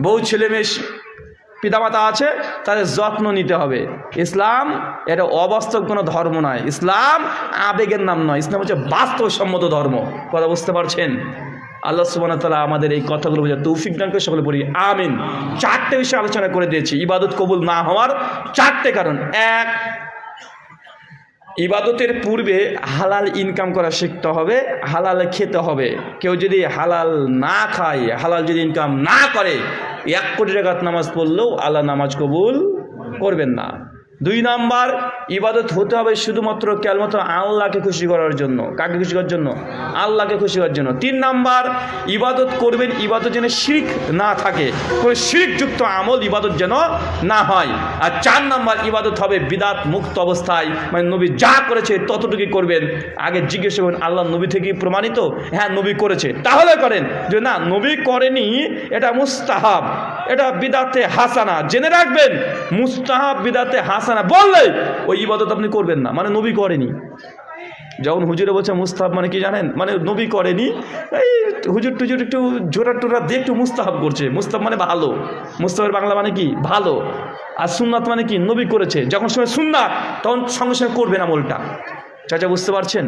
বউ ছেলে মেয়ে পিতামাতা আছে, তাদের যত্ন নিতে হবে। ইসলাম এটা অবাস্তব কোনো ধর্ম নয়, ইসলাম আবেগের নাম নয়, ইসলাম হচ্ছে বাস্তবসম্মত ধর্ম। কথা বুঝতে পারছেন? আল্লাহ সুবহানাহু ওয়া তাআলা আমাদের এই কথাগুলো বোঝার তৌফিক দান করে সকলে পড়ি আমিন। 4টে বিষয় আলোচনা করে দিয়েছি ইবাদত কবুল না হওয়ার 4টে কারণ। 1, ইবাদতের পূর্বে হালাল ইনকাম করা শিখতে হবে, হালাল খেতে হবে। কেউ যদি হালাল না খায়, হালাল যদি ইনকাম না করে, 1 কোটি রাকাত নামাজ পড়লেও আল্লাহ নামাজ কবুল করবেন না। 2 নাম্বার, ইবাদত হতে হবে শুধুমাত্র কেবলমাত্র আল্লাহকে খুশি করার জন্য। কাকে খুশি করার জন্য? আল্লাহকে খুশি করার জন্য। 3 নাম্বার, ইবাদত করবেন, ইবাদত যেন শিরক না থাকে, কোনো শিরকযুক্ত আমল ইবাদত যেন না হয়। আর 4 নাম্বার, ইবাদত হবে বিদাত মুক্ত অবস্থায়, মানে নবী যা করেছে ততটুকুই করবেন। আগে জিজ্ঞেস করবেন আল্লাহ নবী থেকে প্রমাণিত? হ্যাঁ নবী করেছে, তাহলে করেন। যে না নবী করেনি, এটা মুস্তাহাব, এটা বিদাতে হাসানা। জেনে রাখবেন, মুস্তাহাব বিদাতে হাসানা বললে ওই ইবাদত আপনি করবেন না, মানে নবী করেনি। যখন হুজুরে বলছে মুস্তাহাব মানে কি জানেন? মানে নবী করেনি, এই হুজুর টুজুর একটু জোরা টোরা দিয়ে একটু মুস্তাহাব করছে। মুস্তাহাব মানে ভালো, মুস্তাহাবের বাংলা মানে কি? ভালো। আর সুন্নাত মানে কি? নবী করেছে। যখন সময় সুন্নাত তখন সঙ্গে সঙ্গে করবেন আমলটা। চাচা বুঝতে পারছেন?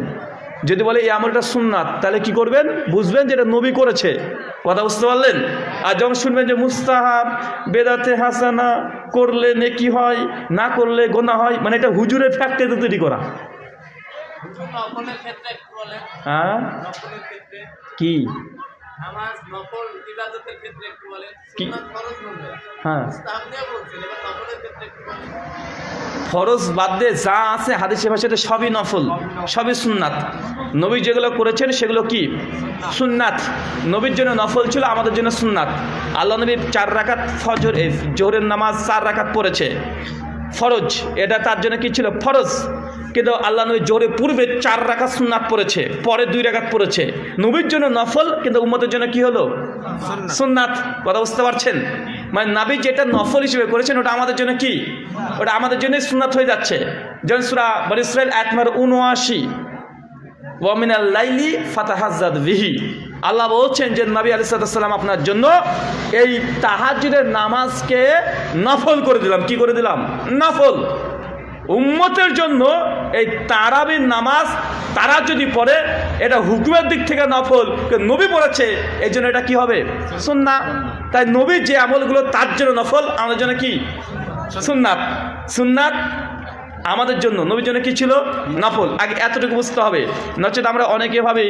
যদি বলে এই আমলটা সুন্নাত, তাহলে কি করবেন? বুঝবেন যে এটা নবী করেছে। কথা বুঝতে পারলেন? আর যখন শুনবেন যে মুস্তাহাব বেদাতে হাসানা, করলে নেকি হয়, না করলে গোনা হয়, মানে এটা হুজুরের ফ্যাক্টরিতে তৈরি করা। হ্যাঁ কি? হ্যাঁ, ফরজ বাদ দিয়ে যা আছে হাদিসে ভাষাতে সবই নফল, সবই সুন্নাত। নবী যেগুলো করেছেন সেগুলো কি? সুন্নাত। নবীর জন্য নফল ছিল, আমাদের জন্য সুন্নাত। আল্লাহ নবী 4 রাকাত ফজর জোহরের নামাজ 4 রাকাত পড়েছে, ফরজ। এটা তার জন্য কি ছিল? ফরজ। কিন্তু আল্লাহ নবী জোহরের পূর্বে 4 রাকাত সুন্নাত পড়েছে, পরে 2 রাকাত পড়েছে। নবীর জন্য নফল, কিন্তু উম্মতের জন্য কি হলো? সুন্নাত। কথা বুঝতে পারছেন? মানে নবী যেটা নফল হিসেবে করেছেন ওটা আমাদের জন্য কি? ওটা আমাদের জন্য সুন্নাত হয়ে যাচ্ছে। যেমন সূরা বনী ইসরাঈল আয়াত নম্বর 79, ওয়া মিনাল লাইলি ফাতাহাজ্জাদ বিহি। আল্লাহ বলছেন যে নবী আলাইহিস সালাম আপনার জন্য এই তাহাজ্জুদের নামাজকে নফল করে দিলাম। কি করে দিলাম? নফল। উম্মতের জন্য এই তারাবির নামাজ তারা যদি পড়ে, এটা হুকুমের দিক থেকে নফল, নবী পড়েছে, এই জন্য এটা কি হবে? সুন্নাত। তাই নবীর যে আমলগুলো তার জন্য নফল, আমাদের জন্য কি? সুন্নাত। সুন্নাত আমাদের জন্য, নবীর জন্য কি ছিল? নফল। আগে এতটুকু বুঝতে হবে, নচেত আমরা অনেকে ভাবি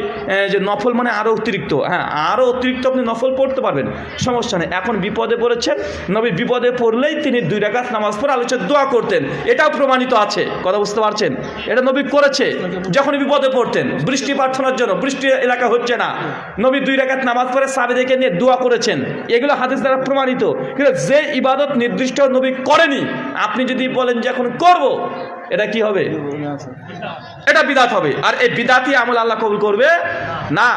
যে নফল মানে আরও অতিরিক্ত। হ্যাঁ, আরও অতিরিক্ত আপনি নফল পড়তে পারবেন, সমস্যা নেই। এখন বিপদে পড়েছেন, নবী বিপদে পড়লেই তিনি 2 রাকাত নামাজ পড়ে আলোচনা দোয়া করতেন, এটাও প্রমাণিত আছে। কথা বুঝতে পারছেন? এটা নবী করেছে। যখন বিপদে পড়তেন, বৃষ্টি প্রার্থনার জন্য, বৃষ্টি এলাকা হচ্ছে না, নবী 2 রাকাত নামাজ পড়ে সাহাবীদেরকে নিয়ে দোয়া করেছেন, এগুলো হাদিস দ্বারা প্রমাণিত। কিন্তু যে ইবাদত নির্দিষ্ট নবী করেনি, আপনি যদি বলেন যে এখন করব, এটা কি হবে? এটা বিদাত হবে। আর এই বিদাতি আমল আল্লাহ কবুল করবে না।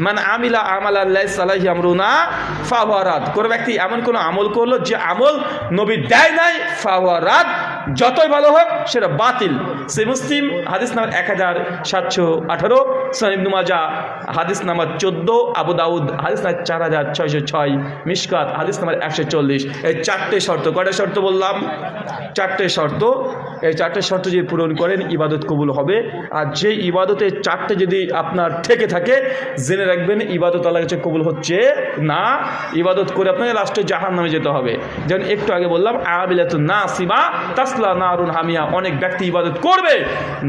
মানে আমিলা আমালান লাইসা আলাইহি আমরুনা ফাহুয়া রাদ। কোন ব্যক্তি এমন কোন আমল করলো যে আমল নবী দেয় নাই, ফাহুয়া রাদ, যতই ভালো হোক সেটা বাতিল। সে মুসলিম হাদিস নাম্বার 1718, সুনান ইবনে মাজাহ হাদিস নাম্বার 14, আবু দাউদ হাদিস নাম্বার 4606, মিশকাত হাদিস নাম্বার 140। এই 4টে শর্ত। কয়টা শর্ত বললাম? 4টে শর্ত। এই 4টে শর্ত যদি পূরণ করেন ইবাদত কবুল হবে। আর যে ইবাদতে 4টে যদি আপনার থেকে থাকে জেনে রাখবেন ইবাদত আল্লাহর কাছে কবুল হচ্ছে না। ইবাদত করে আপনাকে লাস্টে জাহান্নামে যেতে হবে। যেমন একটু আগে বললাম আবিলাতুন নাসিবা তাসলা নারুন হামিয়া, অনেক ব্যক্তি ইবাদত করবে,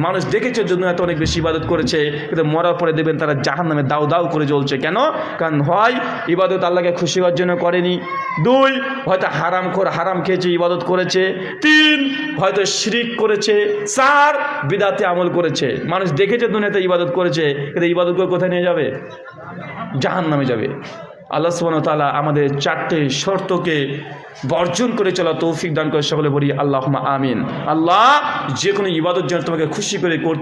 মানুষ দেখেছে দুনিয়াতে অনেক বেশি ইবাদত করেছে, কিন্তু মরার পরে দেবেন তারা জাহান্নামে দাউ দাউ করে জ্বলছে। কেন? কারণ হয় ইবাদত আল্লাহকে খুশি হওয়ার জন্য করেনি, 2 হয়তো হারাম খেয়েছে ইবাদত করেছে, 3 হয়তো শিরিক করেছে, 4 বিদআতে আমল করেছে। মানুষ দেখেছে দুনিয়াতে ইবাদত করেছে, কিন্তু ইবাদতগুলো কোথায় নিয়ে যাবে? জাহান্নামে যাবে। আল্লাহ সুবহানাহু ওয়া তাআলা আমাদের 4টে শর্তকে বর্জন করে চলা তৌফিক দান করে। সকলে বলি আল্লাহুম্মা আমিন। আল্লাহ যে কোনো ইবাদত যেন তোমাকে খুশি করে করতে